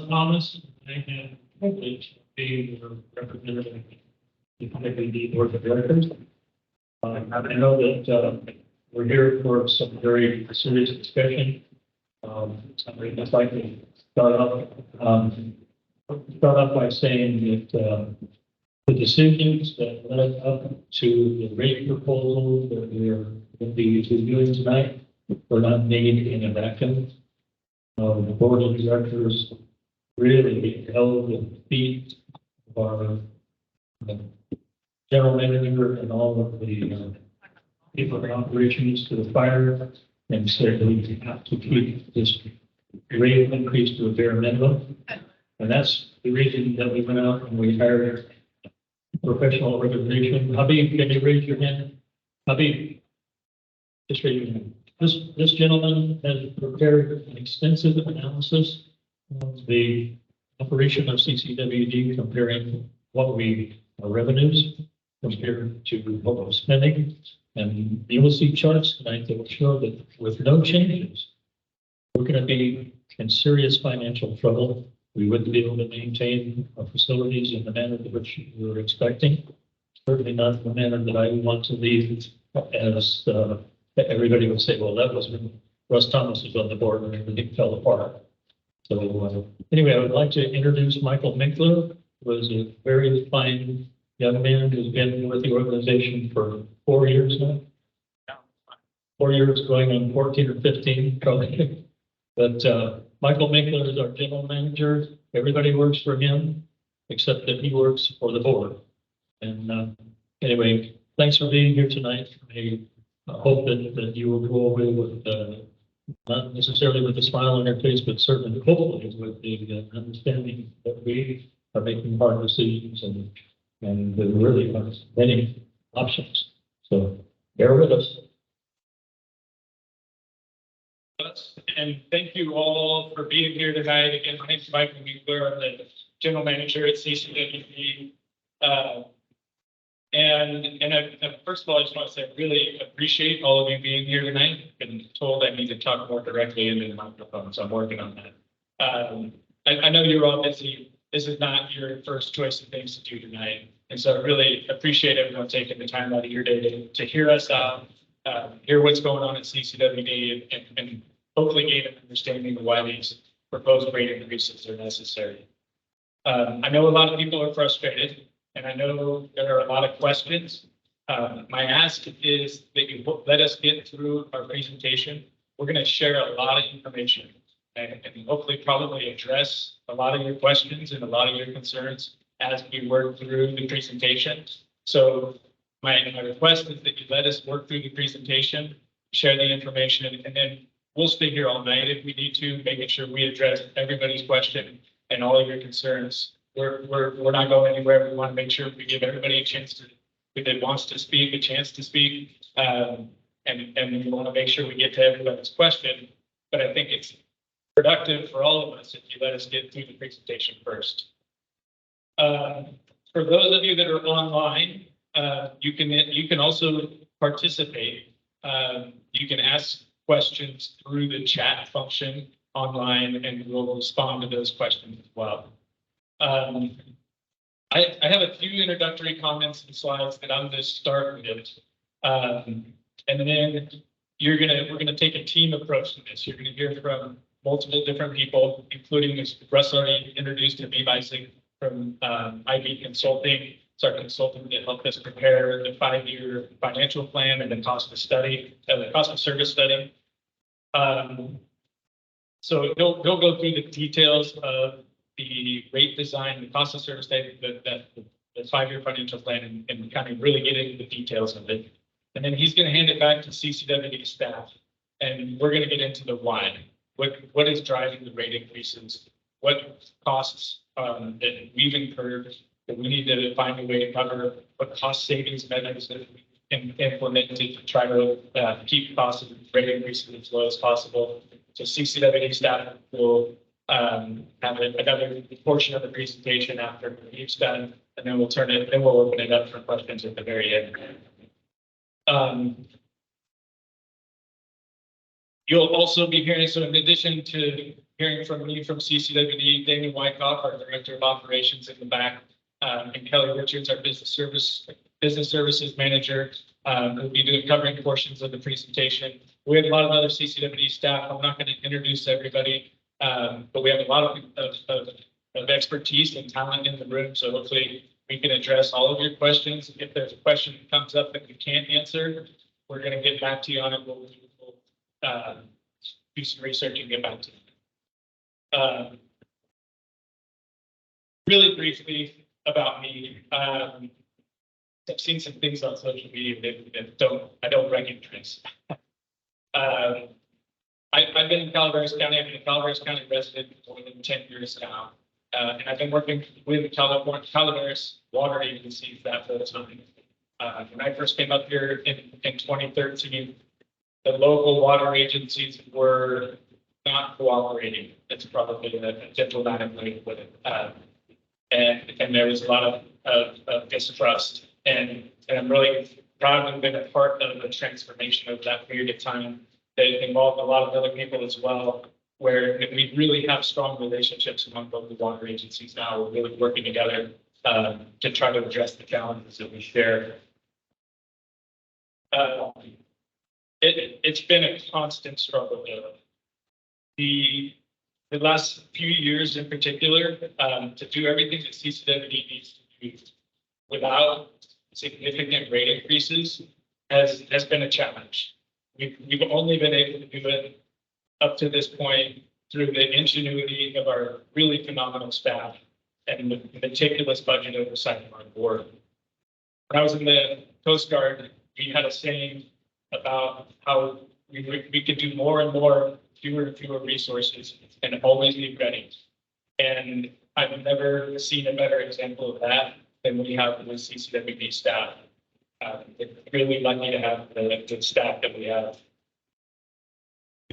Thomas. I have the privilege of being the representative of the committee board of directors. I know that we're here for some very serious discussion. I'd like to start off by saying that the decisions that led up to the rate proposal that we are going to be reviewing tonight were not made in a vacuum. The board of directors really held the feet of our general manager and all of the people in operations to the fire and said we have to keep this rate of increase to a bare minimum. And that's the reason that we went out and we hired professional organization. Habib, can you raise your hand? Habib, just raise your hand. This gentleman has prepared an extensive analysis of the operation of CCWD, comparing what our revenues compared to what we're spending. And you will see charts tonight that will show that with no changes, we're going to be in serious financial trouble. We wouldn't be able to maintain our facilities in the manner in which we were expecting. Certainly not in the manner that I want to leave, as everybody would say, well, that was when Russ Thomas was on the board and everything fell apart. So anyway, I would like to introduce Michael Minkler, who is a very fine young man who's been with the organization for 4 years now. 4 years going on 14 or 15, probably. But Michael Minkler is our general manager. Everybody works for him, except that he works for the board. And anyway, thanks for being here tonight. I hope that you will go away with, not necessarily with a smile on your face, but certainly hopefully with the understanding that we are making hard decisions and there really are many options. So bear with us. And thank you all for being here tonight. Again, my name is Michael Minkler. I'm the general manager at CCWD. And first of all, I just want to say I really appreciate all of you being here tonight. I've been told I need to talk more directly into the microphone, so I'm working on that. I know you're all busy. This is not your first choice of things to do tonight. And so I really appreciate everyone taking the time out of your day to hear us out, hear what's going on at CCWD, and hopefully gain an understanding of why these proposed rate increases are necessary. I know a lot of people are frustrated, and I know there are a lot of questions. My ask is that you let us get through our presentation. We're going to share a lot of information and hopefully probably address a lot of your questions and a lot of your concerns as we work through the presentation. So my request is that you let us work through the presentation, share the information, and then we'll stay here all night if we need to, making sure we address everybody's question and all of your concerns. We're not going anywhere. We want to make sure we give everybody a chance to, if it wants to speak, a chance to speak. And we want to make sure we get to everybody's question. But I think it's productive for all of us if you let us get through the presentation first. For those of you that are online, you can also participate. You can ask questions through the chat function online, and we'll respond to those questions as well. I have a few introductory comments and slides that I'm going to start with, and then we're going to take a team approach to this. You're going to hear from multiple different people, including, as Russ already introduced, to me, Isaac from IB Consulting. It's our consultant that helped us prepare the 5-year financial plan and the cost of service study. So he'll go through the details of the rate design, the cost of service study, the 5-year financial plan, and kind of really get into the details of it. And then he's going to hand it back to CCWD staff, and we're going to get into the why. What is driving the rate increases? What costs that we've incurred that we need to find a way to cover? What cost savings methods that we can implement to try to keep costs of rate increases as low as possible? So CCWD staff will have another portion of the presentation after each done, and then we'll open it up for questions at the very end. You'll also be hearing, so in addition to hearing from me from CCWD, Damon Wyckoff, our Director of Operations in the back, and Kelly Richards, our Business Services Manager, who'll be covering portions of the presentation. We have a lot of other CCWD staff. I'm not going to introduce everybody, but we have a lot of expertise and talent in the room. So hopefully we can address all of your questions. If there's a question that comes up that we can't answer, we're going to get back to you on it. We'll do some research and get back to you. Really briefly about me. I've seen some things on social media that I don't recognize. I've been in Calaveras County. I've been a Calaveras County resident for more than 10 years now. And I've been working with Calaveras water agencies that whole time. When I first came up here in 2013, the local water agencies were not cooperating. That's probably a diplomatic way to put it. And there was a lot of distrust. And I'm really proud to have been a part of the transformation of that period of time that involved a lot of other people as well, where we really have strong relationships among both the water agencies now. We're really working together to try to address the challenges that we share. It's been a constant struggle. The last few years in particular, to do everything that CCWD needs to do without significant rate increases has been a challenge. We've only been able to do it up to this point through the ingenuity of our really phenomenal staff and the meticulous budget oversight of our board. When I was in the Coast Guard, we had a saying about how we could do more and more, fewer and fewer resources, and always be ready. And I've never seen a better example of that than we have with CCWD staff. We're really lucky to have the staff that we have.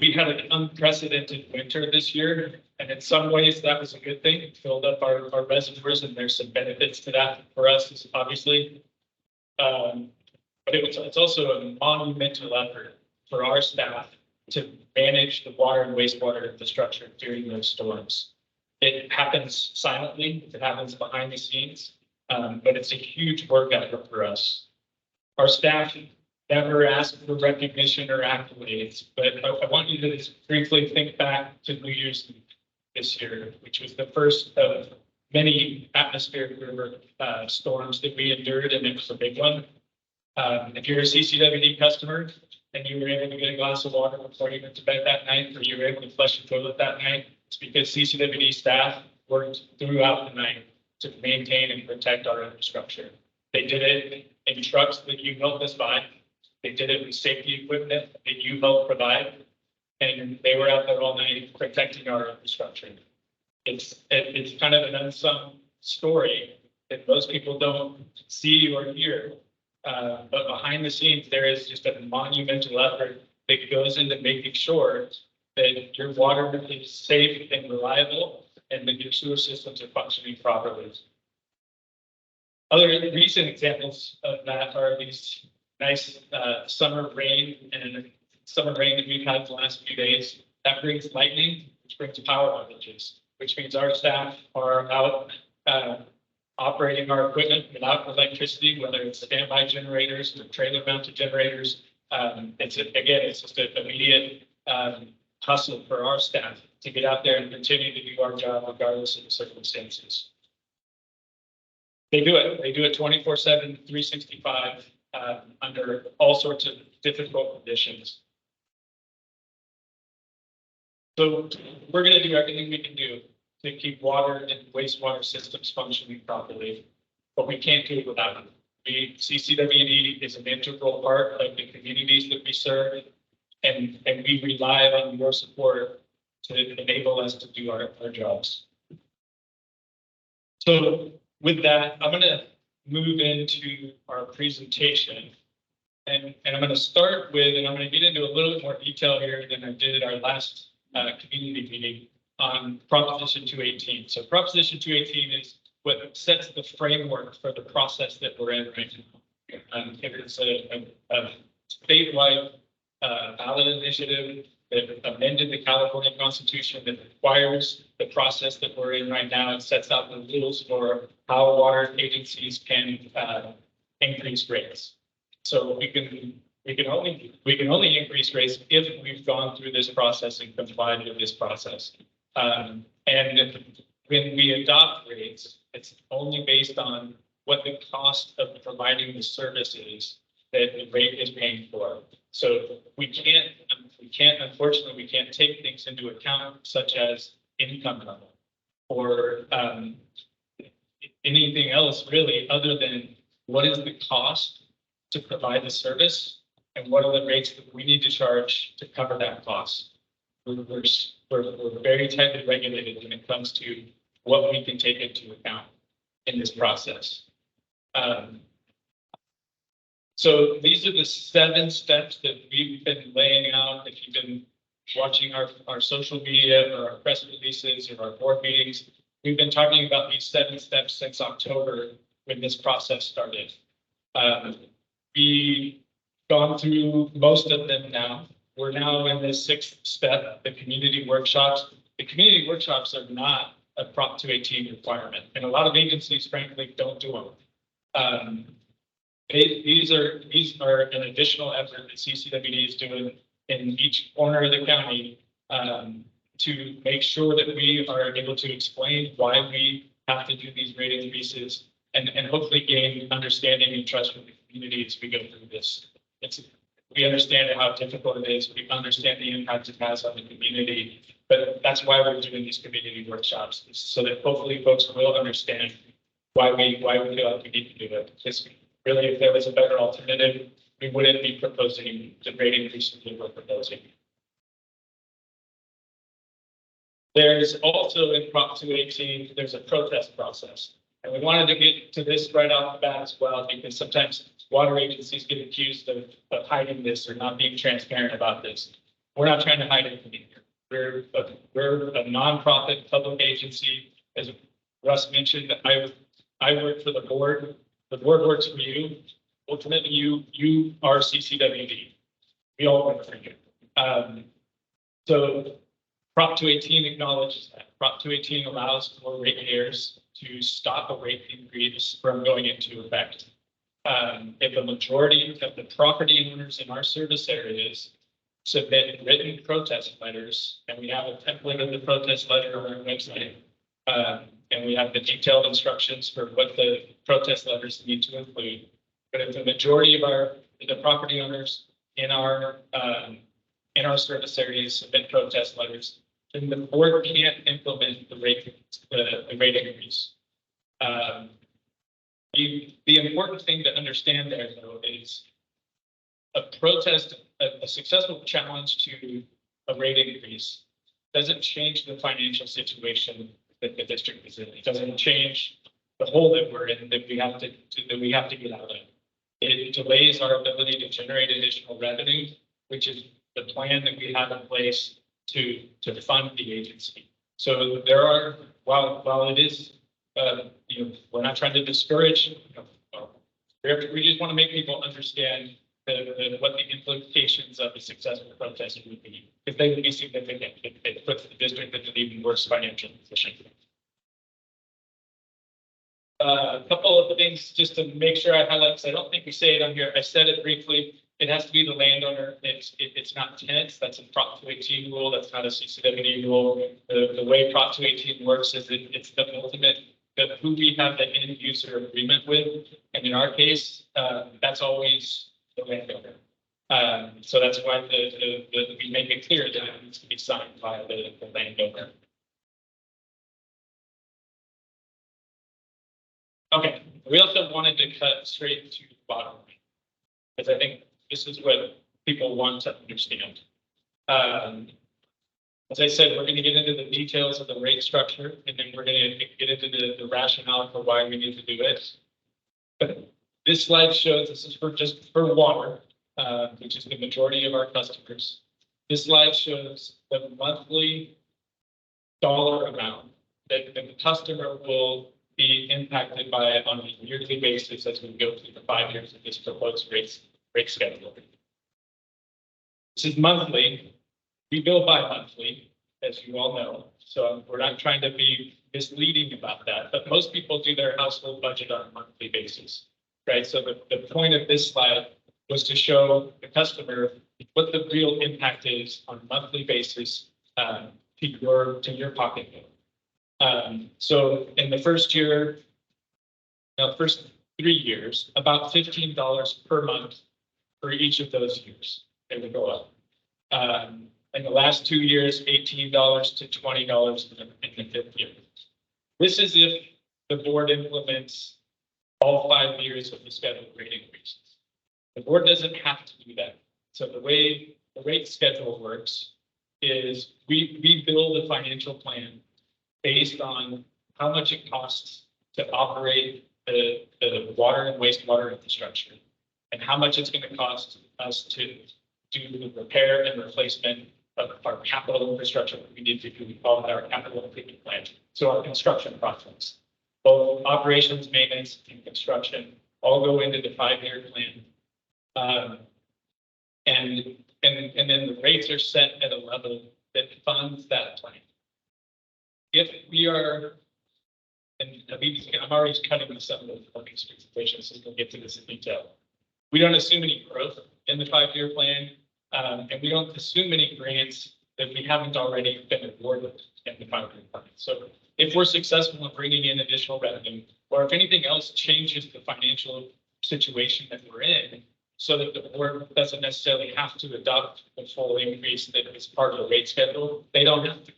We had an unprecedented winter this year, and in some ways that was a good thing. It filled up our reservoirs, and there's some benefits to that for us, obviously. But it's also a monumental effort for our staff to manage the water and wastewater infrastructure during those storms. It happens silently, it happens behind the scenes, but it's a huge work effort for us. Our staff never asked for recognition or accolades, but I want you to just briefly think back to New Year's Eve this year, which was the first of many atmospheric river storms that we endured, and it was a big one. If you're a CCWD customer and you were able to get a glass of water before you went to bed that night, or you were able to flush your toilet that night, it's because CCWD staff worked throughout the night to maintain and protect our infrastructure. They did it in trucks that you helped us buy. They did it with safety equipment that you helped provide. And they were out there all night protecting our infrastructure. It's kind of an unsung story that most people don't see or hear. But behind the scenes, there is just a monumental effort that goes into making sure that your water is safe and reliable and that your sewer systems are functioning properly. Other recent examples of that are these nice summer rain that we've had the last few days. That brings lightning, which brings power outages, which means our staff are out operating our equipment without electricity, whether it's standby generators or trailer mounted generators. It's just an immediate hustle for our staff to get out there and continue to do our job regardless of the circumstances. They do it 24/7, 365 under all sorts of difficult conditions. So we're going to do everything we can do to keep water and wastewater systems functioning properly, but we can't do it without them. CCWD is an integral part of the communities that we serve, and we rely on your support to enable us to do our jobs. So with that, I'm going to move into our presentation, and I'm going to start with, and I'm going to get into a little bit more detail here than I did at our last community meeting on Proposition 218. So Proposition 218 is what sets the framework for the process that we're in right now. It's a statewide ballot initiative that amended the California Constitution that requires the process that we're in right now and sets out the rules for how water agencies can increase rates. So we can only increase rates if we've gone through this process and complied with this process. And when we adopt rates, it's only based on what the cost of providing the service is that the rate is paying for. So unfortunately, we can't take things into account such as income level or anything else really other than what is the cost to provide the service and what are the rates that we need to charge to cover that cost. We're very tightly regulated when it comes to what we can take into account in this process. So these are the 7 steps that we've been laying out. If you've been watching our social media or our press releases or our board meetings, we've been talking about these 7 steps since October when this process started. We've gone through most of them now. We're now in the 6th step, the community workshops. The community workshops are not a Prop 218 requirement, and a lot of agencies, frankly, don't do them. These are an additional effort that CCWD is doing in each corner of the county to make sure that we are able to explain why we have to do these rate increases and hopefully gain understanding and trust from the community as we go through this. We understand how difficult it is. We understand the impact it has on the community, but that's why we're doing these community workshops, so that hopefully folks will understand why we feel like we need to do it. Because really, if there was a better alternative, we wouldn't be proposing the rate increases that we're proposing. There's also in Prop 218, there's a protest process. And we wanted to get to this right off the bat as well, because sometimes water agencies get accused of hiding this or not being transparent about this. We're not trying to hide anything here. We're a nonprofit public agency. As Russ mentioned, I work for the board. The board works for you. Ultimately, you are CCWD. We all work for you. So Prop 218 acknowledges that. Prop 218 allows for ratepayers to stop a rate increase from going into effect. If a majority of the property owners in our service areas submit written protest letters, and we have a template of the protest letter on our website, and we have the detailed instructions for what the protest letters need to include. But if the majority of the property owners in our service areas submit protest letters, then the board can't implement the rate increase. The important thing to understand there, though, is a successful challenge to a rate increase doesn't change the financial situation that the district is in. It doesn't change the hole that we're in that we have to get out of. It delays our ability to generate additional revenue, which is the plan that we have in place to fund the agency. So there are, while it is, we're not trying to discourage. We just want to make people understand what the implications of a successful protest would be, because they would be significant. It puts the district in an even worse financial position. A couple of things just to make sure I highlight, because I don't think we say it on here. I said it briefly. It has to be the landowner. It's not tenants. That's a Prop 218 rule. That's not a CCWD rule. The way Prop 218 works is it's the ultimate who we have the end user agreement with, and in our case, that's always the landowner. So that's why we make it clear that it needs to be signed by the landowner. Okay, we also wanted to cut straight to the bottom line, because I think this is what people want to understand. As I said, we're going to get into the details of the rate structure, and then we're going to get into the rationale for why we need to do it. But this slide shows, this is just for water, which is the majority of our customers. This slide shows the monthly dollar amount that the customer will be impacted by on a yearly basis as we go through the 5 years of this proposed rate schedule. This is monthly. We bill bi-monthly, as you all know, so we're not trying to be misleading about that, but most people do their household budget on a monthly basis, right? So the point of this slide was to show the customer what the real impact is on a monthly basis to your pocketbook. So in the first year, first 3 years, about $15 per month for each of those years, they would go up. In the last 2 years, $18 to $20 in the fifth year. This is if the board implements all 5 years of the scheduled rate increases. The board doesn't have to do that. So the way the rate schedule works is we build a financial plan based on how much it costs to operate the water and wastewater infrastructure and how much it's going to cost us to do the repair and replacement of our capital infrastructure that we need to do. We call it our capital improvement plan. So our construction projects, both operations, maintenance, and construction, all go into the 5-year plan. And then the rates are set at a level that funds that plan. If we are, and I'm already cutting this up with these presentations, so we'll get to this in detail. We don't assume any growth in the 5-year plan, and we don't assume any grants that we haven't already been awarded in the 5-year plan. So if we're successful in bringing in additional revenue, or if anything else changes the financial situation that we're in, so that the board doesn't necessarily have to adopt the full increase that is part of the rate schedule, they don't have to.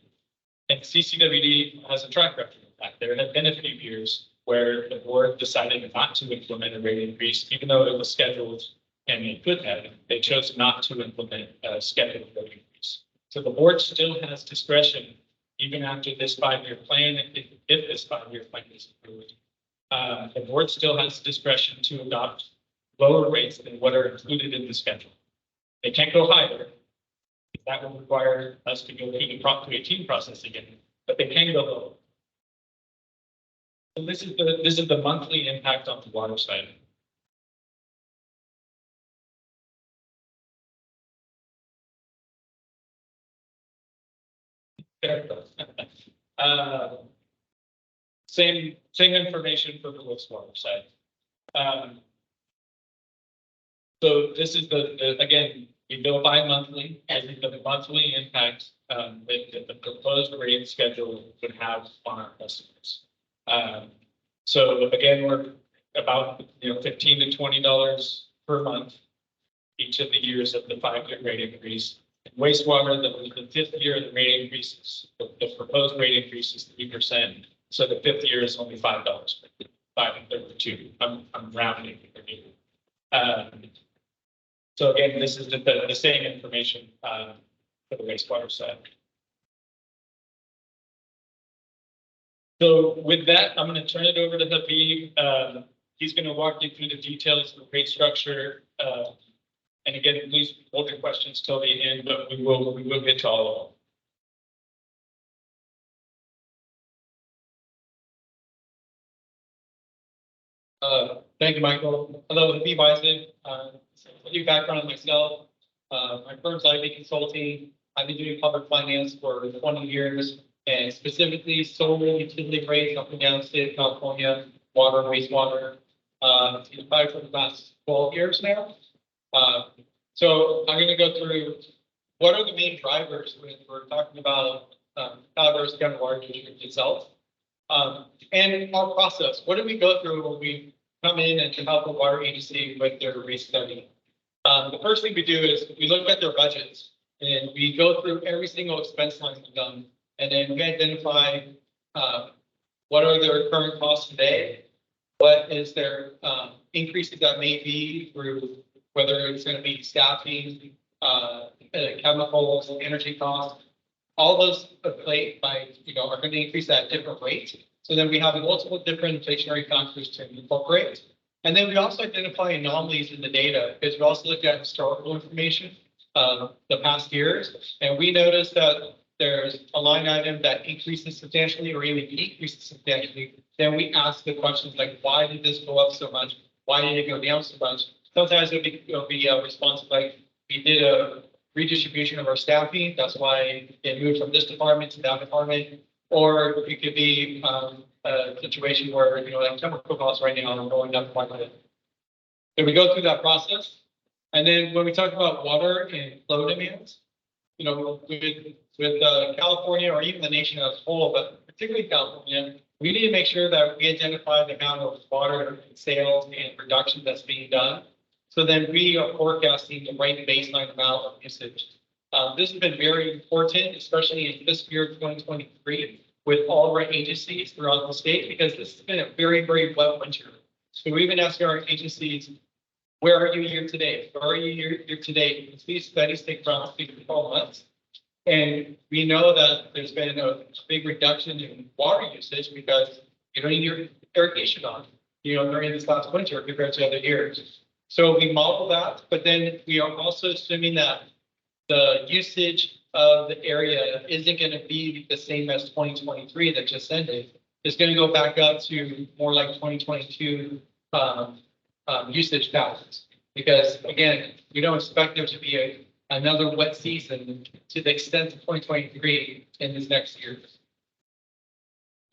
And CCWD has a track record of that. There have been a few years where the board decided not to implement a rate increase, even though it was scheduled and it could have. They chose not to implement a scheduled rate increase. So the board still has discretion, even after this 5-year plan, if this 5-year plan is approved. The board still has discretion to adopt lower rates than what are included in the schedule. They can't go higher. That would require us to go through the Prop 218 process again, but they can go lower. So this is the monthly impact on the water side. Same information for the wastewater side. So this is again, we bill bi-monthly. I think the monthly impact that the proposed rate schedule would have on our customers. So again, we're about $15 to $20 per month each of the years of the 5-year rate increase. In wastewater, the 5th year of the rate increases, the proposed rate increase is 3%. So the 5th year is only $5, 5.32. I'm rounding. So again, this is the same information for the wastewater side. So with that, I'm going to turn it over to Habib. He's going to walk you through the details of the rate structure. And again, please hold your questions till the end, but we will get to all of them. Thank you, Michael. Hello, Habib Wiseman. A little background on myself. My firm's IB Consulting. I've been doing public finance for 20 years, and specifically solar utility rates up and down the state of California, water, wastewater, probably for the last 12 years now. So I'm going to go through what are the main drivers when we're talking about Calaveras County Water District itself, and our process. What do we go through when we come in and help the water agency with their rate study? The first thing we do is we look at their budgets and we go through every single expense line for them, and then we identify what are their current costs today, what is their increases that may be through whether it's going to be staffing, chemicals, energy costs. All those play by are going to increase at different rates. So then we have multiple different inflationary factors to incorporate. And then we also identify anomalies in the data because we also look at historical information the past years. And we notice that there's a line item that increases substantially or even decreases substantially. Then we ask the questions like, why did this go up so much? Why did it go down so much? Sometimes it'll be responsive like we did redistribution of our staffing. That's why it moved from this department to that department. Or it could be a situation where, like chemical costs right now are going up quite a bit. So we go through that process. And then when we talk about water and flow demands, with California or even the nation as a whole, but particularly California, we need to make sure that we identify the amount of water sales and production that's being done. So then we are forecasting the right baseline amount of usage. This has been very important, especially in fiscal year 2023, with all of our agencies throughout the state, because this has been a very, very wet winter. So we've been asking our agencies, where are you year to date? Where are you year to date? These studies take around 6 to 12 months. And we know that there's been a big reduction in water usage because you don't need your irrigation on, during this last winter compared to other years. So we model that, but then we are also assuming that the usage of the area isn't going to be the same as 2023 that just ended. It's going to go back up to more like 2022 usage patterns. Because again, we don't expect there to be another wet season to the extent of 2023 in this next year.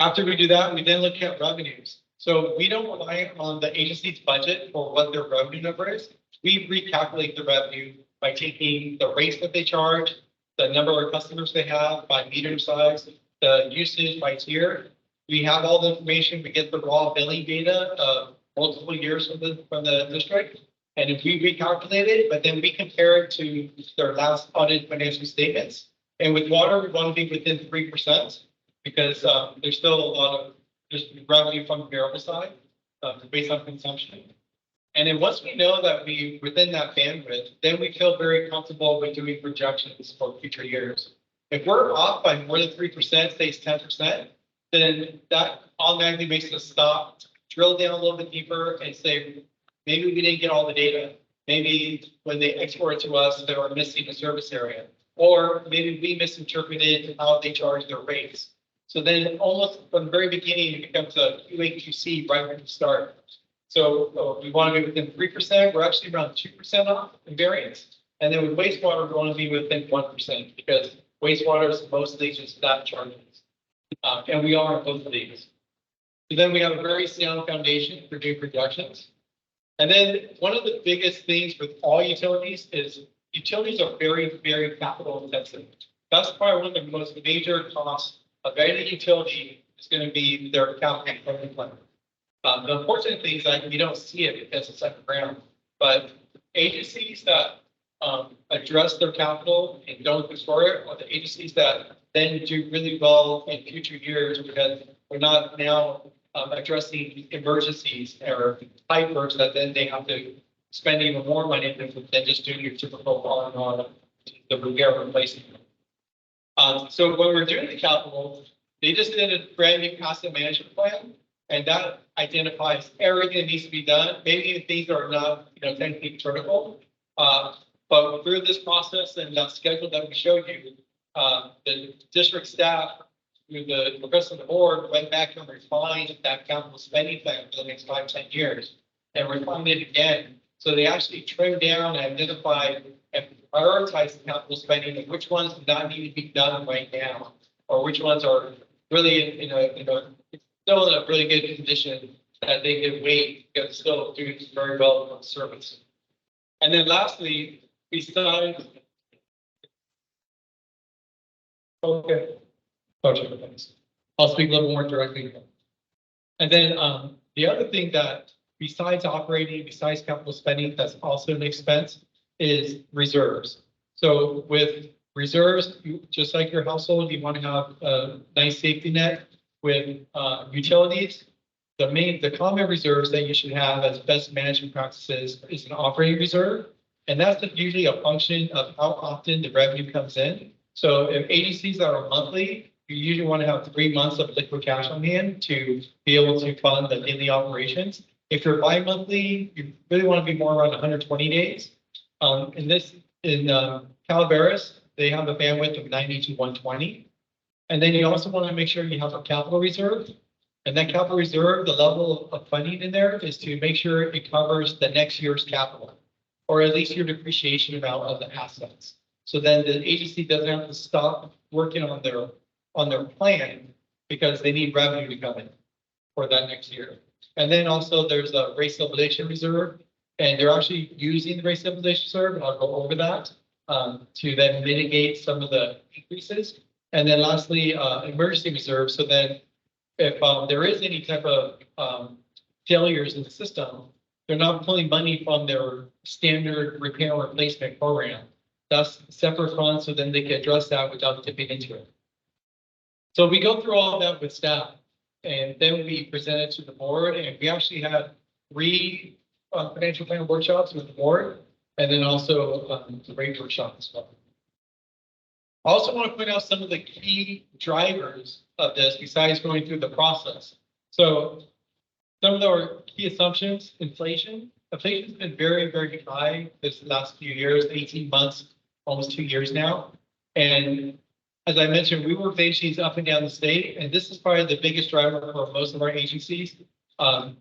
After we do that, we then look at revenues. So we don't rely on the agency's budget for what their revenue number is. We recalculate the revenue by taking the rates that they charge, the number of customers they have by meter size, the usage by tier. We have all the information. We get the raw billing data of multiple years from the district. And if we recalculate it, but then we compare it to their last audited financial statements. And with water, we want to be within 3% because there's still a lot of just revenue from the variable side based on consumption. And then once we know that we within that bandwidth, then we feel very comfortable with doing projections for future years. If we're off by more than 3%, say it's 10%, then that automatically makes us stop, drill down a little bit deeper and say, maybe we didn't get all the data. Maybe when they export it to us, they were missing a service area. Or maybe we misinterpreted how they charge their rates. So then almost from the very beginning, it becomes a QA/QC right from the start. So we want to be within 3%. We're actually around 2% off in variance. And then with wastewater, we want to be within 1% because wastewater is mostly just that charges. And we are in both of these. So then we have a very sound foundation for doing projections. And then one of the biggest things with all utilities is utilities are very, very capital intensive. That's probably one of the most major costs of any utility is going to be their capital improvement plan. The unfortunate thing is that you don't see it because it's underground, but agencies that address their capital and don't restore it are the agencies that then do really well in future years because we're not now addressing emergencies or pipe bursts that then they have to spend even more money than just doing your typical on the repair replacement. So when we're doing the capital, they just did a brand new asset management plan, and that identifies everything that needs to be done. Maybe even things that are not, technically critical. But through this process and that schedule that we showed you, the district staff, through the rest of the board, went back and refined that capital spending plan for the next 5-10 years, and refined it again. So they actually trimmed down and identified and prioritized the capital spending and which ones do not need to be done right now, or which ones are really still in a really good condition that they can wait because still doing very well on service. And then lastly, we started. Okay. I'll speak a little more directly. And then the other thing that besides operating, besides capital spending, that's also an expense is reserves. So with reserves, just like your household, you want to have a nice safety net. With utilities, the common reserves that you should have as best management practices is an operating reserve. And that's usually a function of how often the revenue comes in. So if agencies that are monthly, you usually want to have 3 months of liquid cash on hand to be able to fund the daily operations. If you're bi-monthly, you really want to be more around 120 days. In Calaveras, they have a bandwidth of 90 to 120. And then you also want to make sure you have a capital reserve. And that capital reserve, the level of funding in there is to make sure it covers the next year's capital, or at least your depreciation amount of the assets. So then the agency doesn't have to stop working on their plan because they need revenue to come in for that next year. And then also there's a rate stabilization reserve, and they're actually using the rate stabilization reserve, and I'll go over that to then mitigate some of the increases. And then lastly, emergency reserve. So then if there is any type of failures in the system, they're not pulling money from their standard repair and replacement program. That's separate funds, so then they can address that without dipping into it. So we go through all of that with staff, and then we present it to the board, and we actually had 3 financial plan workshops with the board, and then also the rate workshop as well. I also want to point out some of the key drivers of this besides going through the process. So some of our key assumptions: inflation. Inflation's been very, very high this last few years, 18 months, almost 2 years now. And as I mentioned, we work with agencies up and down the state, and this is probably the biggest driver for most of our agencies,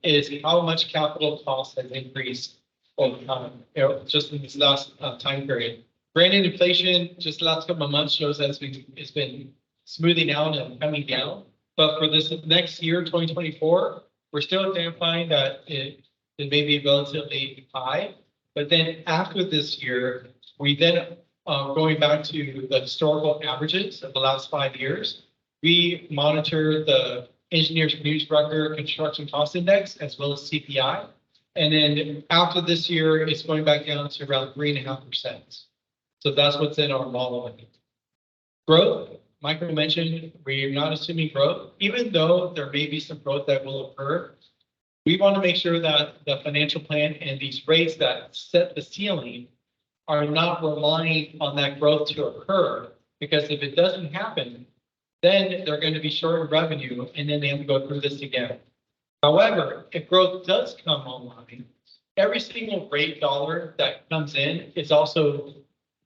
is how much capital cost has increased over time, just in this last time period. Granted, inflation just the last couple of months shows that it's been smoothing out and coming down. But for this next year, 2024, we're still identifying that it may be relatively high. But then after this year, we then going back to the historical averages of the last 5 years, we monitor the Engineers News Record Construction Cost Index as well as CPI. And then after this year, it's going back down to around 3.5%. So that's what's in our model. Growth, Michael mentioned, we're not assuming growth, even though there may be some growth that will occur. We want to make sure that the financial plan and these rates that set the ceiling are not relying on that growth to occur, because if it doesn't happen, then they're going to be short of revenue, and then they have to go through this again. However, if growth does come online, every single rate dollar that comes in is also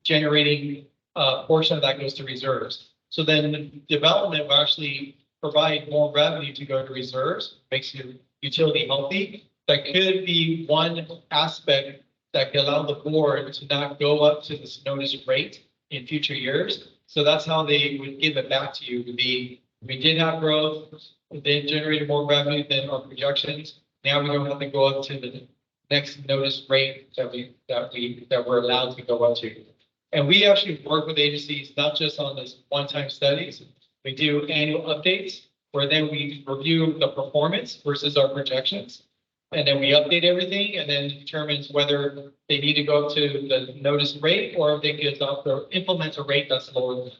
generating a portion of that goes to reserves. So then development will actually provide more revenue to go to reserves, makes your utility healthy. That could be one aspect that could allow the board to not go up to this notice rate in future years. So that's how they would give it back to you, would be, we did have growth, they generated more revenue than our projections. Now we don't have to go up to the next notice rate that we're allowed to go up to. And we actually work with agencies, not just on this one-time studies. We do annual updates where then we review the performance versus our projections. And then we update everything, and then determines whether they need to go up to the notice rate or if they can adopt or implement a rate that's lower than that.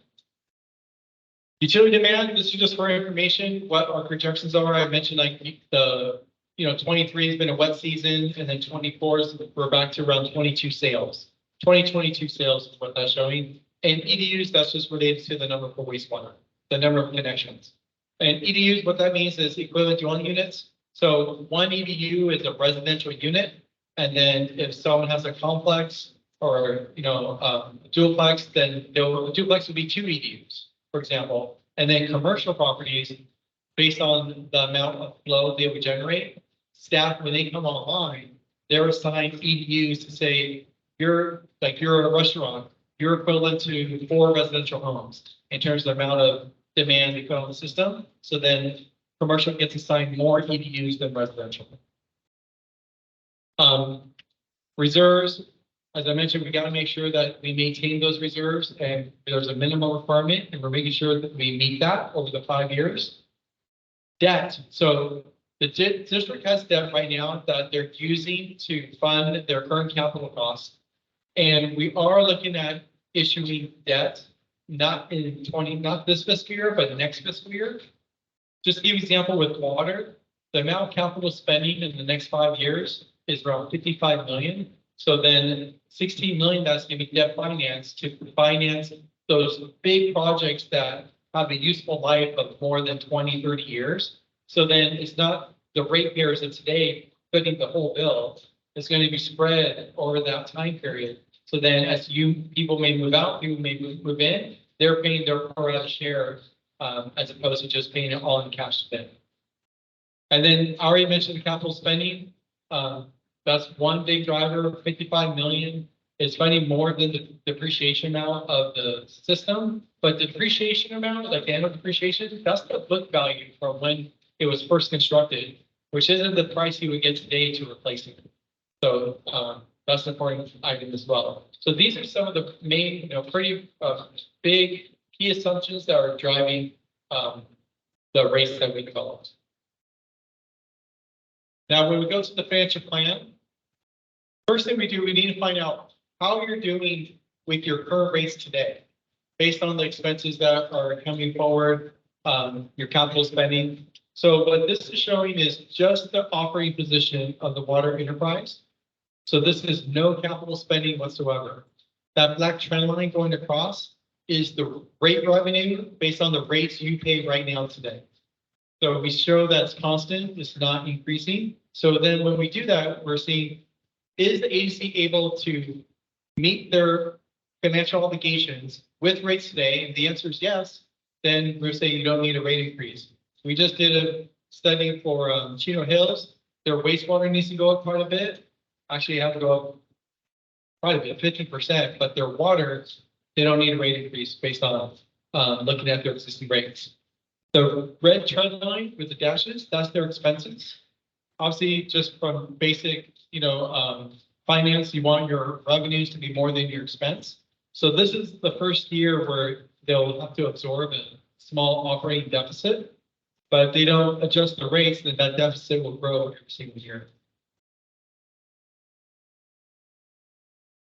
Utility demand, this is just for information, what our projections are. I mentioned like the, 23 has been a wet season, and then 24 is we're back to around 22 sales. 2022 sales is what that's showing. And EDUs, that's just related to the number for wastewater, the number of connections. And EDUs, what that means is equivalent dwelling units. So one EDU is a residential unit. And then if someone has a complex or, a duplex, then a duplex would be 2 EDUs, for example. And then commercial properties, based on the amount of flow they would generate, staff, when they come online, they're assigned EDUs to say, you're a restaurant, you're equivalent to 4 residential homes in terms of the amount of demand they put on the system. So then commercial gets assigned more EDUs than residential. Reserves, as I mentioned, we got to make sure that we maintain those reserves, and there's a minimum requirement, and we're making sure that we meet that over the 5 years. Debt. So the district has debt right now that they're using to fund their current capital costs. And we are looking at issuing debt, not this fiscal year, but next fiscal year. Just to give you an example with water, the amount of capital spending in the next 5 years is around 55 million. So then 16 million, that's going to be debt finance to finance those big projects that have a useful life of more than 20, 30 years. So then it's not the ratepayers of today putting the whole bill. It's going to be spread over that time period. So then as people may move out, people may move in, they're paying their pro rata share as opposed to just paying it all in cash spend. And then I already mentioned the capital spending. That's one big driver. 55 million is funding more than the depreciation amount of the system, but the depreciation amount, like the annual depreciation, that's the book value from when it was first constructed, which isn't the price you would get today to replace it. So that's an important item as well. So these are some of the main, pretty big key assumptions that are driving the rates that we developed. Now, when we go to the financial plan, first thing we do, we need to find out how you're doing with your current rates today, based on the expenses that are coming forward, your capital spending. So what this is showing is just the operating position of the water enterprise. So this is no capital spending whatsoever. That black trend line going across is the rate revenue based on the rates you pay right now today. So we show that's constant, it's not increasing. So then when we do that, we're seeing, is the agency able to meet their financial obligations with rates today? And the answer is yes. Then we're saying you don't need a rate increase. We just did a study for Chino Hills. Their wastewater needs to go up quite a bit. Actually, you have to go up quite a bit, 50%, but their water, they don't need a rate increase based on looking at their existing rates. The red trend line with the dashes, that's their expenses. Obviously, just from basic, finance, you want your revenues to be more than your expense. So this is the first year where they'll have to absorb a small operating deficit. But if they don't adjust the rates, then that deficit will grow every single year.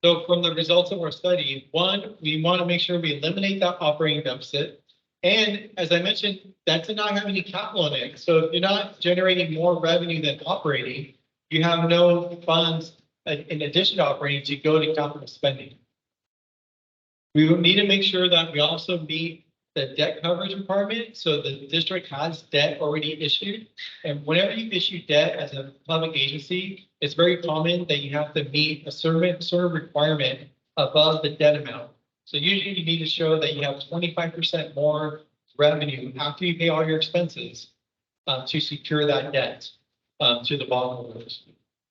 So from the results of our study, one, we want to make sure we eliminate that operating deficit. And as I mentioned, that did not have any capital in it. So if you're not generating more revenue than operating, you have no funds in addition to operating to go to capital spending. We will need to make sure that we also meet the debt coverage requirement. So the district has debt already issued. And whenever you issue debt as a public agency, it's very common that you have to meet a certain sort of requirement above the debt amount. So usually you need to show that you have 25% more revenue after you pay all your expenses to secure that debt to the bondholders.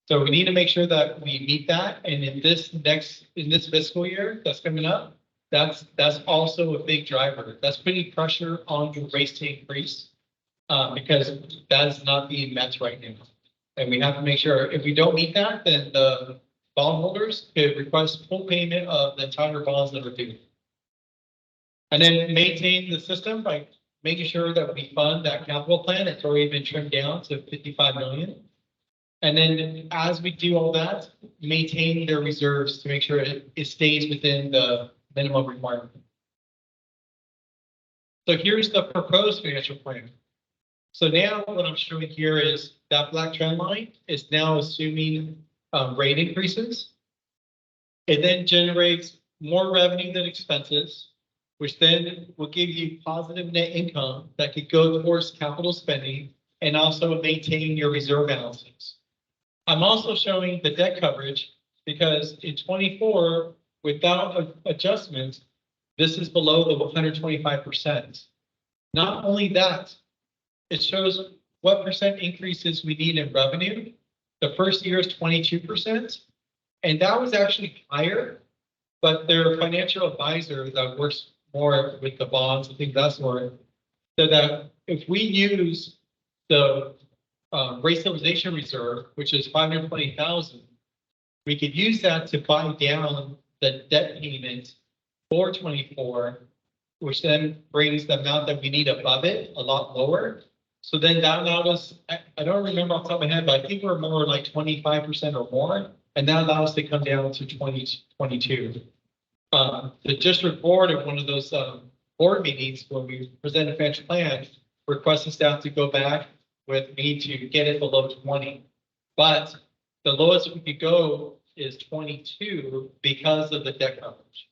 So we need to make sure that we meet that. And in this fiscal year that's coming up, that's also a big driver. That's putting pressure on your rates to increase because that is not being met right now. And we have to make sure if we don't meet that, then the bondholders could request full payment of the entire bonds that are due. And then maintain the system by making sure that we fund that capital plan. It's already been trimmed down to 55 million. And then as we do all that, maintain their reserves to make sure it stays within the minimum requirement. So here's the proposed financial plan. So now what I'm showing here is that black trend line is now assuming rate increases. It then generates more revenue than expenses, which then will give you positive net income that could go towards capital spending and also maintain your reserve balances. I'm also showing the debt coverage because in 24, without adjustments, this is below the 125%. Not only that, it shows what percent increases we need in revenue. The first year is 22%, and that was actually higher, but their financial advisor that works more with the bonds and things of that sort, so that if we use the rate stabilization reserve, which is 520,000, we could use that to buy down the debt payment for 24, which then brings the amount that we need above it a lot lower. So then that allowed us, I don't remember off the top of my head, but I think we're more like 25% or more, and that allowed us to come down to 2022. The district board at one of those board meetings when we presented a financial plan requested staff to go back with me to get it below 20. But the lowest we could go is 22 because of the debt coverage.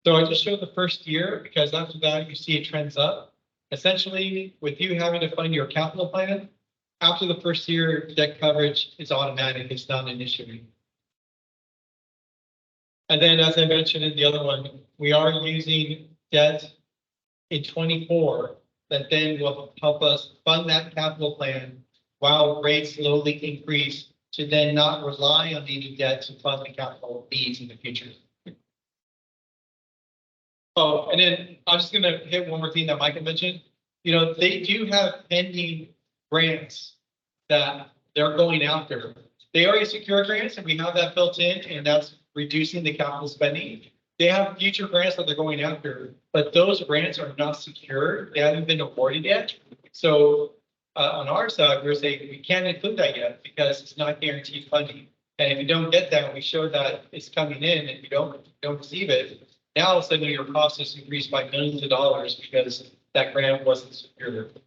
So I just showed the first year because after that you see it trends up. Essentially, with you having to fund your capital plan, after the first year, debt coverage is automatic. It's not an issue. And then, as I mentioned in the other one, we are using debt in 24 that then will help us fund that capital plan while rates slowly increase to then not rely on needing debt to fund the capital needs in the future. Oh, and then I'm just gonna hit one more thing that Michael mentioned. You know, they do have pending grants that they're going after. They already secure grants and we have that built in, and that's reducing the capital spending. They have future grants that they're going after, but those grants are not secured. They haven't been awarded yet. So on our side, we're saying we can't include that yet because it's not guaranteed funding. And if you don't get that, we show that it's coming in and you don't receive it. Now, all of a sudden, your cost is increased by millions of dollars because that grant wasn't secured.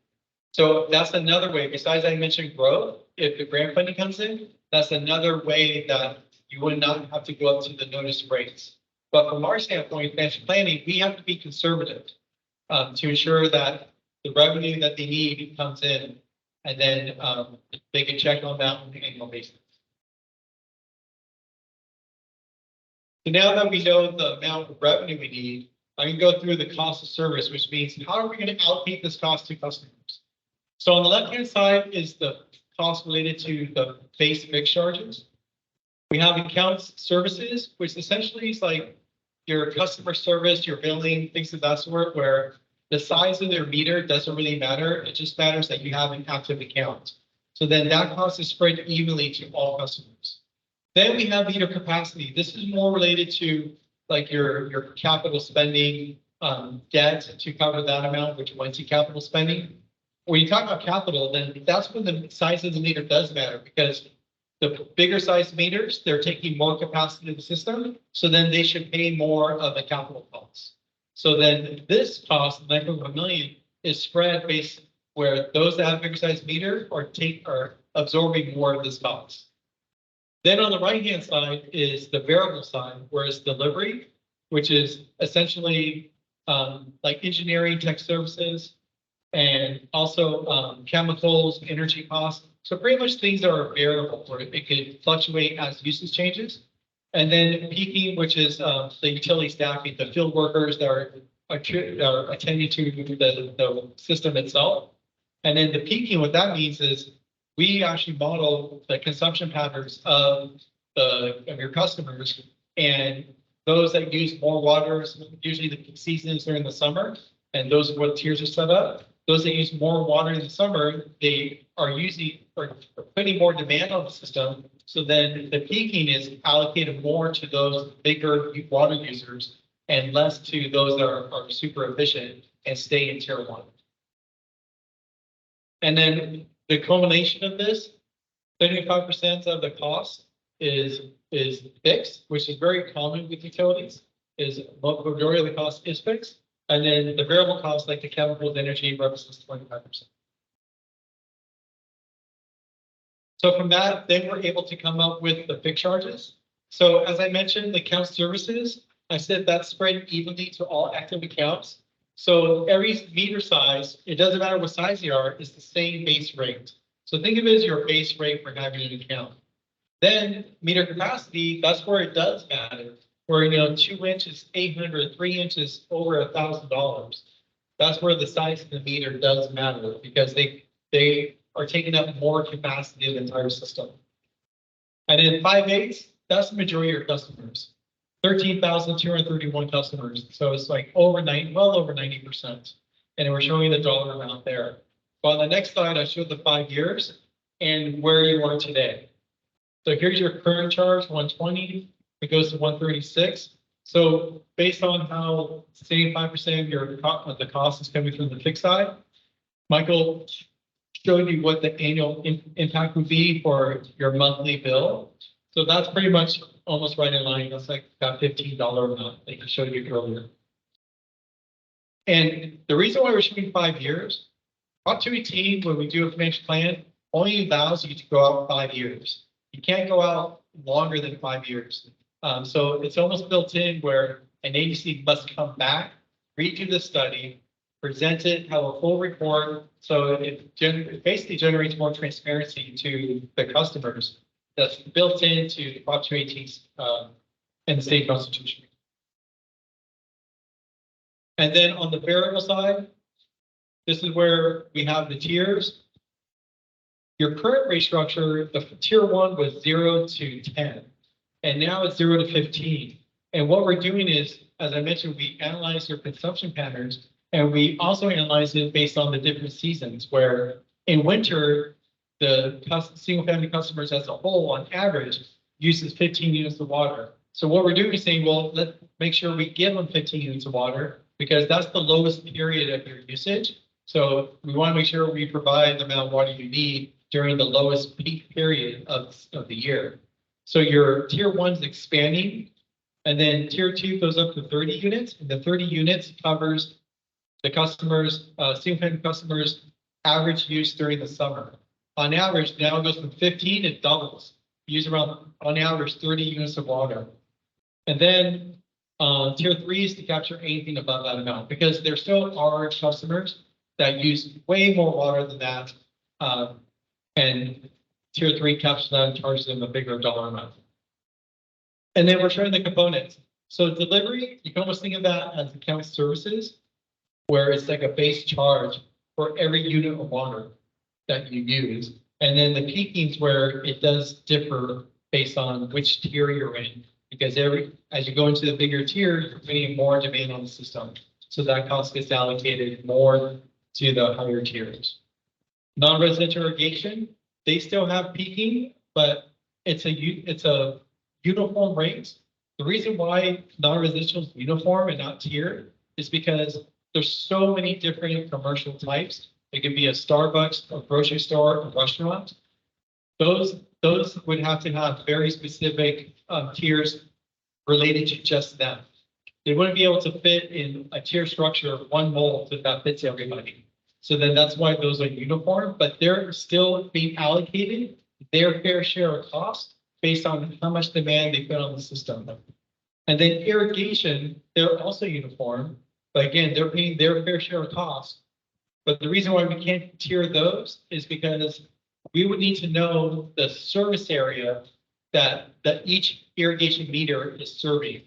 So that's another way, besides I mentioned growth, if the grant funding comes in, that's another way that you would not have to go up to the notice rates. But from our standpoint, financial planning, we have to be conservative to ensure that the revenue that they need comes in, and then they can check on that on an annual basis. So now that we know the amount of revenue we need, I can go through the cost of service, which means how are we going to allocate this cost to customers? So on the left-hand side is the cost related to the base fixed charges. We have accounts services, which essentially is like your customer service, your billing, things of that sort, where the size of their meter doesn't really matter. It just matters that you have an active account. So then that cost is spread evenly to all customers. Then we have meter capacity. This is more related to like your capital spending, debt to cover that amount, which went to capital spending. When you talk about capital, then that's when the size of the meter does matter, because the bigger size meters, they're taking more capacity of the system. So then they should pay more of the capital costs. So then this cost, $9.1 million, is spread based where those that have bigger size meter are absorbing more of this cost. Then on the right-hand side is the variable side, whereas delivery, which is essentially like engineering, tech services, and also chemicals, energy costs. So pretty much things that are variable, where it could fluctuate as usage changes. And then peaking, which is the utility staffing, the field workers that are attending to the system itself. And then the peaking, what that means is we actually model the consumption patterns of your customers, and those that use more water, usually the peak season is during the summer, and those are what tiers are set up. Those that use more water in the summer, they are putting more demand on the system. So then the peaking is allocated more to those bigger water users and less to those that are super efficient and stay in tier 1. And then the culmination of this, 75% of the cost is fixed, which is very common with utilities, is majority of the cost is fixed. And then the variable cost, like the chemicals, energy, represents 25%. So from that, then we're able to come up with the fixed charges. So as I mentioned, the account services, I said that's spread evenly to all active accounts. So every meter size, it doesn't matter what size they are, is the same base rate. So think of it as your base rate for having an account. Then meter capacity, that's where it does matter. Where, 2 inches, 800, 3 inches, over $1,000. That's where the size of the meter does matter, because they are taking up more capacity of the entire system. And then 5/8, that's the majority of your customers. 13,231 customers. So it's like well over 90%. And we're showing the dollar amount there. Well, on the next slide, I showed the 5 years and where you are today. So here's your current charge, 120. It goes to 136. So based on how 75% of the cost is coming from the fixed side, Michael showed you what the annual impact would be for your monthly bill. So that's pretty much almost right in line. That's like that $15 amount that I showed you earlier. And the reason why we're showing 5 years, Prop 218, when we do a financial plan, only allows you to go out 5 years. You can't go out longer than 5 years. So it's almost built in where an agency must come back, redo the study, present it, have a full report. So it basically generates more transparency to the customers. That's built into the Prop 218 and the state constitution. And then on the variable side, this is where we have the tiers. Your current rate structure, the tier 1 was 0 to 10, and now it's 0 to 15. And what we're doing is, as I mentioned, we analyze your consumption patterns, and we also analyze it based on the different seasons, where in winter, the single family customers as a whole, on average, uses 15 units of water. So what we're doing is saying, well, let's make sure we give them 15 units of water, because that's the lowest period of your usage. So we want to make sure we provide the amount of water you need during the lowest peak period of the year. So your tier 1 is expanding, and then tier 2 goes up to 30 units, and the 30 units covers the customers, single family customers' average use during the summer. On average, now it goes from 15, it doubles. Use around, on average, 30 units of water. And then tier 3 is to capture anything above that amount, because there still are customers that use way more water than that. And tier 3 captures that and charges them a bigger dollar amount. And then we're showing the components. So delivery, you can almost think of that as account services, where it's like a base charge for every unit of water that you use. And then the peaking's where it does differ based on which tier you're in, because as you go into the bigger tier, you're putting more demand on the system. So that cost gets allocated more to the higher tiers. Non-residential irrigation, they still have peaking, but it's a uniform rate. The reason why non-residential is uniform and not tiered is because there's so many different commercial types. It could be a Starbucks, a grocery store, a restaurant. Those would have to have very specific tiers related to just them. They wouldn't be able to fit in a tier structure of one mold that fits everybody. So then that's why those are uniform, but they're still being allocated their fair share of cost based on how much demand they put on the system. And then irrigation, they're also uniform, but again, they're paying their fair share of cost. But the reason why we can't tier those is because we would need to know the service area that each irrigation meter is serving.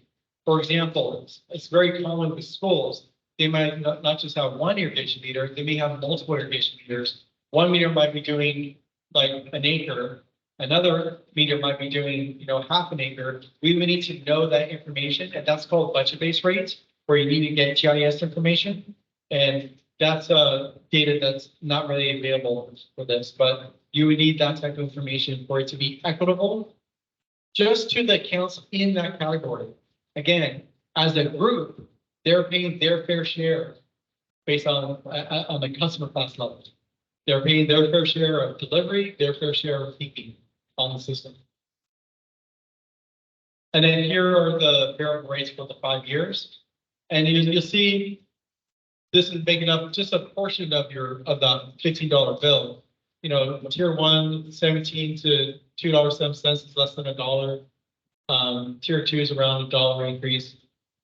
For example, it's very common with schools. They might not just have one irrigation meter, they may have multiple irrigation meters. One meter might be doing like an acre. Another meter might be doing, half an acre. We would need to know that information, and that's called budget-based rates, where you need to get GIS information. And that's data that's not really available for this, but you would need that type of information for it to be equitable just to the accounts in that category. Again, as a group, they're paying their fair share based on the customer class level. They're paying their fair share of delivery, their fair share of peaking on the system. And then here are the variable rates for the 5 years. And you'll see this is making up just a portion of the $15 bill. Tier 1, 17 to $2.07 is less than $1. Tier 2 is around $1 increase.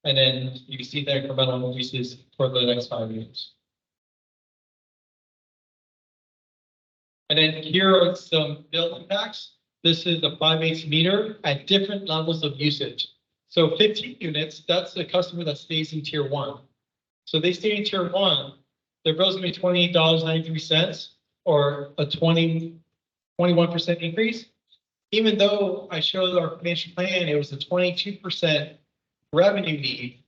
And then you can see the incremental increases for the next 5 years. And then here are some bill impacts. This is the 5/8 meter at different levels of usage. So 15 units, that's the customer that stays in tier 1. So they stay in tier 1, their bill's gonna be $28.93 or a 21% increase. Even though I showed our financial plan, it was a 22% revenue need.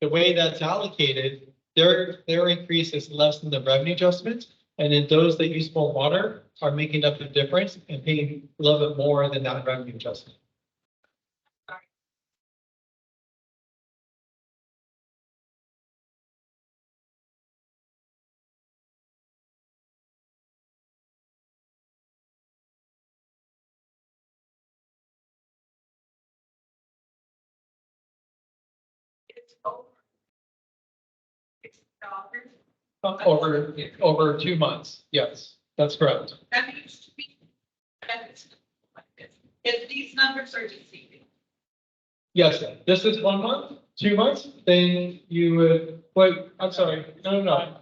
The way that's allocated, their increase is less than the revenue adjustment. And then those that use more water are making up the difference and paying a little bit more than that revenue adjustment. It's over. $6. Over 2 months. Yes, that's correct. That needs to be, that is like this. If these numbers are deceiving. Yes, this is 1 month, 2 months, then you would, wait, I'm sorry, no.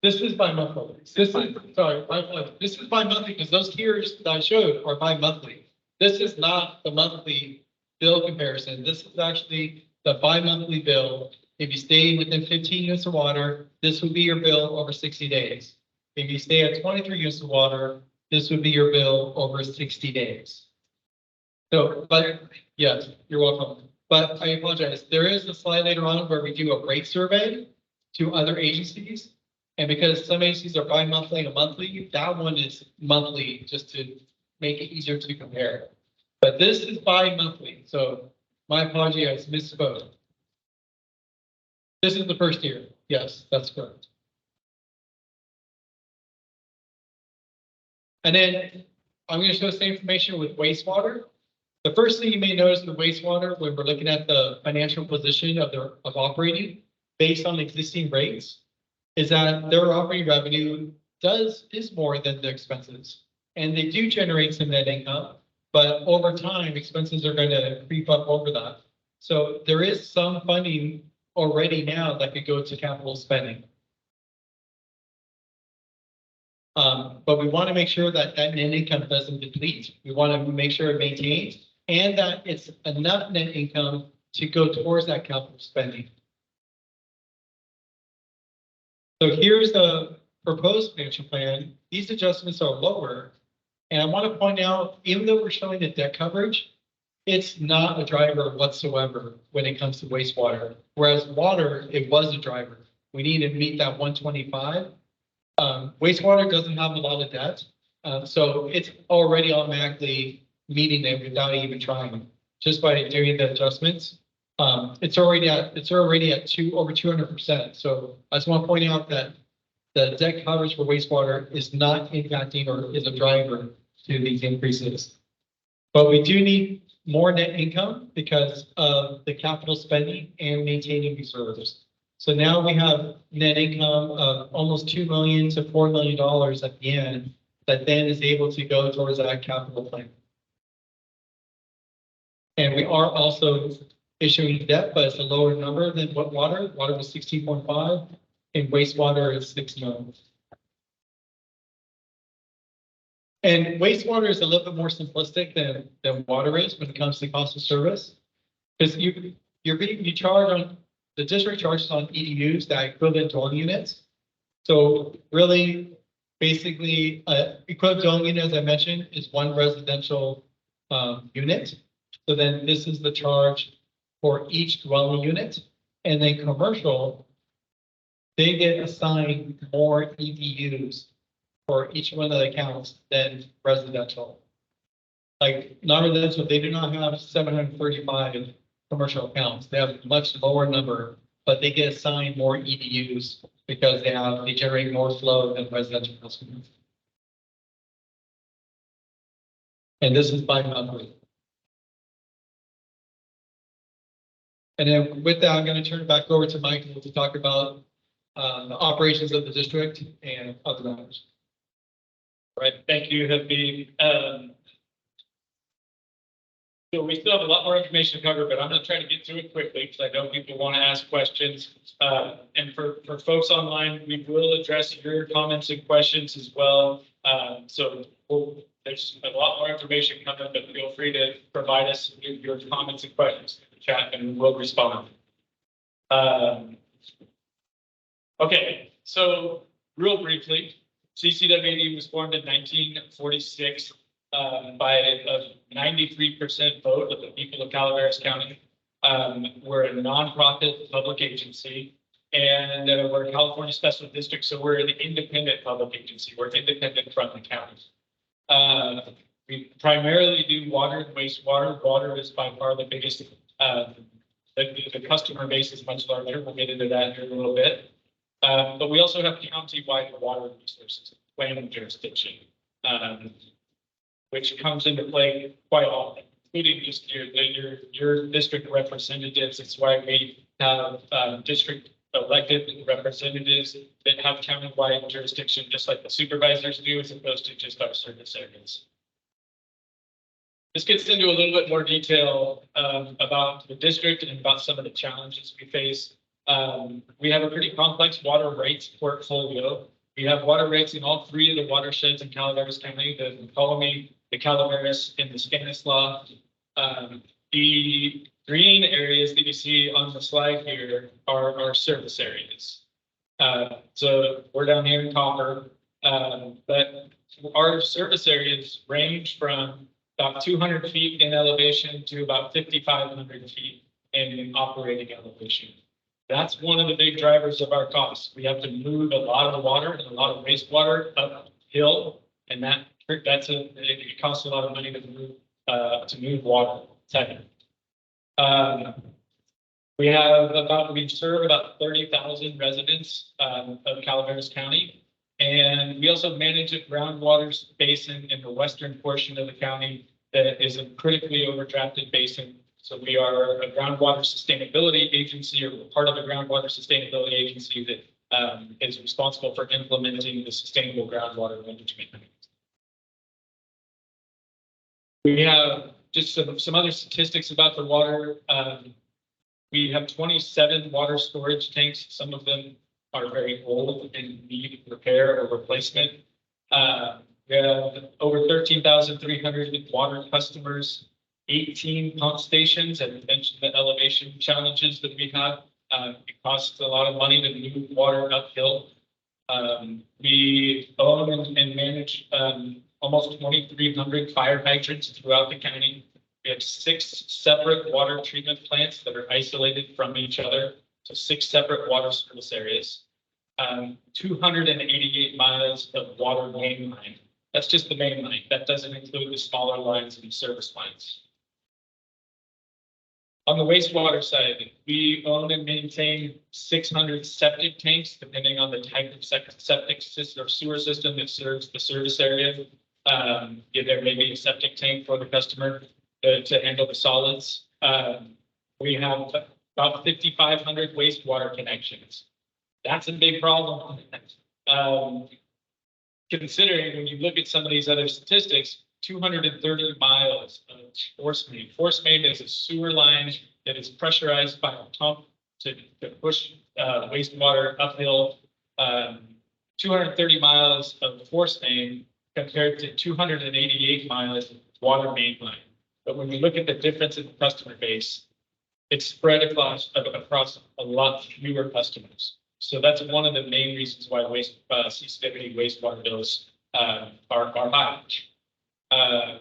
This is bi-monthly. This is bi-monthly because those tiers that I showed are bi-monthly. This is not the monthly bill comparison. This is actually the bi-monthly bill. If you stay within 15 units of water, this would be your bill over 60 days. If you stay at 23 units of water, this would be your bill over 60 days. So, but yes, you're welcome. But I apologize. There is a slide later on where we do a rate survey to other agencies. And because some agencies are bi-monthly and monthly, that one is monthly just to make it easier to compare. But this is bi-monthly. So my apology, I misspoke. This is the first year. Yes, that's correct. And then I'm going to show the same information with wastewater. The first thing you may notice with wastewater when we're looking at the financial position of operating based on existing rates is that their operating revenue is more than the expenses. And they do generate some net income, but over time, expenses are going to creep up over that. So there is some funding already now that could go to capital spending. But we want to make sure that that net income doesn't deplete. We want to make sure it maintains and that it's enough net income to go towards that capital spending. So here's the proposed financial plan. These adjustments are lower. And I want to point out, even though we're showing the debt coverage, it's not a driver whatsoever when it comes to wastewater. Whereas water, it was a driver. We need to meet that 125. Wastewater doesn't have a lot of debt. So it's already automatically meeting it without even trying, just by doing the adjustments. It's already at over 200%. So I just want to point out that the debt coverage for wastewater is not impacting or is a driver to these increases. But we do need more net income because of the capital spending and maintaining reserves. So now we have net income of almost $2 million to $4 million at the end that then is able to go towards that capital plan. And we are also issuing debt, but it's a lower number than what water. Water was 16.5 and wastewater is 6 million. And wastewater is a little bit more simplistic than water is when it comes to cost of service. Because you charge on, the district charges on EDUs that equivalent dwelling units. So really, basically, equivalent dwelling unit, as I mentioned, is one residential unit. So then this is the charge for each dwelling unit. And then commercial, they get assigned more EDUs for each one of the accounts than residential. Like non-residential, they do not have 735 commercial accounts. They have a much lower number, but they get assigned more EDUs because they generate more flow than residential customers. And this is bi-monthly. And then with that, I'm going to turn it back over to Michael to talk about the operations of the district and other matters. All right, thank you, Habib. So we still have a lot more information to cover, but I'm going to try to get through it quickly because I know people want to ask questions. And for folks online, we will address your comments and questions as well. There's a lot more information coming, but feel free to provide us your comments and questions in the chat and we'll respond. Okay, so real briefly, CCWD was formed in 1946 by a 93% vote of the people of Calaveras County. We're a nonprofit public agency, and we're a California Special District, so we're an independent public agency. We're independent from the county. We primarily do water and wastewater. Water is by far the biggest. The customer base is much larger. We'll get into that here in a little bit. But we also have county-wide water resources planning jurisdiction, which comes into play quite often, including just your district representatives. It's why we have district elected representatives that have county-wide jurisdiction, just like the supervisors do, as opposed to just our service areas. This gets into a little bit more detail about the district and about some of the challenges we face. We have a pretty complex water rates portfolio. We have water rates in all three of the watersheds in Calaveras County, the Colony, the Calaveras, and the Stanislaus. The green areas that you see on the slide here are our service areas. So we're down here in Copper, but our service areas range from about 200 feet in elevation to about 5,500 feet in operating elevation. That's one of the big drivers of our costs. We have to move a lot of water and a lot of wastewater uphill, and it costs a lot of money to move water. We serve about 30,000 residents of Calaveras County. And we also manage a groundwater basin in the western portion of the county that is a critically overdrafted basin. So we are a groundwater sustainability agency, or part of a groundwater sustainability agency that is responsible for implementing the sustainable groundwater management. We have just some other statistics about the water. We have 27 water storage tanks. Some of them are very old and need repair or replacement. We have over 13,300 water customers, 18 pump stations, and I mentioned the elevation challenges that we have. It costs a lot of money to move water uphill. We own and manage almost 2,300 fire hydrants throughout the county. We have 6 separate water treatment plants that are isolated from each other, so 6 separate water service areas. 288 miles of water main line. That's just the main line. That doesn't include the smaller lines and service lines. On the wastewater side, we own and maintain 600 septic tanks, depending on the type of septic system or sewer system that serves the service area. There may be a septic tank for the customer to handle the solids. We have about 5,500 wastewater connections. That's a big problem. Considering when you look at some of these other statistics, 230 miles of force main. Force main is a sewer line that is pressurized by a pump to push wastewater uphill. 230 miles of force main compared to 288 miles of water main line. But when we look at the difference in the customer base, it's spread across a lot fewer customers. So that's one of the main reasons why CCWD wastewater bills are high.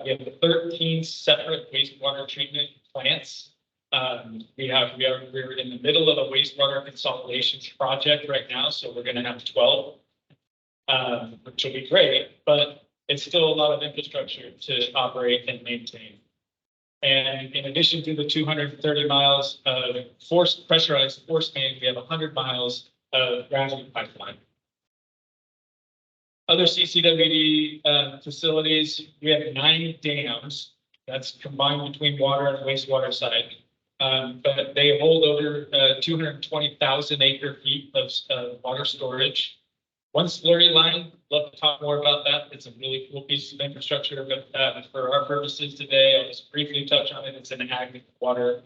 We have 13 separate wastewater treatment plants. We're in the middle of a wastewater consolidation project right now, so we're going to have 12, which will be great, but it's still a lot of infrastructure to operate and maintain. And in addition to the 230 miles of pressurized force main, we have 100 miles of gravity pipeline. Other CCWD facilities, we have 9 dams. That's combined between water and wastewater side. But they hold over 220,000 acre feet of water storage. One slurry line, love to talk more about that. It's a really cool piece of infrastructure, but for our purposes today, I'll just briefly touch on it. It's an ag water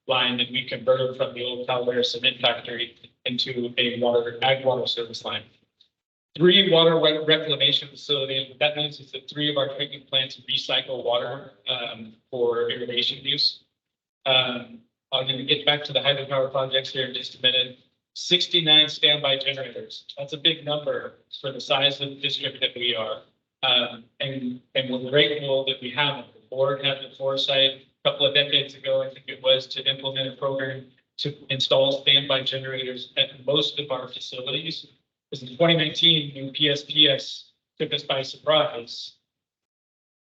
line that we converted from the old Calaveras cement factory into a ag water service line. 3 water reclamation facilities. What that means is that 3 of our treatment plants recycle water for irrigation use. I'm going to get back to the hydropower projects here in just a minute. 69 standby generators. That's a big number for the size of the district that we are. And we're grateful that we have it. The board had the foresight a couple of decades ago, I think it was, to implement a program to install standby generators at most of our facilities. Because in 2019, when PSPS took us by surprise,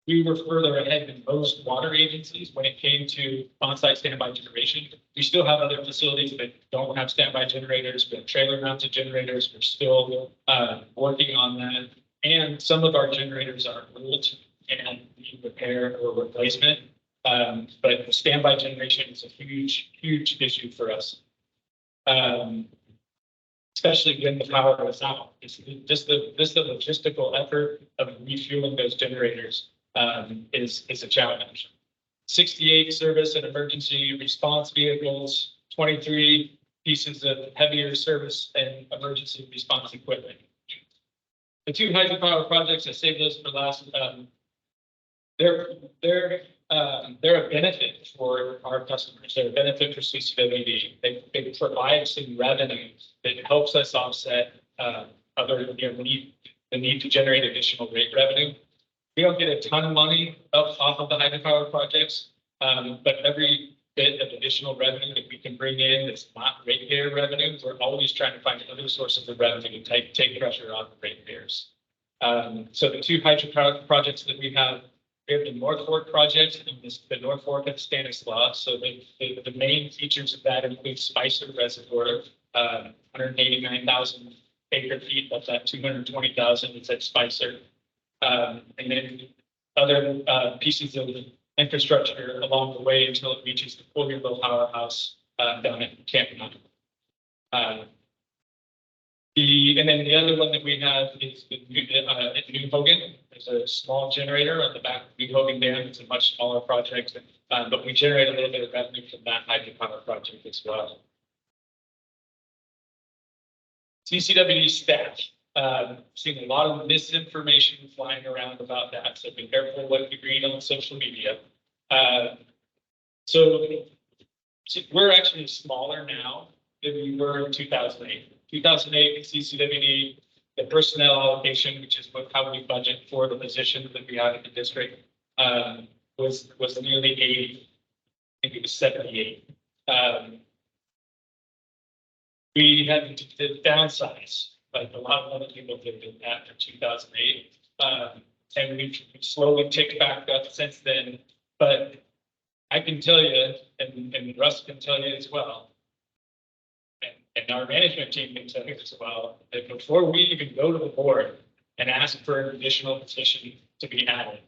we were further ahead than most water agencies when it came to on-site standby generation. We still have other facilities that don't have standby generators. We have trailer-mounted generators. We're still working on that. And some of our generators are old and need repair or replacement. But standby generation is a huge, huge issue for us. Especially when the power is out. It's just the logistical effort of refueling those generators is a challenge. 68 service and emergency response vehicles, 23 pieces of heavier service and emergency response equipment. The 2 hydropower projects, I saved those for last. They're a benefit for our customers. They're a benefit for CCWD. They provide some revenue that helps us offset other, the need to generate additional rate revenue. We don't get a ton of money up off of the hydropower projects, but every bit of additional revenue that we can bring in that's not ratepayer revenue, we're always trying to find other sources of revenue to take pressure off the ratepayers. So the two hydropower projects that we have the North Fork project and the North Fork of Stanislaus. So the main features of that include Spicer Reservoir, 189,000 acre feet of that 220,000 is at Spicer. And then other pieces of infrastructure along the way until it reaches the Collierville powerhouse down at Camp Mountain. And then the other one that we have is at New Hogan. There's a small generator on the back of New Hogan Dam. It's a much smaller project, but we generate a little bit of revenue from that hydropower project as well. CCWD staff. Seen a lot of misinformation flying around about that, so be careful what you read on social media. So we're actually smaller now than we were in 2008. 2008 CCWD, the personnel allocation, which is how we budget for the positions that we have in the district, was nearly 80. I think it was 78. We had to downsize, like a lot of other people did after 2008. And we've slowly ticked back up since then. But I can tell you, and Russ can tell you as well, and our management team can tell you as well, that before we even go to the board and ask for an additional position to be added,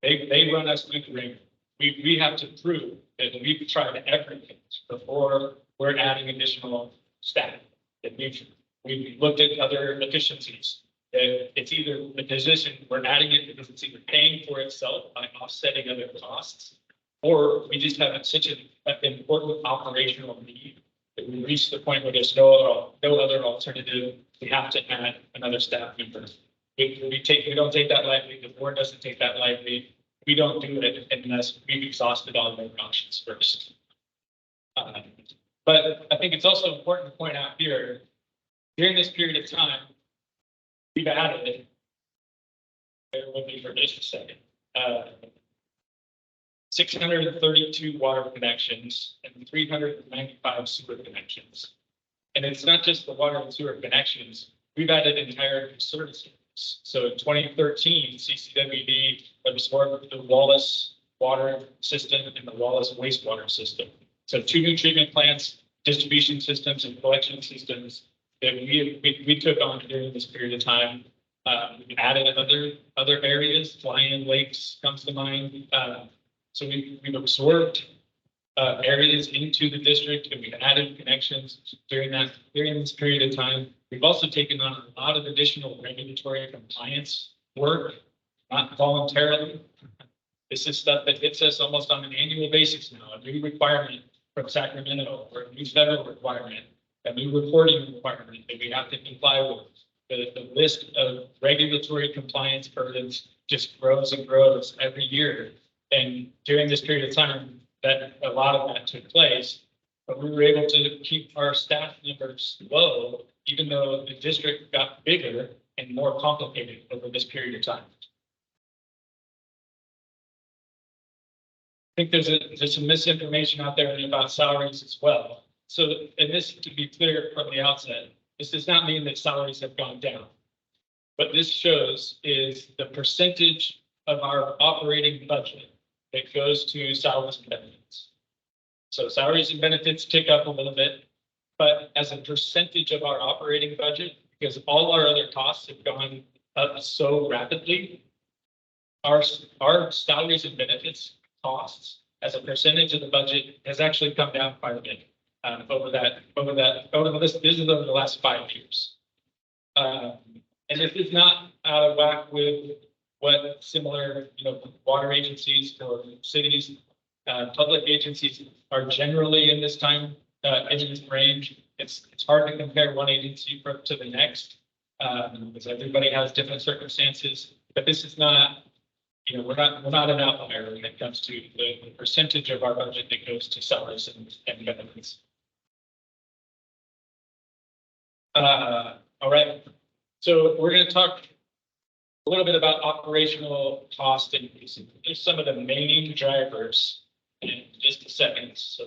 they run us through the ring. We have to prove that we've tried everything before we're adding additional staff. That we've looked at other efficiencies. It's either the position, we're adding it because it's either paying for itself by offsetting other costs, or we just have such an important operational need that we reach the point where there's no other alternative. We have to add another staff member. We don't take that lightly. The board doesn't take that lightly. We don't do it unless we've exhausted all of our options first. But I think it's also important to point out here, during this period of time, we've added, bear with me for just a second, 632 water connections and 395 sewer connections. And it's not just the water and sewer connections, we've added entire services. So in 2013, CCWD absorbed the Wallace water system and the Wallace wastewater system. So two new treatment plants, distribution systems, and collection systems that we took on during this period of time. We added other areas, Fly-In Lakes comes to mind. So we've absorbed areas into the district, and we've added connections during this period of time. We've also taken on a lot of additional regulatory compliance work, not voluntarily. This is stuff that hits us almost on an annual basis now. A new requirement from Sacramento, or a new federal requirement, a new reporting requirement that we have to comply with. The list of regulatory compliance burdens just grows and grows every year. And during this period of time, that a lot of that took place, but we were able to keep our staff numbers low, even though the district got bigger and more complicated over this period of time. I think there's some misinformation out there about salaries as well. So, and this to be clear from the outset, this does not mean that salaries have gone down. What this shows is the percentage of our operating budget that goes to salaries and benefits. So salaries and benefits tick up a little bit, but as a percentage of our operating budget, because all our other costs have gone up so rapidly, our salaries and benefits costs as a percentage of the budget has actually come down quite a bit this is over the last 5 years. And this is not out of whack with what similar, water agencies or cities, public agencies are generally in this time, in this range. It's hard to compare one agency to the next, because everybody has different circumstances, but this is not, we're not an outlier when it comes to the percentage of our budget that goes to salaries and benefits. All right. So we're going to talk a little bit about operational cost increases. Here's some of the main drivers in just a second. So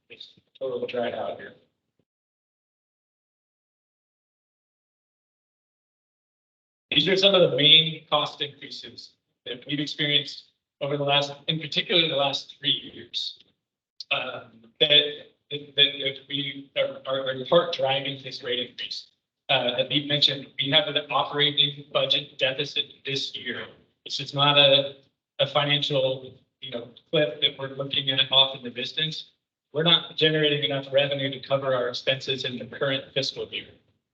it's totally dried out here. These are some of the main cost increases that we've experienced over the last, in particular, the last 3 years. That we are part driving this rate increase. As Pete mentioned, we have an operating budget deficit this year. This is not a financial, cliff that we're looking at off in the distance. We're not generating enough revenue to cover our expenses in the current fiscal year.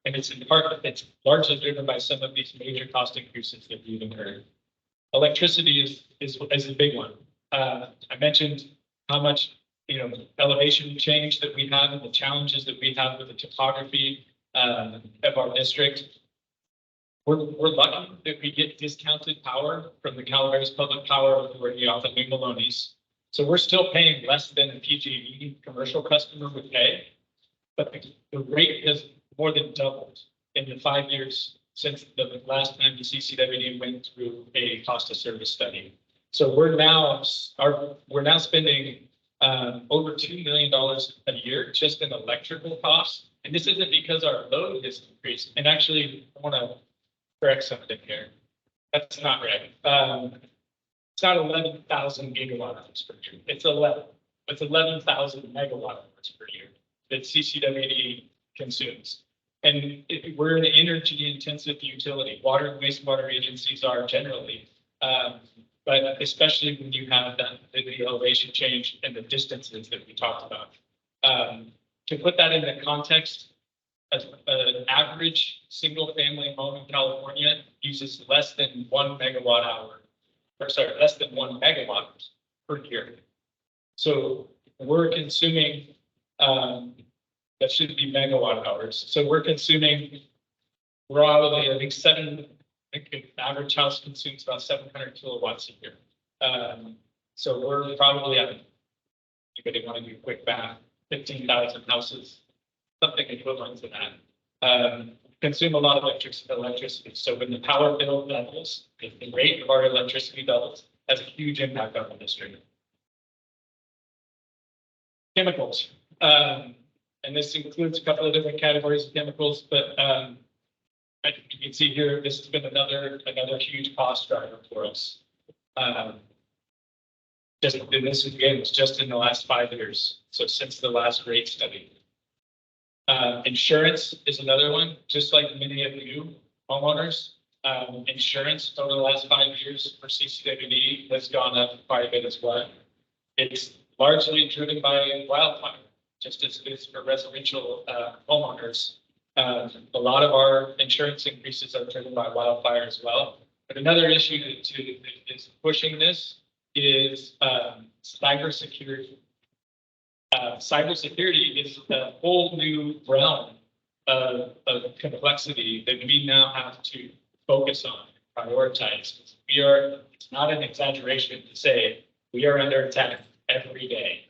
And it's in part, it's largely driven by some of these major cost increases that we've incurred. Electricity is a big one. I mentioned how much, elevation change that we have and the challenges that we have with the topography of our district. We're lucky that we get discounted power from the Calaveras Public Power Authority off of New Maloney's. So we're still paying less than a PG&E commercial customer would pay, but the rate has more than doubled in the 5 years since the last time the CCWD went through a cost of service study. So we're now spending over $2 million a year just in electrical costs. And this isn't because our load has increased. And actually, I want to correct something here. That's not right. It's not 11,000 gigawatt hours per year. It's 11,000 megawatt hours per year that CCWD consumes. And we're an energy intensive utility. Water and wastewater agencies are generally, but especially when you have the elevation change and the distances that we talked about. To put that into context, an average single family home in California uses less than 1 megawatt per year. So we're consuming, that should be megawatt hours. So we're consuming probably, I think an average house consumes about 700 kilowatts a year. So we're probably at, anybody want to do quick math, 15,000 houses, something equivalent to that, consume a lot of electricity. So when the power bill doubles, if the rate of our electricity doubles, has a huge impact on the district. Chemicals. And this includes a couple of different categories of chemicals, but you can see here, this has been another huge cost driver for us. This again was just in the last 5 years, so since the last rate study. Insurance is another one, just like many of you homeowners. Insurance over the last 5 years for CCWD has gone up quite a bit as well. It's largely driven by wildfire, just as it is for residential homeowners. A lot of our insurance increases are driven by wildfire as well. But another issue that is pushing this is cybersecurity. Cybersecurity is a whole new realm of complexity that we now have to focus on, prioritize. It's not an exaggeration to say we are under attack every day.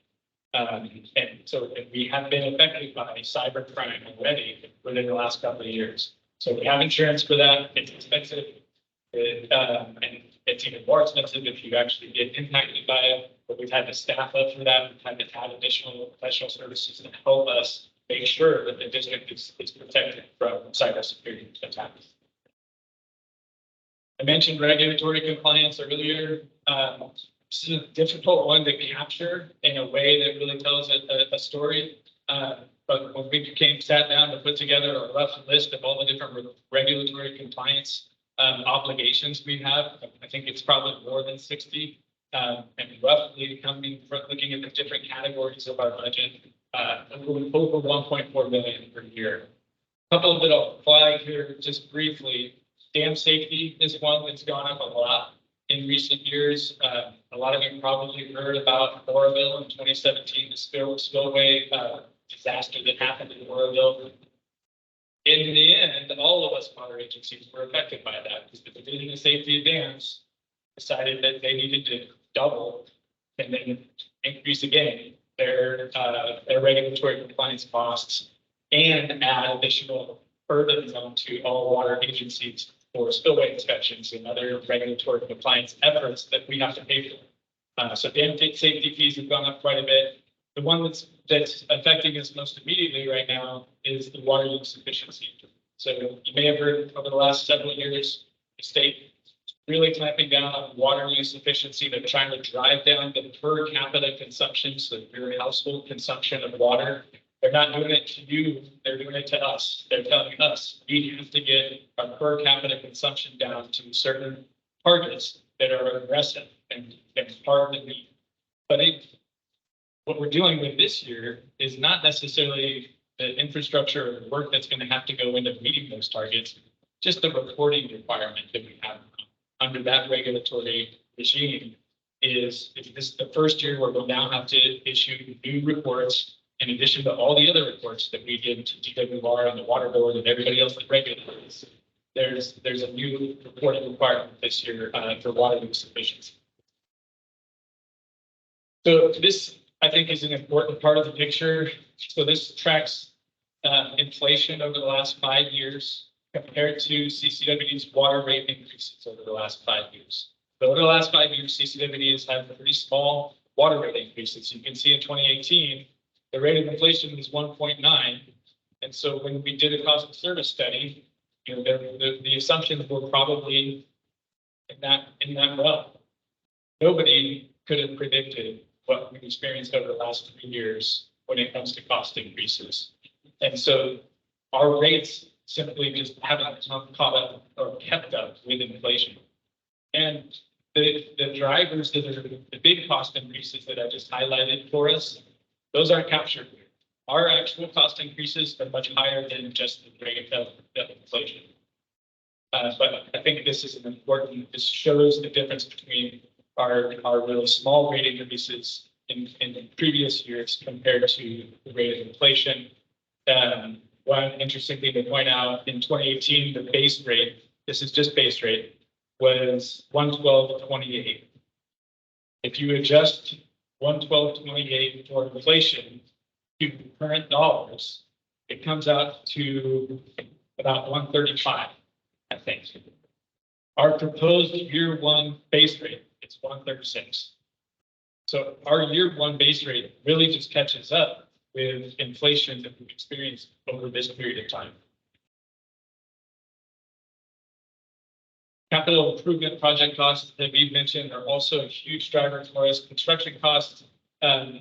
And so we have been affected by cybercrime already within the last couple of years. So we have insurance for that. It's expensive. And it's even more expensive if you actually get impacted by it. But we've had to staff up for that. We've had to have additional professional services to help us make sure that the district is protected from cybersecurity attacks. I mentioned regulatory compliance earlier. This is a difficult one to capture in a way that really tells a story. But when we sat down to put together a rough list of all the different regulatory compliance obligations we have, I think it's probably more than 60. And roughly looking at the different categories of our budget, over 1.4 million per year. A couple of that I'll flag here just briefly. Dam safety is one that's gone up a lot in recent years. A lot of you probably heard about Oroville in 2017, the spillway disaster that happened in Oroville. In the end, all of us water agencies were affected by that because the Division of Safety of Dams decided that they needed to double and then increase again their regulatory compliance costs and add additional burdens onto all water agencies for spillway inspections and other regulatory compliance efforts that we have to pay for. So dam safety fees have gone up quite a bit. The one that's affecting us most immediately right now is the water use efficiency. So you may have heard over the last several years, the state really clamping down on water use efficiency. They're trying to drive down the per capita consumption, so your household consumption of water. They're not doing it to you, they're doing it to us. They're telling us we have to get our per capita consumption down to certain targets that are aggressive and hard to meet. But what we're dealing with this year is not necessarily the infrastructure or work that's going to have to go into meeting those targets, just the reporting requirement that we have under that regulatory regime is this is the first year where we'll now have to issue new reports in addition to all the other reports that we give to DWR and the Water Board and everybody else that regulates. There's a new reporting requirement this year for water use efficiency. So this, I think, is an important part of the picture. So this tracks inflation over the last 5 years compared to CCWD's water rate increases over the last 5 years. So over the last 5 years, CCWD has had pretty small water rate increases. You can see in 2018, the rate of inflation was 1.9. And so when we did a cost of service study, you know, the assumptions were probably in that realm. Nobody could have predicted what we've experienced over the last 3 years when it comes to cost increases. And so our rates simply just haven't caught up or kept up with inflation. And the drivers that are the big cost increases that I just highlighted for us, those aren't captured here. Our actual cost increases are much higher than just the rate of inflation. But I think this is an important, this shows the difference between our really small rate increases in previous years compared to the rate of inflation. One interesting thing to point out, in 2018, the base rate, this is just base rate, was 112.28. If you adjust 112.28 for inflation to current dollars, it comes out to about 135, I think. Our proposed year one base rate is 136. So our year one base rate really just catches up with inflation that we've experienced over this period of time. Capital improvement project costs that we've mentioned are also a huge driver for us. Construction costs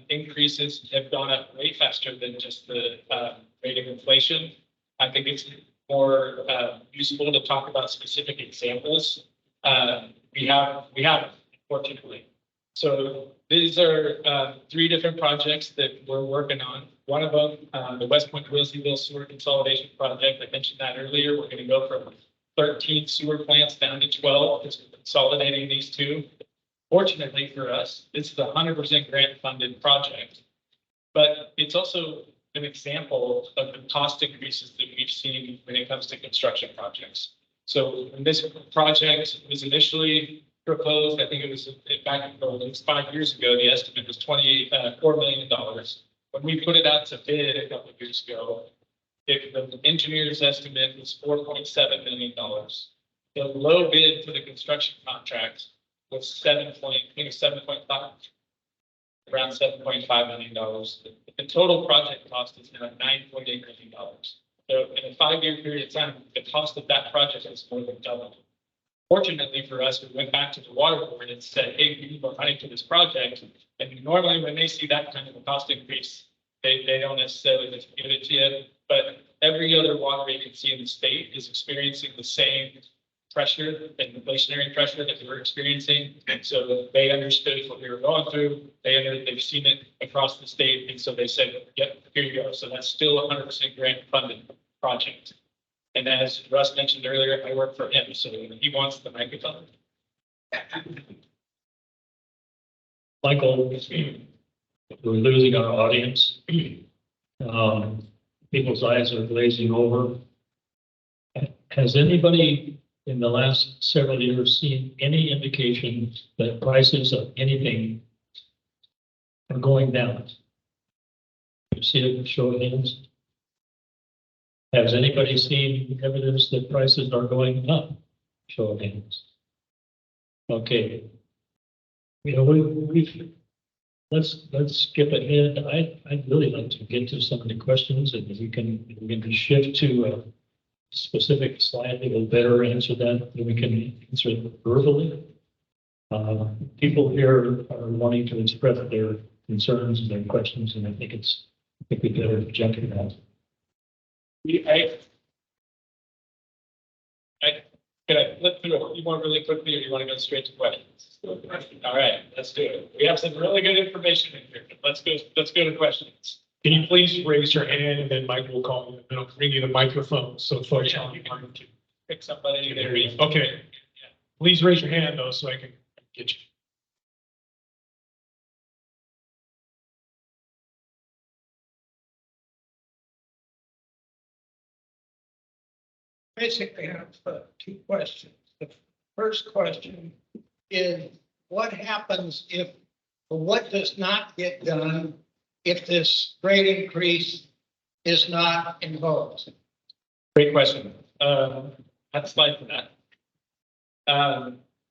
increases have gone up way faster than just the rate of inflation. I think it's more useful to talk about specific examples. We have, fortunately. So these are 3 different projects that we're working on. One of them, the West Point Wilseyville Sewer Consolidation Project, I mentioned that earlier. We're going to go from 13 sewer plants down to 12, because we're consolidating these 2. Fortunately for us, this is a 100% grant funded project, but it's also an example of the cost increases that we've seen when it comes to construction projects. So when this project was initially proposed, I think it was back in 5 years ago, the estimate was $4 million. When we put it out to bid a couple of years ago, the engineer's estimate was $4.7 million. The low bid for the construction contract was 7.5, around $7.5 million. The total project cost is now $9.8 million. So in a 5-year period of time, the cost of that project has more than doubled. Fortunately for us, we went back to the water board and said, hey, we need more money for this project. And normally when they see that kind of a cost increase, they don't necessarily just give it to you. But every other water agency in the state is experiencing the same pressure and inflationary pressure that we're experiencing. And so they understood what we were going through. They've seen it across the state. And so they said, yep, here you go. So that's still a 100% grant funded project. And as Russ mentioned earlier, I work for him, so he wants the microphone. Michael, we're losing our audience. People's eyes are glazing over. Has anybody in the last several years seen any indication that prices of anything are going down? You see it in show of hands? Has anybody seen evidence that prices are going up? Show of hands. Okay. You know, let's skip ahead. I'd really like to get to some of the questions and we can shift to a specific slide that will better answer that, and we can answer it verbally. People here are wanting to express their concerns and their questions, and I think we better jump to that. Can I flip through a few more really quickly, or do you want to go straight to questions? All right, let's do it. We have some really good information in here. Let's go to questions. Can you please raise your hand and then Mike will call you and I'll bring you the microphone so folks Yeah, on you the can line can pick somebody there. Okay. Please raise your hand though, so I can get you. Basically, I have two questions. The first question is, what happens if, or what does not get done if this rate increase is not invoked? Great question. Have a slide for that.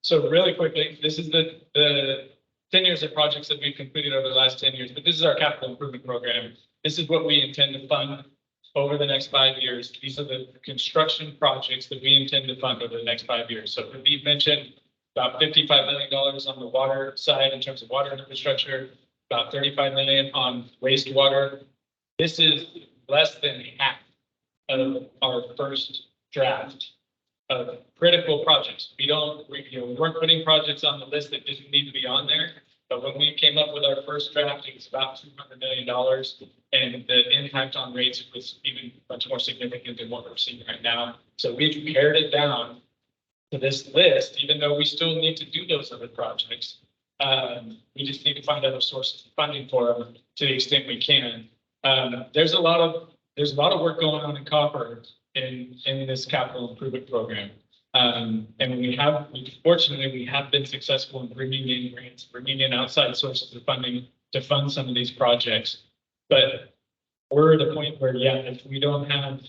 So really quickly, this is the 10 years of projects that we've completed over the last 10 years, but this is our capital improvement program. This is what we intend to fund over the next 5 years. These are the construction projects that we intend to fund over the next 5 years. So we mentioned about $55 million on the water side in terms of water infrastructure, about 35 million on wastewater. This is less than half of our first draft of critical projects. We weren't putting projects on the list that didn't need to be on there. But when we came up with our first draft, it was about $200 million. And the impact on rates was even much more significant than what we're seeing right now. So we've pared it down to this list, even though we still need to do those other projects. We just need to find other sources of funding for them to the extent we can. There's a lot of work going on in copper in this capital improvement program. And fortunately, we have been successful in bringing in grants, bringing in outside sources of funding to fund some of these projects. But we're at a point where, if we don't have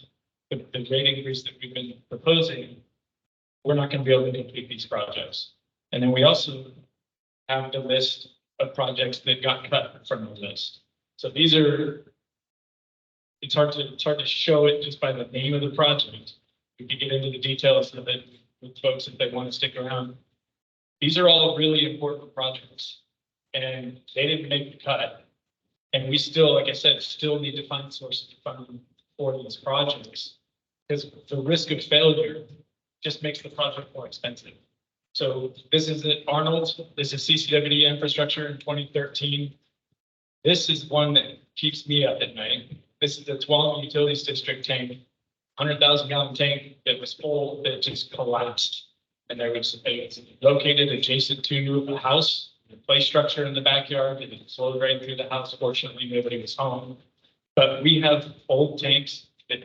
the rate increase that we've been proposing, we're not going to be able to complete these projects. And then we also have the list of projects that got cut from the list. So these are, it's hard to show it just by the name of the project. We could get into the details of it with folks if they want to stick around. These are all really important projects, and they didn't make the cut. And we still, like I said, still need to find sources of funding for these projects, because the risk of failure just makes the project more expensive. So this is at Arnold. This is CCWD infrastructure in 2013. This is one that keeps me up at night. This is the Tuolumne Utilities District tank, 100,000 gallon tank that was full, that just collapsed. And it was located adjacent to a house, a play structure in the backyard. It flowed right through the house. Fortunately, nobody was home. But we have old tanks that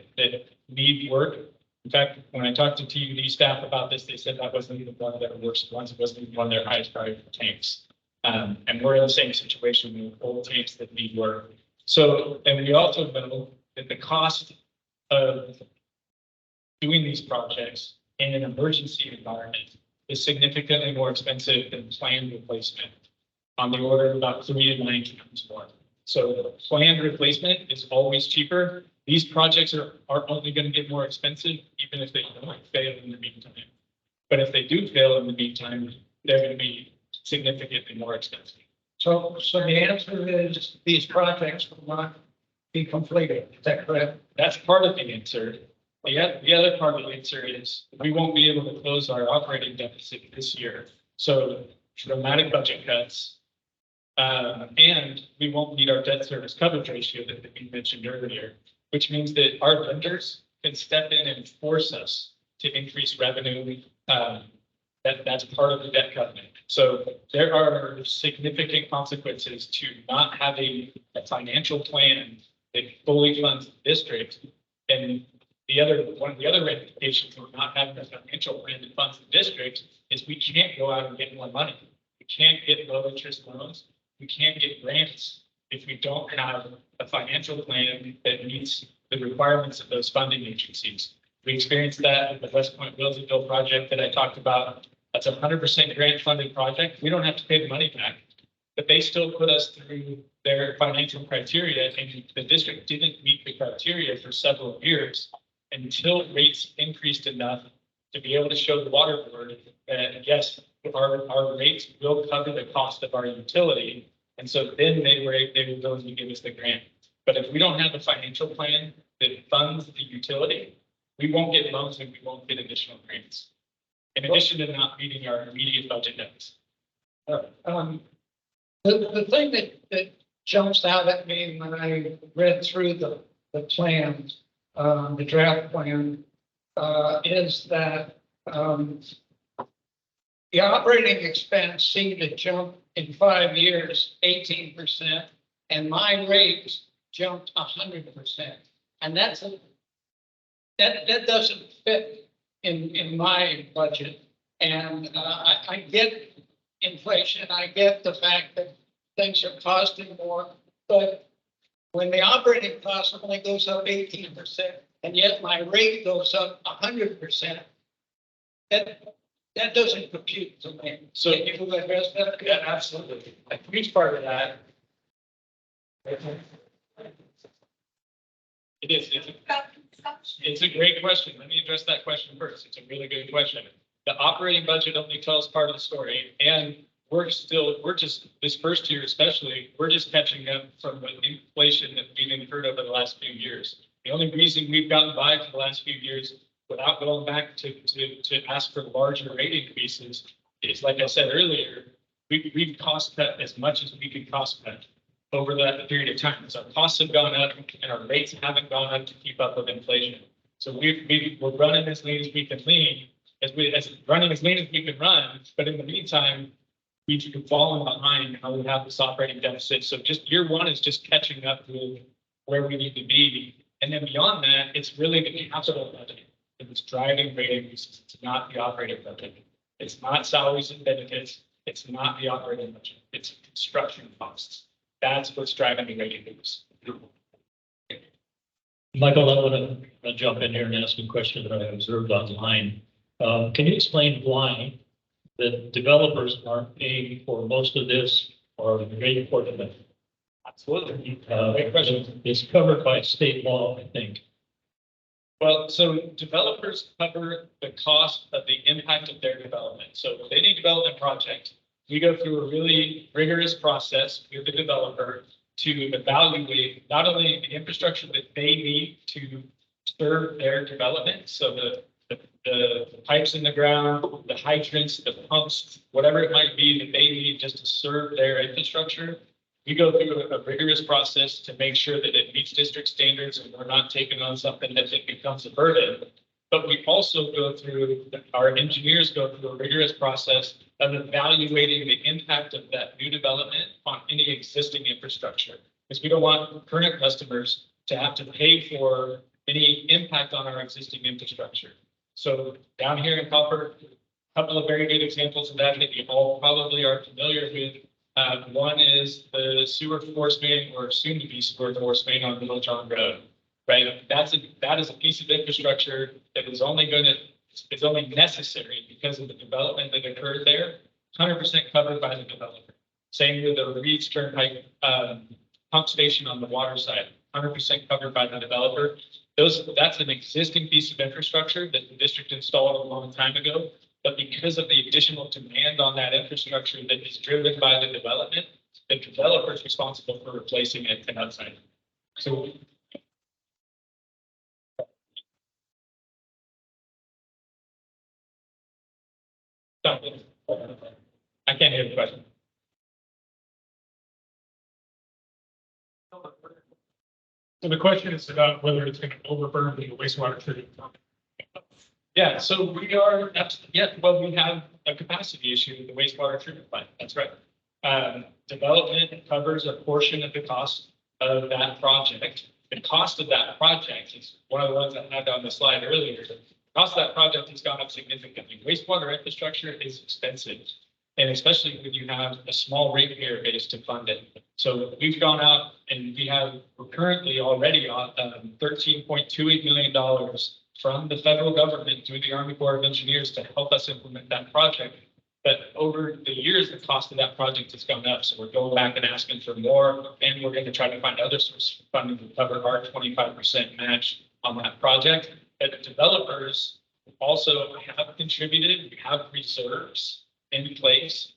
need work. In fact, when I talked to TUD staff about this, they said that wasn't even one of their worst ones. It wasn't even one of their highest priority tanks. And we're in the same situation with old tanks that need work. So, and we also know that the cost of doing these projects in an emergency environment is significantly more expensive than planned replacement, on the order of about 3 to 9 times more. So planned replacement is always cheaper. These projects are only going to get more expensive, even if they don't fail in the meantime. But if they do fail in the meantime, they're going to be significantly more expensive. So the answer is these projects will not be completed. Is that correct? That's part of the answer. The other part of the answer is we won't be able to close our operating deficit this year. So dramatic budget cuts, and we won't meet our debt service coverage ratio that we mentioned earlier, which means that our lenders can step in and force us to increase revenue. That's part of the debt covenant. So there are significant consequences to not having a financial plan that fully funds the district. And one of the other ramifications of not having a financial plan that funds the district is we can't go out and get more money. We can't get low interest loans. We can't get grants if we don't have a financial plan that meets the requirements of those funding agencies. We experienced that with the West Point Wilsonville project that I talked about. That's a 100% grant funded project. We don't have to pay the money back, but they still put us through their financial criteria, and the district didn't meet the criteria for several years until rates increased enough to be able to show the water board that yes, our rates will cover the cost of our utility. And so then they were willing to give us the grant. But if we don't have a financial plan that funds the utility, we won't get loans and we won't get additional grants. In addition to not meeting our immediate budget deficit. The thing that jumps out at me when I read through the plans, the draft plan, is that the operating expense seemed to jump in 5 years, 18%, and my rates jumped 100%. And that doesn't fit in my budget. And I get inflation, I get the fact that things are costing more, but when the operating cost only goes up 18%, and yet my rate goes up 100%, that doesn't compute to me. So Can you address that? yeah, absolutely. A huge part of that. It is. It's a great question. Let me address that question first. It's a really good question. The operating budget only tells part of the story, and we're just, this first year especially, we're just catching up from the inflation that we've incurred over the last few years. The only reason we've gotten by for the last few years without going back to ask for larger rate increases is, like I said earlier, we've cost cut as much as we could cost cut over that period of time. So our costs have gone up and our rates haven't gone up to keep up with inflation. So we're running as lean as we can lean, running as lean as we can run. But in the meantime, we've fallen behind how we have this operating deficit. So just year one is just catching up with where we need to be. And then beyond that, it's really the capital budget. It's driving rate increases. It's not the operating budget. It's not salaries and benefits. It's not the operating budget. It's construction costs. That's what's driving the rate increase. Michael, I want to jump in here and ask a question that I observed online. Can you explain why the developers aren't paying for most of this or a great portion of it? Absolutely. Great question. It's covered by state law, I think. Well, so developers cover the cost of the impact of their development. So with any development project, we go through a really rigorous process with the developer to evaluate not only the infrastructure that they need to serve their development, so the pipes in the ground, the hydrants, the pumps, whatever it might be that they need just to serve their infrastructure. We go through a rigorous process to make sure that it meets district standards and we're not taking on something that it becomes a burden. But we also go through, our engineers go through a rigorous process of evaluating the impact of that new development on any existing infrastructure. Because we don't want current customers to have to pay for any impact on our existing infrastructure. So down here in Copper, a couple of very good examples of that you all probably are familiar with. One is the sewer force main, or soon to be sewer force main on Little John Road, right? That is a piece of infrastructure that is only it's only necessary because of the development that occurred there, 100% covered by the developer. Same with the Reed's Turnpike pump station on the water side, 100% covered by the developer. That's an existing piece of infrastructure that the district installed a long time ago. But because of the additional demand on that infrastructure that is driven by the developer is responsible for replacing it and outside. So I can't hear the question. So the question is about whether it's going to overburden the wastewater treatment plant. Yeah, so we have a capacity issue with the wastewater treatment plant. That's right. Development covers a portion of the cost of that project. The cost of that project is one of the ones I had on the slide earlier. The cost of that project has gone up significantly. Wastewater infrastructure is expensive, and especially when you have a small ratepayer base to fund it. So we've gone out and we're currently already on $13.28 million from the federal government through the Army Corps of Engineers to help us implement that project. But over the years, the cost of that project has gone up. So we're going back and asking for more, and we're going to try to find other sources of funding to cover our 25% match on that project. But the developers also have contributed. We have reserves in place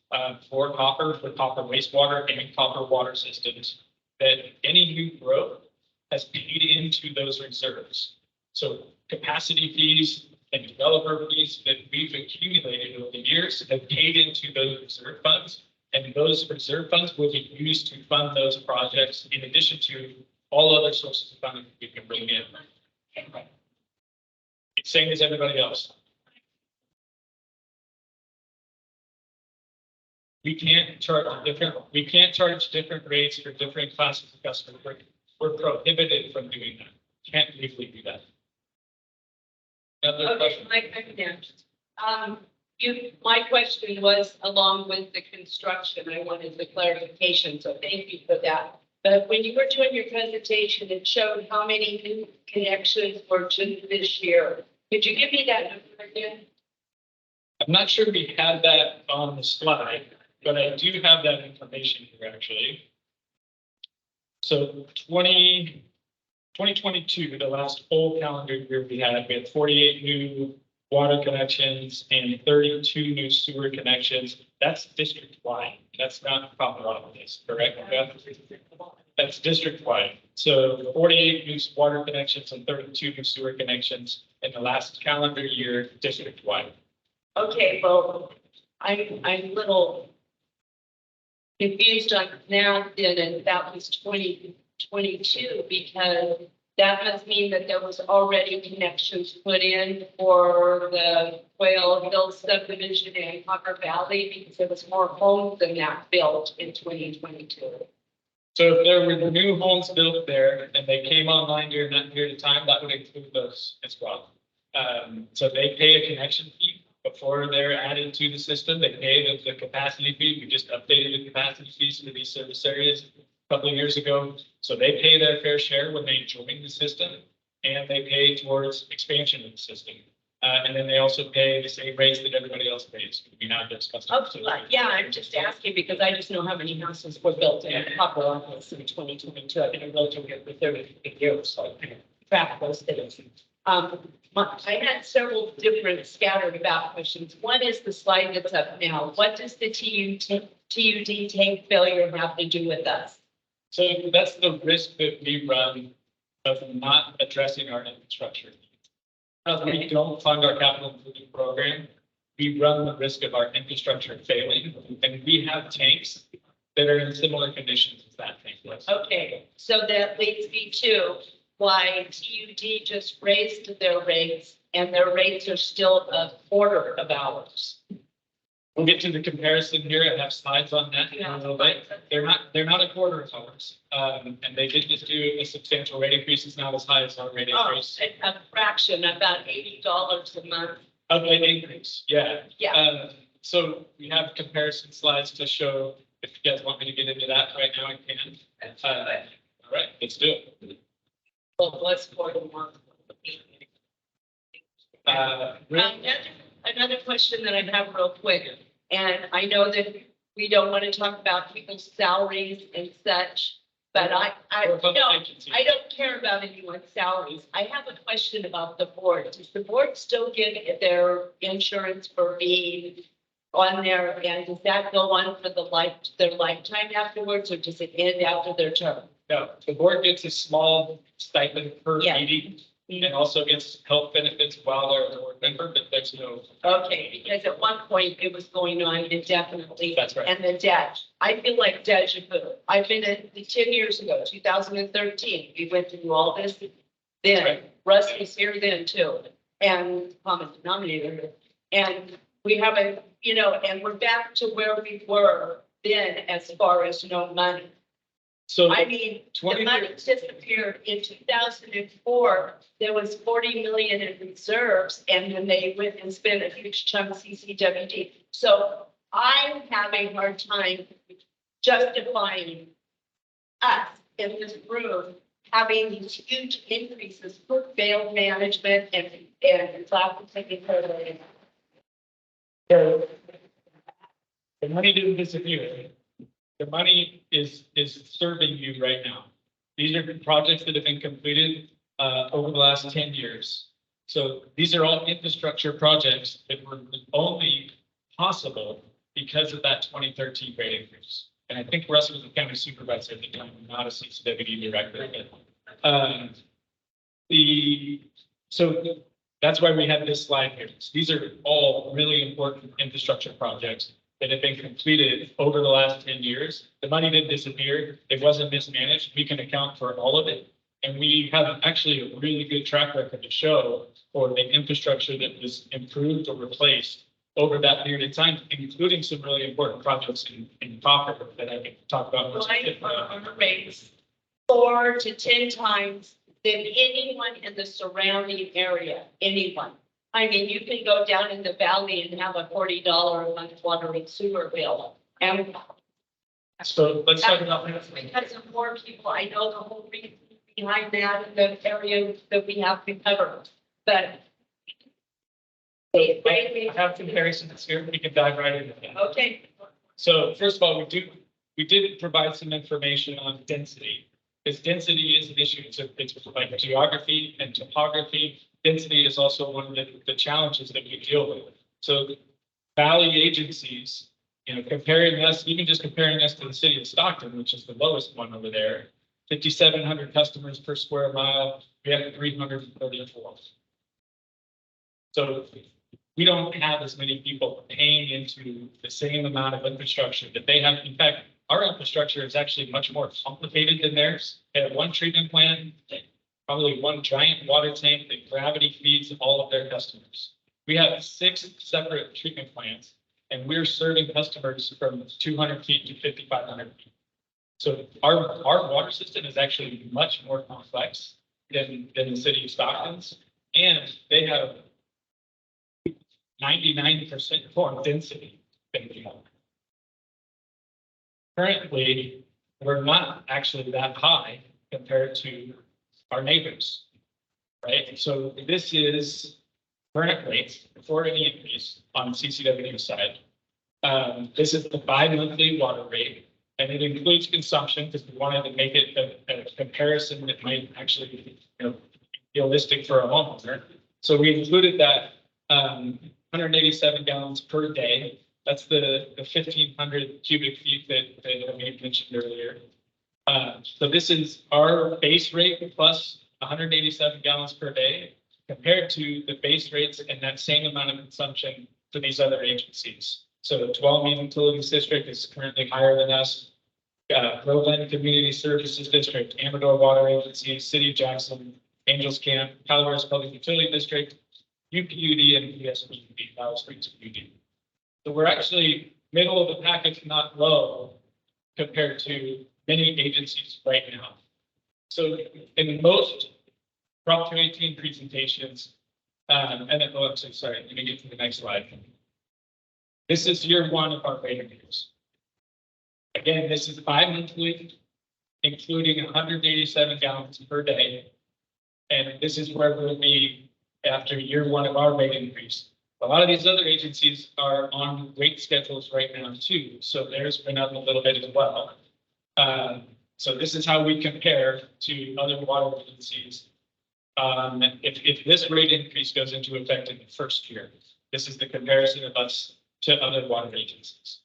for copper wastewater and copper water systems, that any new growth has paid into those reserves. So capacity fees and developer fees that we've accumulated over the years have paid into those reserve funds. And those reserve funds will be used to fund those projects in addition to all other sources of funding we can bring in. It's same as everybody else. We can't charge different rates for different classes of customers. We're prohibited from doing that. Can't legally do that. Another Okay, question? My question was along with the construction, I wanted the clarification, so thank you for that. But when you were doing your presentation, it showed how many new connections were just this year. Could you give me that number again? I'm not sure we had that on the slide, but I do have that information here actually. So 2022, the last full calendar year we had 48 new water connections and 32 new sewer connections. That's district-wide. That's not Copperopolis, correct? That's district-wide. So 48 new water connections and 32 new sewer connections in the last calendar year, district-wide. Okay, well, I'm a little confused on now, and that was 2022, because that must mean that there was already connections put in for the Quail Hill subdivision and Copper Valley, because there was more homes than that built in 2022. So if there were new homes built there and they came online during that period of time, that would include those as well. So they pay a connection fee before they're added to the system. They pay the capacity fee. We just updated the capacity fees for these service areas a couple of years ago. So they pay their fair share when they join the system, and they pay towards expansion of the system. And then they also pay the same rates that everybody else pays. We now discussed. Okay, yeah, I'm just asking because I just know how many houses were built in Copperopolis in 2022. I've been a realtor here for 30 years, so I kind of track those things. I had several different scattered about questions. One is the slide that's up now. What does the TUD tank failure have to do with us? So that's the risk that we run of not addressing our infrastructure. If we don't fund our capital improvement program, we run the risk of our infrastructure failing, and we have tanks that are in similar conditions as that tank was. Okay, so that leads me to why TUD just raised their rates, and their rates are still a quarter of ours. We'll get to the comparison here. I have slides on that in a little bit. They're not a quarter of ours. And they did just do a substantial rate increase. It's not as high as our rate increase. A fraction, about $80 a month. Of an increase, yeah. Yeah. So we have comparison slides to show. If you guys want me to get into that right now, I can. All right, let's do it. Well, let's for the month. Another question that I have real quick, and I know that we don't want to talk about people's salaries and such, but I don't care about anyone's salaries. I have a question about the board. Does the board still get their insurance for being on there, and does that go on for their lifetime afterwards, or does it end after their term? No, the board gets a small stipend per Yeah. meeting, and also gets health benefits while they're a board member, but there's no. Okay, because at one point it was going on indefinitely. That's right. And the debt, I feel like deja vu. I've been at 10 years ago, 2013, we went through all this. That's Then right. Russ was here then too, and common denominator. And we haven't, and we're back to where we were then as far as no money. So I mean, the money disappeared in 2004. There was 40 million in reserves, and then they went and spent a huge chunk of CCWD. So I'm having a hard time justifying us in this room having these huge increases for failed management and traffic ticket code. So the money didn't disappear. The money is serving you right now. These are projects that have been completed over the last 10 years. So these are all infrastructure projects that were only possible because of that 2013 rate increase. And I think Russ was the county supervisor at the time, not a CCW director. But, so that's why we have this slide here. So these are all really important infrastructure projects that have been completed over the last 10 years. The money didn't disappear. It wasn't mismanaged. We can account for all of it. And we have actually a really good track record to show for the infrastructure that was improved or replaced over that period of time, including some really important projects in Copper that I can talk about. Rates 4 to 10 times than anyone in the surrounding area, anyone. I mean, you can go down in the valley and have a $40 a month water and sewer bill. And So let's talk about that's because of more people. I know the whole reason behind that in the area that we have to cover, but. I have comparisons here. We can dive right into that. Okay. So first of all, we did provide some information on density. Because density is an issue. It's like geography and topography. Density is also one of the challenges that we deal with. So valley agencies, comparing us to the city of Stockton, which is the lowest one over there, 5,700 customers per square mile. We have 334. So we don't have as many people paying into the same amount of infrastructure that they have. In fact, our infrastructure is actually much more complicated than theirs. They have one treatment plant, probably one giant water tank that gravity feeds all of their customers. We have 6 separate treatment plants, and we're serving customers from 200 feet to 5,500 feet. So our water system is actually much more complex than the city of Stockton's, and they have 99% more density than we have. Currently, we're not actually that high compared to our neighbors, right? So this is current rates before any increase on CCW side. This is the bi-monthly water rate, and it includes consumption because we wanted to make it a comparison that might actually be realistic for a homeowner. So we included that 187 gallons per day. That's the 1,500 cubic feet that we mentioned earlier. So this is our base rate plus 187 gallons per day compared to the base rates and that same amount of consumption for these other agencies. So Tuolumne Utilities District is currently higher than us. Groveland Community Services District, Amador Water Agency, City of Jackson, Angels Camp, Calaveras Public Utility District, UPUD, and ESPUD, Valley Springs PUD. So we're actually middle of the package, not low, compared to many agencies right now. So in most Prop 218 presentations, and then, oh, I'm so sorry, let me get to the next slide. This is year 1 of our rate increase. Again, this is bi-monthly, including 187 gallons per day. And this is where we'll be after year 1 of our rate increase. A lot of these other agencies are on rate schedules right now too, so theirs went up a little bit as well. So this is how we compare to other water agencies. If this rate increase goes into effect in the first year, this is the comparison of us to other water agencies.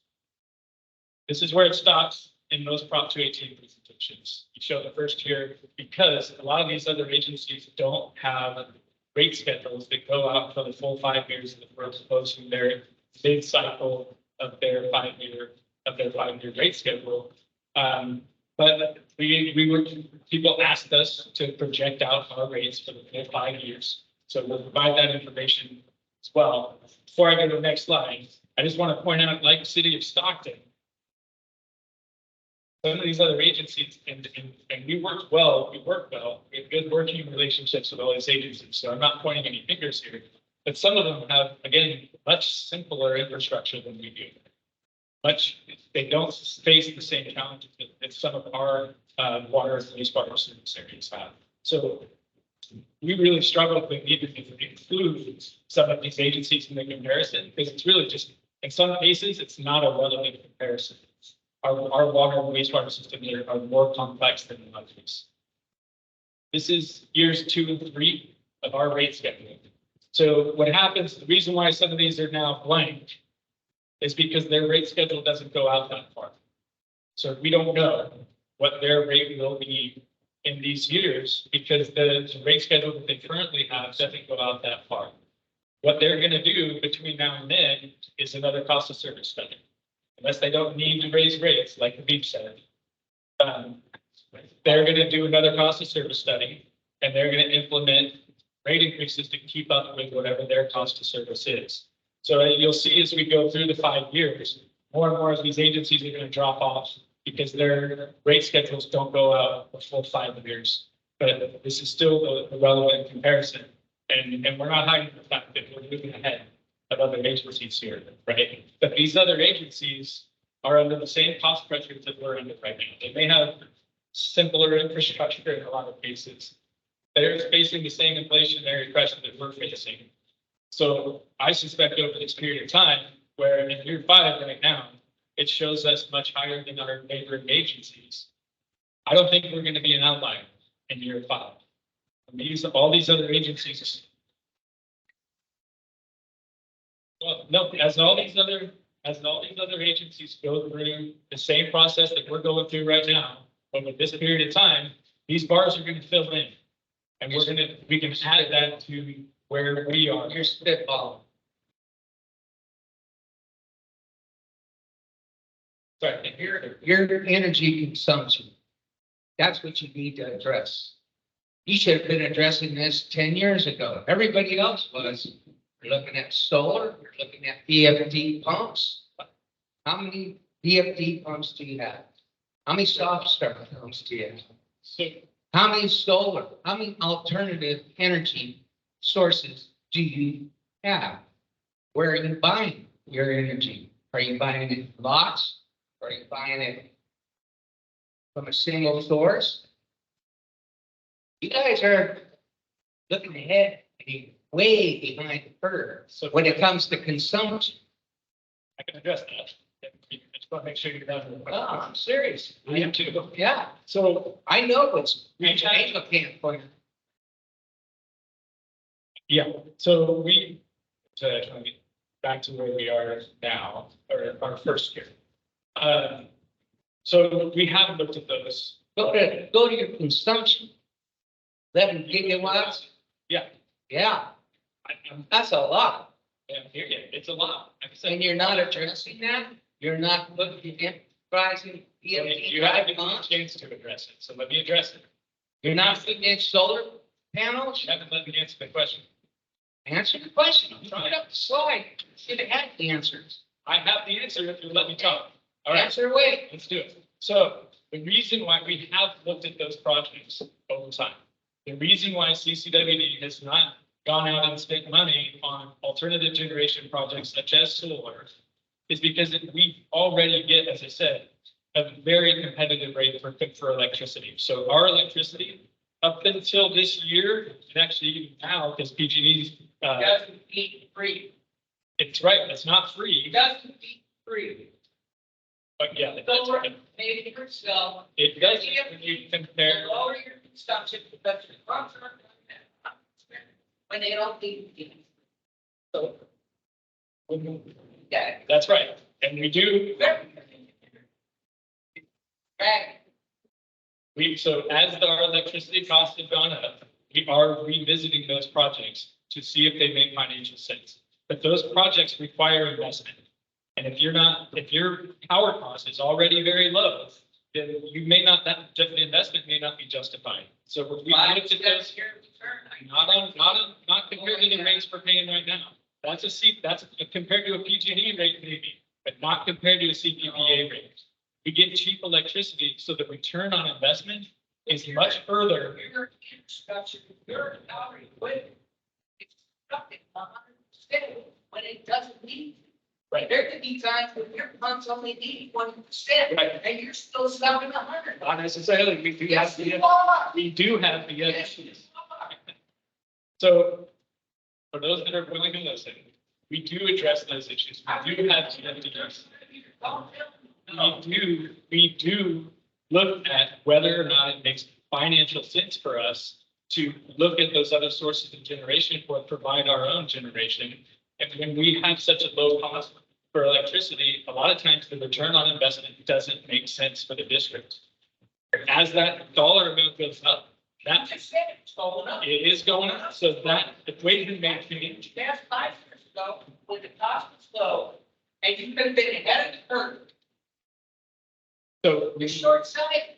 This is where it stops in most Prop 218 presentations. You show the first year because a lot of these other agencies don't have rate schedules that go out for the full 5 years as opposed to their mid cycle of their 5 year rate schedule. But people asked us to project out our rates for the full 5 years. So we'll provide that information as well. Before I go to the next slide, I just want to point out, like the city of Stockton, some of these other agencies, and we work well. We have good working relationships with all these agencies. So I'm not pointing any fingers here, but some of them have, again, much simpler infrastructure than we do. they don't face the same challenges that some of our water and wastewater service areas have. So we really struggle with needing to include some of these agencies in the comparison, because it's really just, in some cases, it's not a relevant comparison. Our water and wastewater systems are more complex than others. This is years 2 and 3 of our rate schedule. So what happens, the reason why some of these are now blank is because their rate schedule doesn't go out that far. So we don't know what their rate will be in these years, because the rate schedule that they currently have doesn't go out that far. What they're gonna do between now and then is another cost of service study. Unless they don't need to raise rates, like the beach said. They're gonna do another cost of service study, and they're gonna implement rate increases to keep up with whatever their cost of service is. So you'll see as we go through the 5 years, more and more of these agencies are gonna drop off because their rate schedules don't go out a full 5 years. But this is still a relevant comparison. And we're not hiding the fact that we're moving ahead of other agencies here, right? But these other agencies are under the same cost pressures that we're under right now. They may have simpler infrastructure in a lot of cases. They're facing the same inflationary pressure that we're facing. So I suspect over this period of time, where in year 5 right now, it shows us much higher than our neighboring agencies. I don't think we're going to be an outlier in year 5. All these other agencies. Well, no, as all these other agencies go through the same process that we're going through right now, over this period of time, these bars are going to fill in. And we can add that to where we are. Your spitball. Sorry, Your energy consumption. That's what you need to address. You should have been addressing this 10 years ago. Everybody else was. You're looking at solar, you're looking at VFD pumps. How many VFD pumps do you have? How many soft start pumps do you have? So, How many solar, how many alternative energy sources do you have? Where are you buying your energy? Are you buying it in lots? Or are you buying it from a single source? You guys are looking ahead and way behind the curve so when it comes to consumption. I can address that. I just want to make sure you're done with the No, question. I'm serious. I am too. Yeah, So, I know what's, We have- can't point. yeah, so to get back to where we are now, or our first year. So we have looked at those. Go to your consumption. 11 gigawatts, Yeah, yeah, I'm, that's a lot. here, yeah, it's a lot. Like I said, And you're not addressing that? You're not looking at rising you haven't given me a chance to address it, so let me address it. You're not looking at solar panels? You haven't let me answer the question. Answer the question. I'm throwing up the slide. Should have had the answers. I have the answer if you let me talk. All right. Answer away. Let's do it. So the reason why we have looked at those projects over time, the reason why CCWD has not gone out and spent money on alternative generation projects such as solar is because we already get, as I said, a very competitive rate for electricity. So our electricity up until this year, and actually even now, because PG&E's, Doesn't eat free. it's right, it's not free, Doesn't eat free. but yeah, that's Solar, right. pay for yourself. It does, when you compare. Lower your consumption because your pumps aren't doing that. When they don't need. So. Yeah. That's right. And we do, Right. so as our electricity costs have gone up, we are revisiting those projects to see if they make financial sense. But those projects require investment. And if your power cost is already very low, then you may not, the investment may not be justified. So we looked at those, not compared to the rates we're paying right now. That's compared to a PG&E rate maybe, but not compared to a CPPA rate. We get cheap electricity, so the return on investment is much further. Your infrastructure, your power equipment. It's stuck at 100% when it doesn't need. Right. There could be times when your funds only need 1%, Right. and you're still selling 100. Not necessarily, we do have Yes, you the, are. we do have the, Yes, you are. so for those that are willing to listen, we do address those issues. We do have CFDs. We do look at whether or not it makes financial sense for us to look at those other sources of generation or provide our own generation. And when we have such a low cost for electricity, a lot of times the return on investment doesn't make sense for the district. As that dollar amount goes up, that I said it's going up. it is going up, so that equation may change. That's 5 years ago, when the cost was low, and you could have been ahead of the curve. So You're short sighted.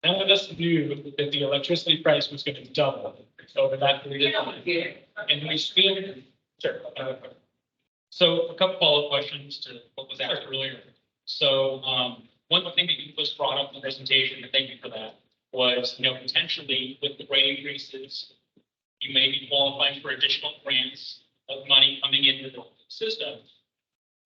none of us knew that the electricity price was going to double over that period You of know, time. yeah. And we still, sure. So a couple follow-up questions to what was asked earlier. So, one thing that was brought up in the presentation, and thank you for that, was, potentially with the rate increases, you may be qualifying for additional grants of money coming into the system.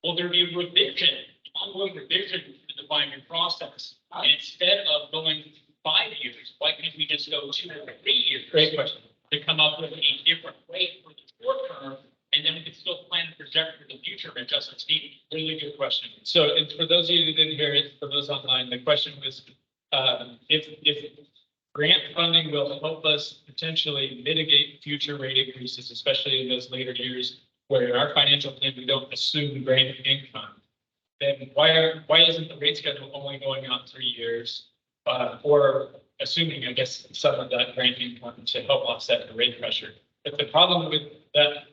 Will there be a revision, ongoing revision to the 5-year process? And instead of going 5 years, why can't we just go 2 or 3 years? Great question. To come up with a different rate for the short term, and then we can still plan and project for the future and adjust as needed. Really good question. So it's for those of you who didn't hear it, for those online, the question was, if grant funding will help us potentially mitigate future rate increases, especially in those later years where in our financial plan, we don't assume grant income, then why isn't the rate schedule only going out 3 years? Or assuming, I guess, some of that grant income to help offset the rate pressure. But the problem with that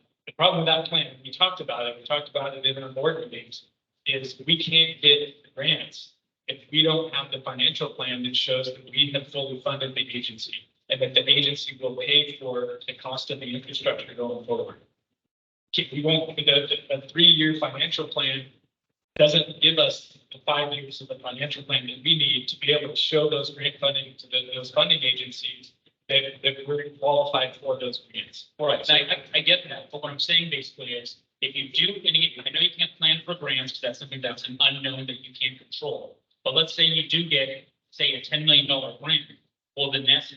plan, we talked about it in our board meetings, is we can't get the grants if we don't have the financial plan that shows that we have fully funded the agency and that the agency will pay for the cost of the infrastructure going forward. We won't, a 3-year financial plan doesn't give us the 5 years of the financial plan that we need to be able to show those grant funding to those funding agencies that we're qualified for those grants. All right, so I get that, but what I'm saying basically is, if you do, and again, I know you can't plan for grants, because that's something that's an unknown that you can't control. But let's say you do get, say, a $10 million grant. Will the next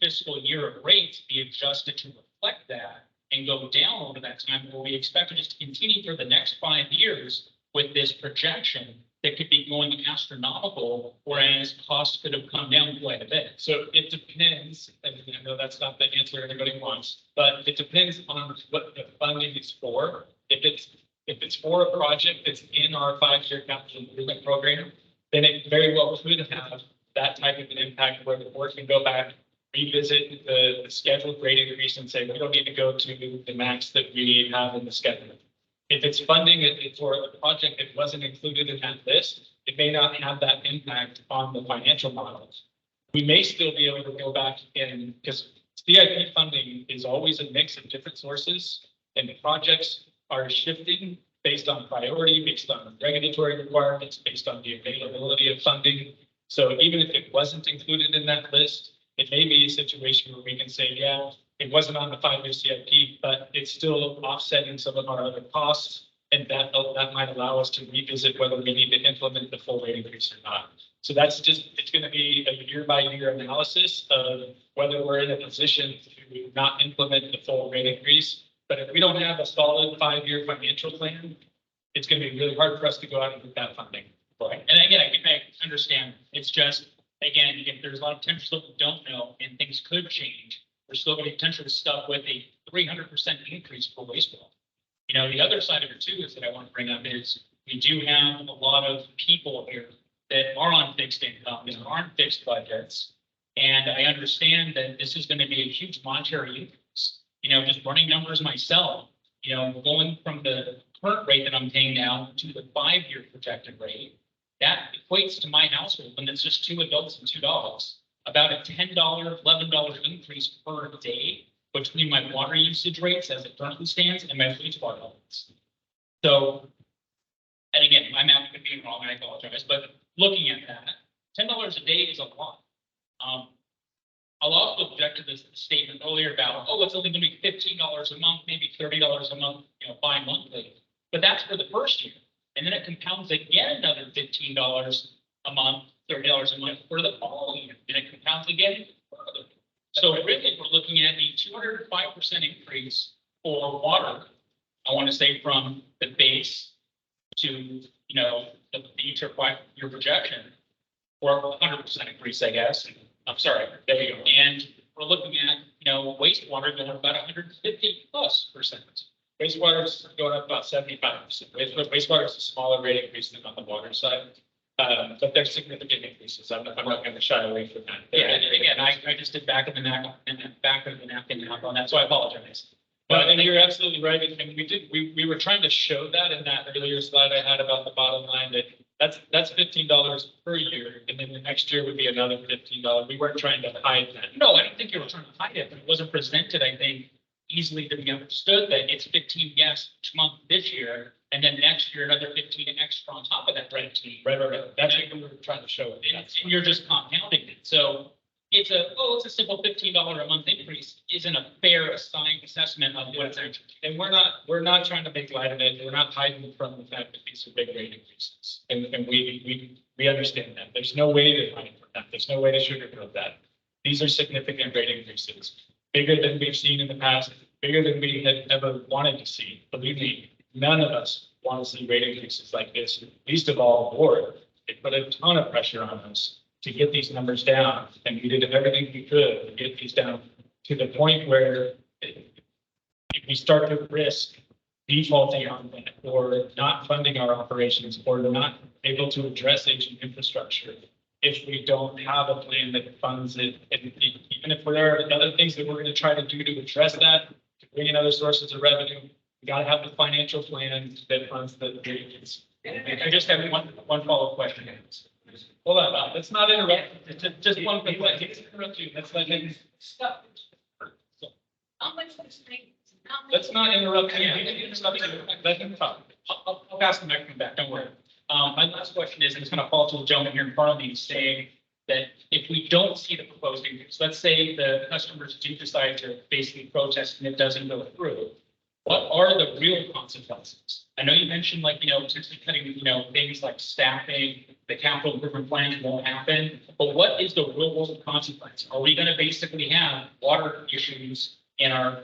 fiscal year of rates be adjusted to reflect that and go down over that time? Will we expect it to continue for the next 5 years with this projection that could be going astronomical, whereas costs could have come down quite a bit? So it depends, and I know that's not the answer everybody wants, but it depends on what the funding is for. If it's for a project that's in our 5-year capital improvement program, then it very well could have that type of an impact where the board can go back, revisit the scheduled rate increase and say, we don't need to go to the max that we have in the schedule. If it's funding it for a project that wasn't included in that list, it may not have that impact on the financial models. We may still be able to go back in, because CIP funding is always a mix of different sources, and the projects are shifting based on priority, based on regulatory requirements, based on the availability of funding. So even if it wasn't included in that list, it may be a situation where we can say, yeah, it wasn't on the 5-year CIP, but it's still offsetting some of our other costs. And that might allow us to revisit whether we need to implement the full rate increase or not. So that's just, it's going to be a year-by-year analysis of whether we're in a position to not implement the full rate increase. But if we don't have a solid 5-year financial plan, it's going to be really hard for us to go out and get that funding. Right. And again, I understand. It's just, again, if there's a lot of potential that we don't know and things could change, we're still going to be potentially stuck with a 300% increase for wastewater. The other side of it too is that I want to bring up is we do have a lot of people here that are on fixed income and aren't fixed budgets. And I understand that this is going to be a huge monetary increase. Just running numbers myself, going from the current rate that I'm paying now to the 5-year projected rate, that equates to my household, when it's just 2 adults and 2 dogs, about a $10, $11 increase per day between my water usage rates as it currently stands and my wastewater levels. So, and again, my math could be wrong, I apologize, but looking at that, $10 a day is a lot. I'll also object to this statement earlier about, oh, it's only going to be $15 a month, maybe $30 a month, bi-monthly. But that's for the first year. And then it compounds again another $15 a month, $30 a month for the following year. And it compounds again further. So really, we're looking at a 205% increase for water. I want to say from the base to, the beach or your projection, or 100% increase, I guess. I'm sorry, there you go. And we're looking at, wastewater going up about 150+%. Wastewater is going up about 75%. Wastewater is a smaller rate increase than on the water side. But there's significant increases. I'm not going to shy away from that. Yeah, and again, I just did back of the napkin math on that, so I apologize. But and you're absolutely right. And we were trying to show that in that earlier slide I had about the bottom line, that that's $15 per year, and then the next year would be another $15. We weren't trying to hide that. No, I don't think you were trying to hide it, but it wasn't presented, I think, easily to be understood that it's 15 gas each month this year, and then next year another 15 extra on top of that. Right. That's what we were trying to show. And you're just compounding it. So it's a simple $15 a month increase isn't a fair assigned assessment of what's actually. And we're not trying to make light of it. We're not hiding from the fact that these are big rate increases. And we understand that. There's no way to hide from that. There's no way to sugarcoat that. These are significant rate increases, bigger than we've seen in the past, bigger than we had ever wanted to see. Believe me, none of us want to see rate increases like this, least of all the board. It put a ton of pressure on us to get these numbers down, and we did everything we could to get these down to the point where if we start to risk defaulting on that, or not funding our operations, or not able to address aging infrastructure, if we don't have a plan that funds it, and even if there are other things that we're going to try to do to address that, to bring in other sources of revenue, we got to have the financial plan that funds the agents. I just have one follow-up question. Hold on, let's not interrupt. Just one quick question. Interrupt you. Let's let him stop. Let's not interrupt him. Let him talk. I'll pass the microphone back. Don't worry. My last question is, and it's going to fall to the gentleman here in front of me, saying that if we don't see the proposed increase, let's say the customers do decide to basically protest and it doesn't go through, what are the real consequences? I know you mentioned potentially cutting, things like staffing, the capital improvement plans won't happen, but what is the real world consequence? Are we going to basically have water issues in our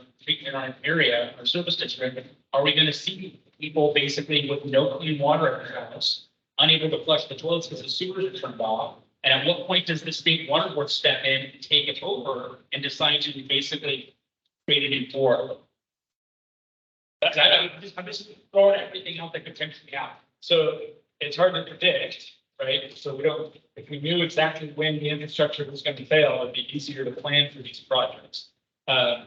area, our service district? Are we going to see people basically with no clean water in their house, unable to flush the toilets because the sewers are turned off? And at what point does the state water board step in and take it over and decide to basically create a new board? I'm just throwing everything out that potentially happen. So it's hard to predict, right? So if we knew exactly when the infrastructure was going to fail, it'd be easier to plan for these projects.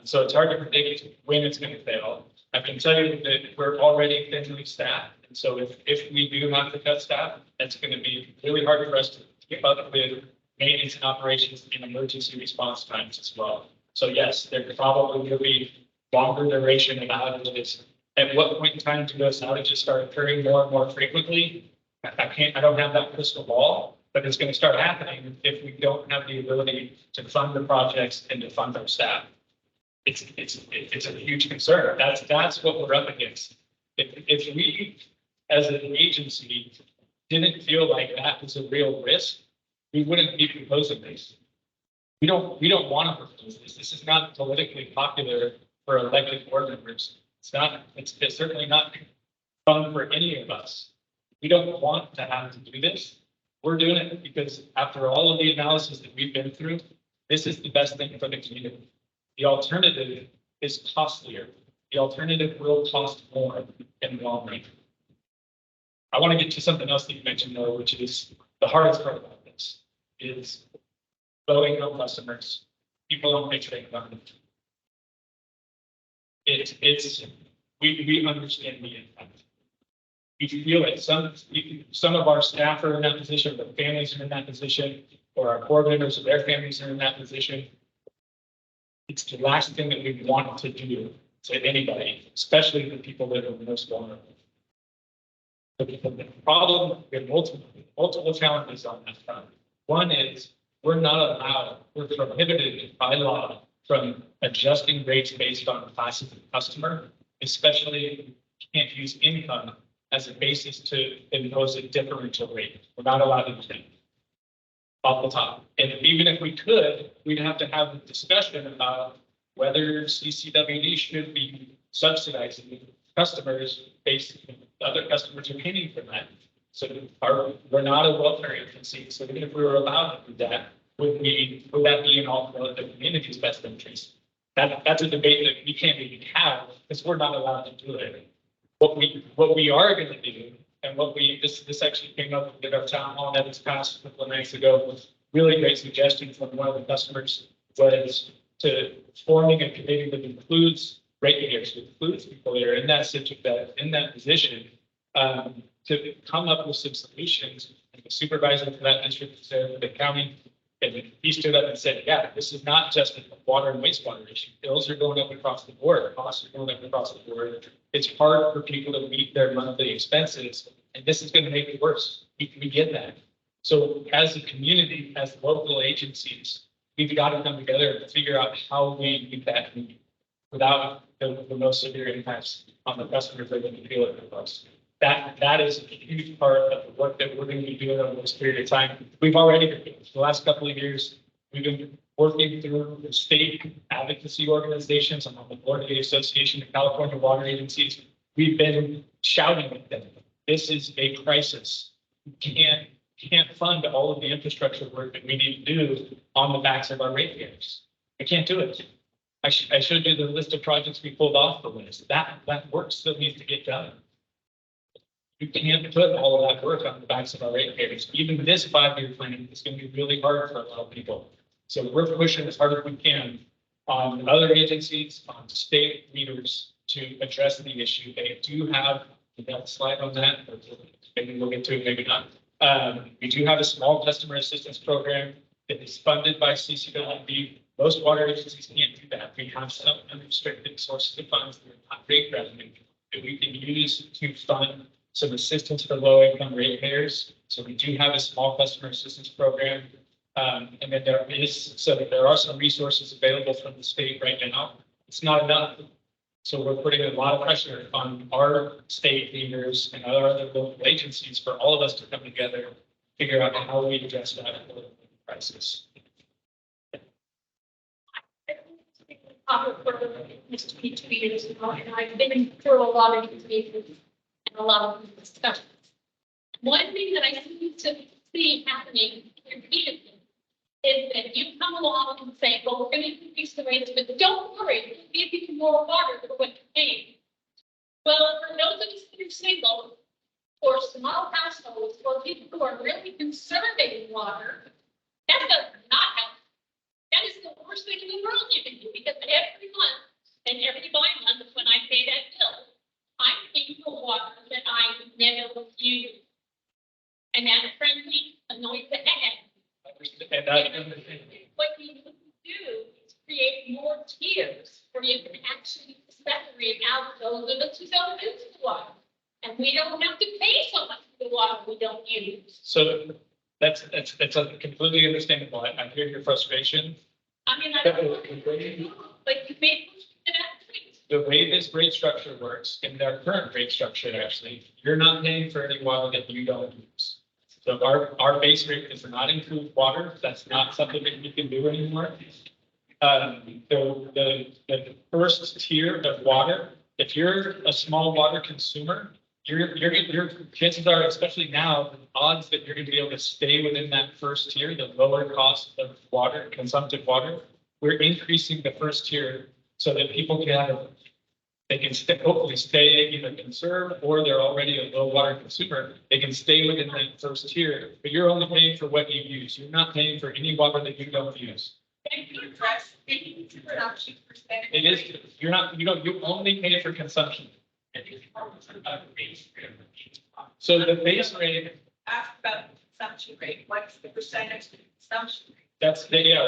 So it's hard to predict when it's going to fail. I can tell you that we're already thinly staffed. And so if we do have to cut staff, that's going to be really hard for us to keep up with maintenance and operations and emergency response times as well. So yes, there probably will be longer duration of outages. At what point in time do those outages start occurring more and more frequently? I don't have that crystal ball, but it's going to start happening if we don't have the ability to fund the projects and to fund our staff. It's a huge concern. That's what we're up against. If we, as an agency, didn't feel like that was a real risk, we wouldn't be proposing this. We don't want to propose this. This is not politically popular for elected board members. It's certainly not fun for any of us. We don't want to have to do this. We're doing it because after all of the analysis that we've been through, this is the best thing for the community. The alternative is costlier. The alternative will cost more in the long run. I want to get to something else that you mentioned though, which is the hardest part about this is low income customers. People don't make things about it. We understand the impact. We feel it. Some of our staff are in that position, the families are in that position, or our board members or their families are in that position. It's the last thing that we want to do to anybody, especially the people that are most vulnerable. The problem, we have multiple challenges on that front. One is we're prohibited by law from adjusting rates based on the class of the customer, especially can't use income as a basis to impose a differential rate. We're not allowed to do that off the top. And even if we could, we'd have to have a discussion about whether CCWD should be subsidizing customers based on other customers are paying for that. So we're not a welfare agency. So even if we were allowed to do that, would that be in all the community's best interest? That's a debate that we can't even have because we're not allowed to do it. What we are going to do, and this actually came up at our town hall that was passed a couple of nights ago, was really great suggestion from one of the customers was to forming a committee that includes regulators, includes people that are in that position, to come up with some solutions. And the supervisor for that district said the county, and he stood up and said, yeah, this is not just a water and wastewater issue. Bills are going up across the board. Costs are going up across the board. It's hard for people to meet their monthly expenses, and this is going to make it worse. We get that. So as a community, as local agencies, we've got to come together and figure out how we meet that need without the most severe impacts on the customers that are going to feel it the most. That is a huge part of the work that we're going to be doing over this period of time. We've already, the last couple of years, we've been working through the state advocacy organizations. I'm on the board of the Association of California Water Agencies. We've been shouting at them. This is a crisis. We can't fund all of the infrastructure work that we need to do on the backs of our ratepayers. I can't do it. I showed you the list of projects we pulled off the list. That work still needs to get done. You can't put all of that work on the backs of our ratepayers. Even this 5-year plan is going to be really hard for a lot of people. So we're pushing as hard as we can on other agencies, on state leaders to address the issue. They do have a slide on that. Maybe we'll get to it, maybe not. We do have a small customer assistance program that is funded by CCWD. Most water agencies can't do that. We have some unrestricted sources of funds that are not rate revenue that we can use to fund some assistance for low-income ratepayers. So we do have a small customer assistance program. And then there are some resources available from the state right now. It's not enough. So we're putting a lot of pressure on our state leaders and our other local agencies for all of us to come together, figure out how we address that crisis. Used to be 2 years ago, and I've been through a lot of these meetings and a lot of these discussions. One thing that I seem to see happening repeatedly is that you come along and say, well, we're going to increase the rates, but don't worry, we'll give you more water for what you're paying. Well, for those of us that are single, or small households, or people who are really conserving water, that does not help. That is the worst thing in the world you can do, because every month and every month when I pay that bill, I'm paying for water that I never use. And that frankly annoys the heck. What you need to do is create more tiers where you can actually separate out those of us who don't use the water. And we don't have to pay so much for the water we don't use. So that's completely understandable. I hear your frustration. I mean, I don't know, but you may push it out. The way this rate structure works, in their current rate structure, actually, you're not paying for any water that you don't use. So our base rate does not include water. That's not something that you can do anymore. The first tier of water, if you're a small water consumer, your chances are, especially now, the odds that you're going to be able to stay within that first tier, the lower cost of water, consumptive water, we're increasing the first tier so that people can hopefully stay either conserved or they're already a low water consumer. They can stay within that first tier, but you're only paying for what you use. You're not paying for any water that you don't use. It is, you only pay for consumption. So the base rate. Ask about the consumption rate. What's the percentage of consumption rate?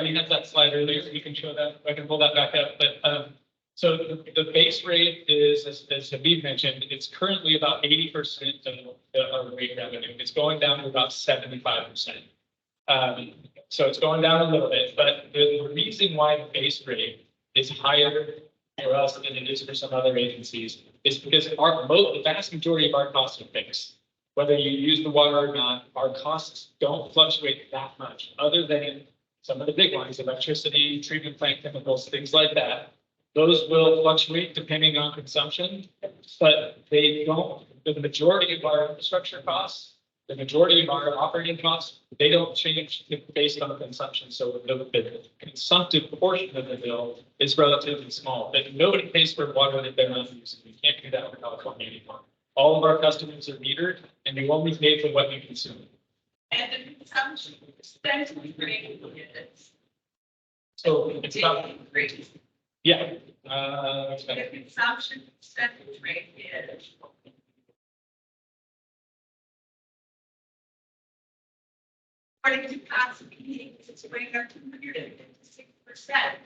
We had that slide earlier. We can show that. I can pull that back up. But so the base rate is, as Habib mentioned, it's currently about 80% of rate revenue. It's going down to about 75%. So it's going down a little bit, but the reason why the base rate is higher for us than it is for some other agencies is because the vast majority of our costs are fixed. Whether you use the water or not, our costs don't fluctuate that much, other than some of the big ones, electricity, treatment plant chemicals, things like that. Those will fluctuate depending on consumption, but they don't, the majority of our infrastructure costs, the majority of our operating costs, they don't change based on consumption. So the consumptive portion of the bill is relatively small, but nobody pays for water that they're not using. We can't do that in California anymore. All of our customers are metered, and you only pay for what you consume. And the consumption percentage rate is. So it's about, Increase. yeah. The consumption percentage rate is. According to past meetings, it's going up to 156%.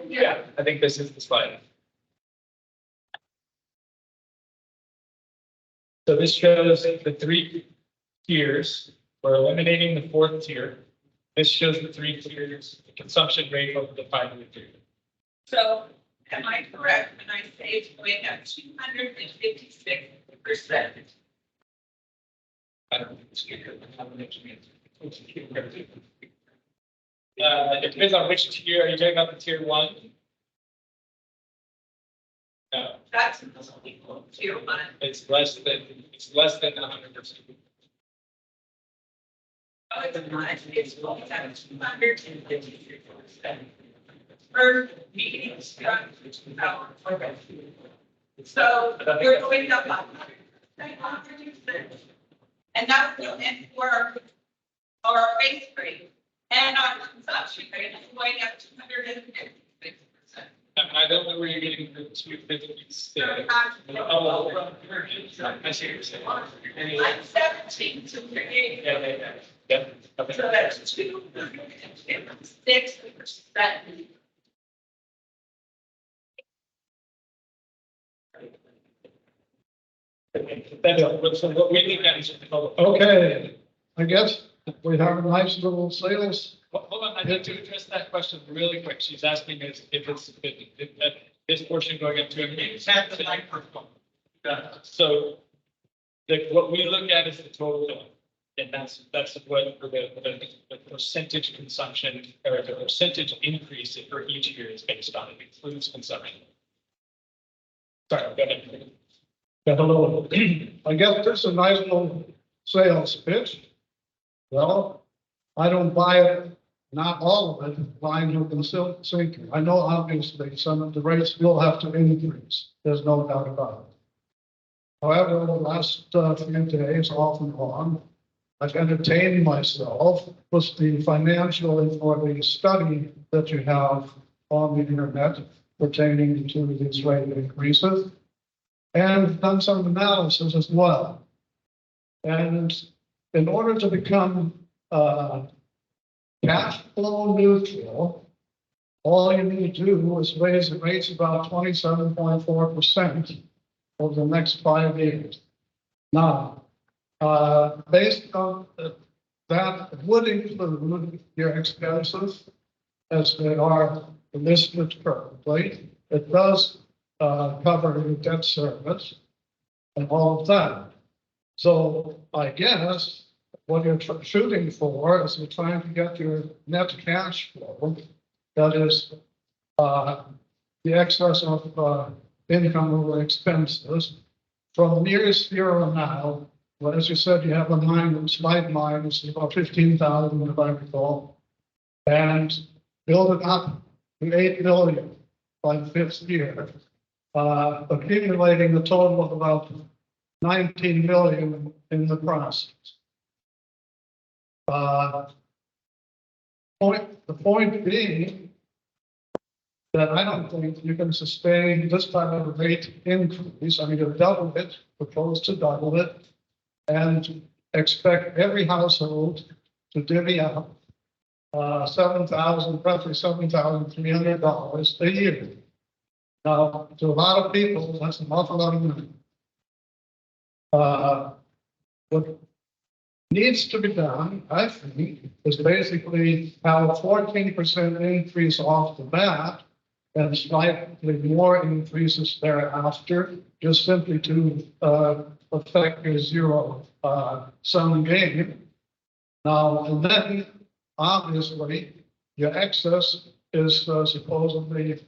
Yeah, I think this is the slide. So this shows the 3 tiers. We're eliminating the 4th tier. This shows the 3 tiers, the consumption rate over the 5-year period. So am I correct when I say it's going up 256%? I don't think it's good. It depends on which tier. Are you talking about the tier 1? No, That's equal to 1. it's less than 100%. Oh, it's not, it's going up 256%. For meetings, so you're going up 100%. And that's the end for our base rate. And our consumption rate is going up 256%. I don't know where you're getting the 256. So I see what you're saying. I'm 17 to 38. Yeah. So that's 256%. So what we think that is just the total. Okay, I guess we have a nice little sales. Hold on, I need to address that question really quick. She's asking if this portion going up to a meeting. So what we look at is the total bill. And that's what the percentage consumption or the percentage increase for each year is based on. It includes consumption. Sorry, go ahead. Hello, I guess this is a nice little sales pitch. Well, I don't buy it, not all of it, buying you can still sink. I know obviously some of the rates will have to increase. There's no doubt about it. However, the last few days off and on, I've entertained myself with the financial or the study that you have on the internet pertaining to these rate increases, and done some analysis as well. And in order to become cash flow neutral, all you need to do is raise the rates about 27.4% over the next 5 years. Now, based on that would include your expenses as they are listed currently. It does cover your debt service and all of that. So I guess what you're shooting for is you're trying to get your net cash flow, that is the excess of income over expenses from nearest zero now. Well, as you said, you have a slight minus, about 15,000 if I recall, and build it up to 8 million by the 5th year, accumulating a total of about 19 million in the process. The point being that I don't think you can sustain this type of a rate increase. I mean, you double it, propose to double it, and expect every household to divvy up roughly $7,300 a year. Now, to a lot of people, that's an awful lot of money. What needs to be done, I think, is basically have a 14% increase off the bat and slightly more increases thereafter, just simply to affect your zero sum game. Now, and then obviously your excess is supposedly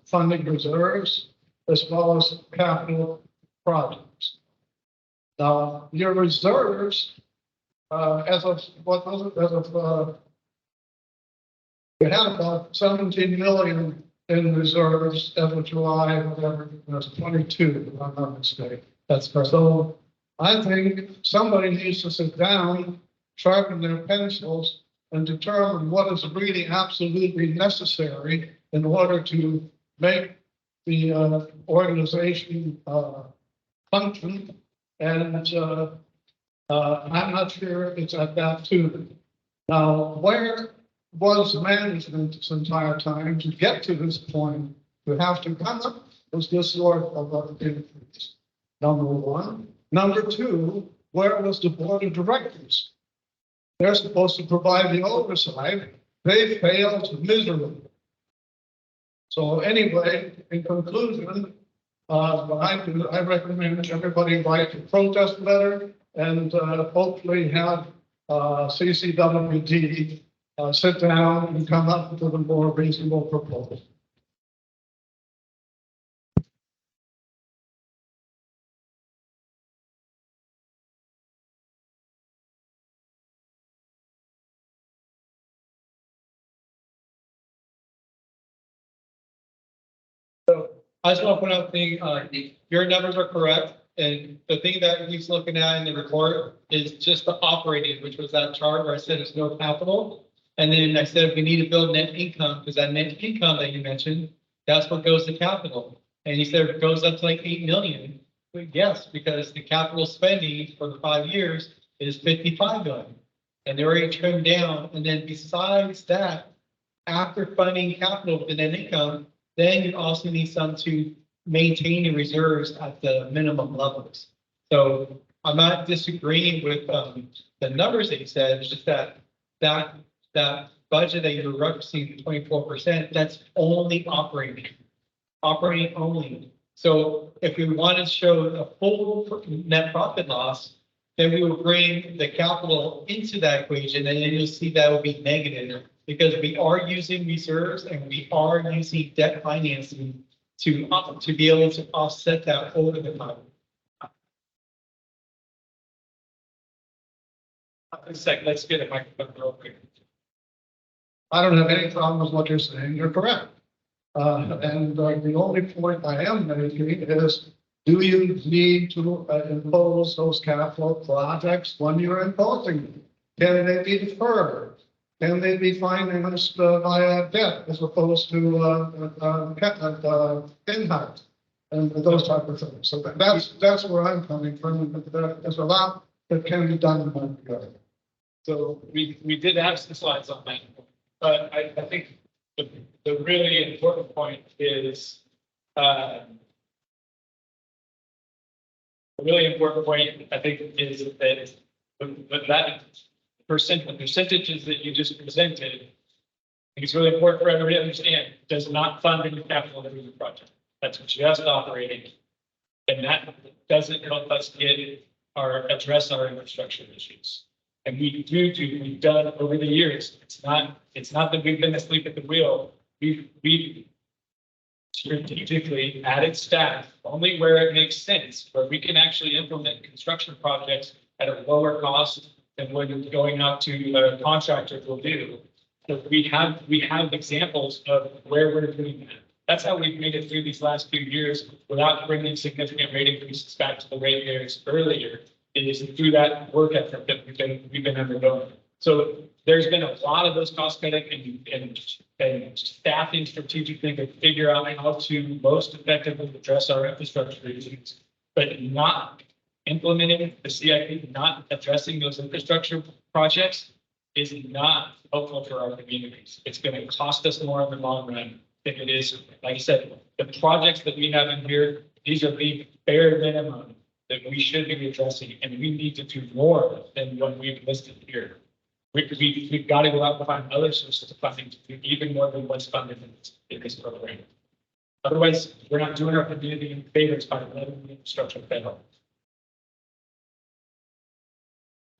funding reserves as well as capital projects. Now, your reserves, as of what was it, as of you had about 17 million in reserves as of July, whatever, it was 22, if I'm not mistaken. That's correct. So I think somebody needs to sit down, sharpen their pencils, and determine what is really absolutely necessary in order to make the organization function. And I'm not sure it's at that too. Now, where was management this entire time to get to this point? To have to come up with this sort of increase. Number one. Number two, where was the board of directors? They're supposed to provide the oversight. They failed miserably. So anyway, in conclusion, I recommend everybody write a protest letter and hopefully have CCWD sit down and come up with a more reasonable proposal. I just want to point out the thing, your numbers are correct, and the thing that he's looking at in the report is just the operating, which was that chart where I said there's no capital. And then I said, we need to build net income, because that net income that you mentioned, that's what goes to capital. And he said it goes up to like 8 million. But yes, because the capital spending for the 5 years is 55 million. And they're already trimmed down. And then besides that, after funding capital with the net income, then you also need some to maintain the reserves at the minimum levels. So I'm not disagreeing with the numbers that you said. It's just that budget that you're referencing, the 24%, that's only operating only. So if we wanted to show a full net profit loss, then we would bring the capital into that equation, and then you'll see that would be negative, because we are using reserves and we are using debt financing to be able to offset that over the time. A sec, let's get a microphone real quick. I don't have any problem with what you're saying. You're correct. And the only point I am making is, do you need to impose those capital projects when you're imposing them? Can they be deferred? Can they be financed via debt as opposed to in-house and those type of things? So that's where I'm coming from. There's a lot that can be done in one regard. So we did have some slides on that, but I think the really important point is, the really important point, I think, is that the percentages that you just presented, I think it's really important for everybody to understand, does not fund any capital improvement project. That's just operating. And that doesn't help us address our infrastructure issues. And we've done over the years. It's not that we've been asleep at the wheel. We've strategically added staff only where it makes sense, where we can actually implement construction projects at a lower cost than what going out to a contractor will do. So we have examples of where we're doing that. That's how we've made it through these last few years without bringing significant rate increases back to the rate payers earlier. It is through that work effort that we've been undergoing. So there's been a lot of those cost cutting and staffing strategically to figure out how to most effectively address our infrastructure issues, but not implementing the CIP, not addressing those infrastructure projects is not helpful for our communities. It's going to cost us more in the long run than it is. Like I said, the projects that we have in here, these are the bare minimum that we should be addressing, and we need to do more than what we've listed here. we've got to go out and find other sources of funding to do even more than what's funded in this program. Otherwise, we're not doing our community favors by letting the infrastructure fail.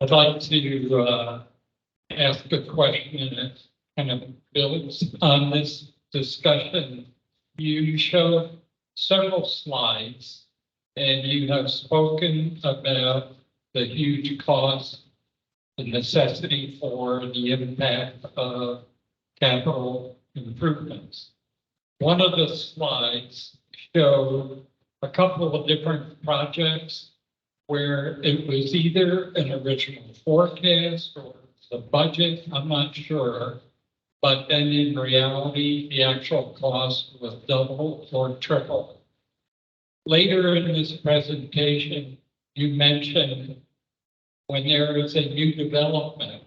I'd like to ask a question that kind of builds on this discussion. You showed several slides and you have spoken about the huge cost, the necessity for the impact of capital improvements. One of the slides showed a couple of different projects where it was either an original forecast or the budget, I'm not sure, but then in reality, the actual cost was double or triple. Later in this presentation, you mentioned when there is a new development,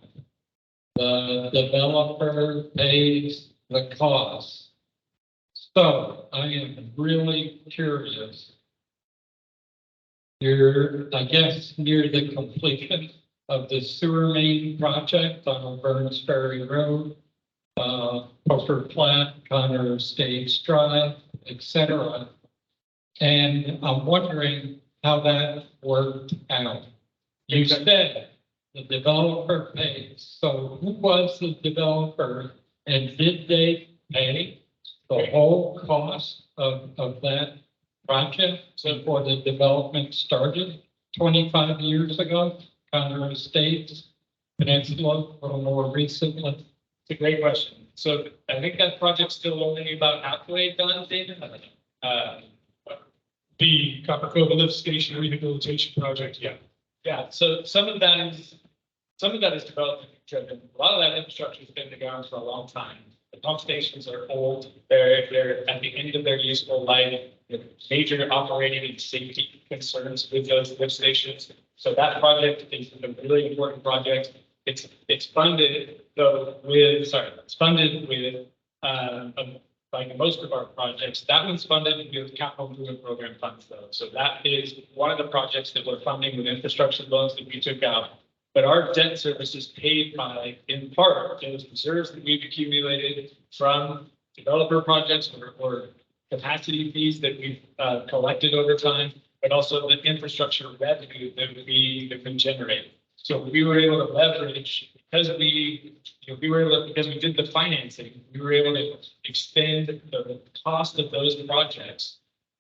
the developer pays the cost. So I am really curious. You're, I guess, near the completion of the sewer main project on Burns Ferry Road, Poker Flat, Connor Estates Drive, etc. And I'm wondering how that worked out. You said the developer pays. So who was the developer and did they pay the whole cost of that project before the development started 25 years ago? Connor Estates, Peninsula, a little more recently. It's a great question. So I think that project's still only about halfway done, David. The Copperopolis lift station rehabilitation project, yeah. Yeah, so some of that is development driven. A lot of that infrastructure has been in the ground for a long time. The pump stations are old. They're at the end of their useful life. With major operating and safety concerns with those lift stations. So that project is a really important project. It's funded though with like most of our projects. That one's funded with capital improvement program funds though. So that is one of the projects that we're funding with infrastructure loans that we took out. But our debt service is paid by, in part, those reserves that we've accumulated from developer projects or capacity fees that we've collected over time, but also the infrastructure revenue that we generate. So we were able to leverage because we did the financing, we were able to extend the cost of those projects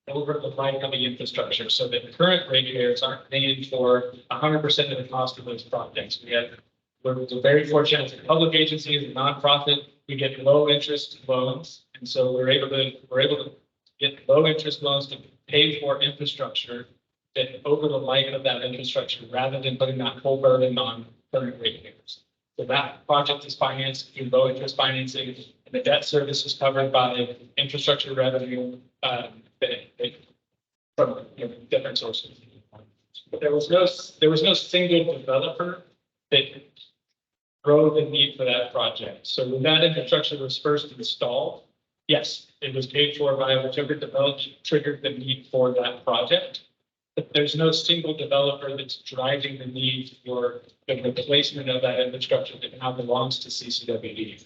over the life of the infrastructure, so that current ratepayers aren't paying for 100% of the cost of those projects. We're very fortunate as a public agency, as a nonprofit, we get low interest loans, and so we're able to get low interest loans to pay for infrastructure that over the life of that infrastructure, rather than putting that whole burden on current ratepayers. So that project is financed through low interest financing, and the debt service is covered by infrastructure revenue from different sources. But there was no single developer that drove the need for that project. So when that infrastructure was first installed, yes, it was paid for by whichever developer triggered the need for that project. But there's no single developer that's driving the need for the replacement of that infrastructure that now belongs to CCWD.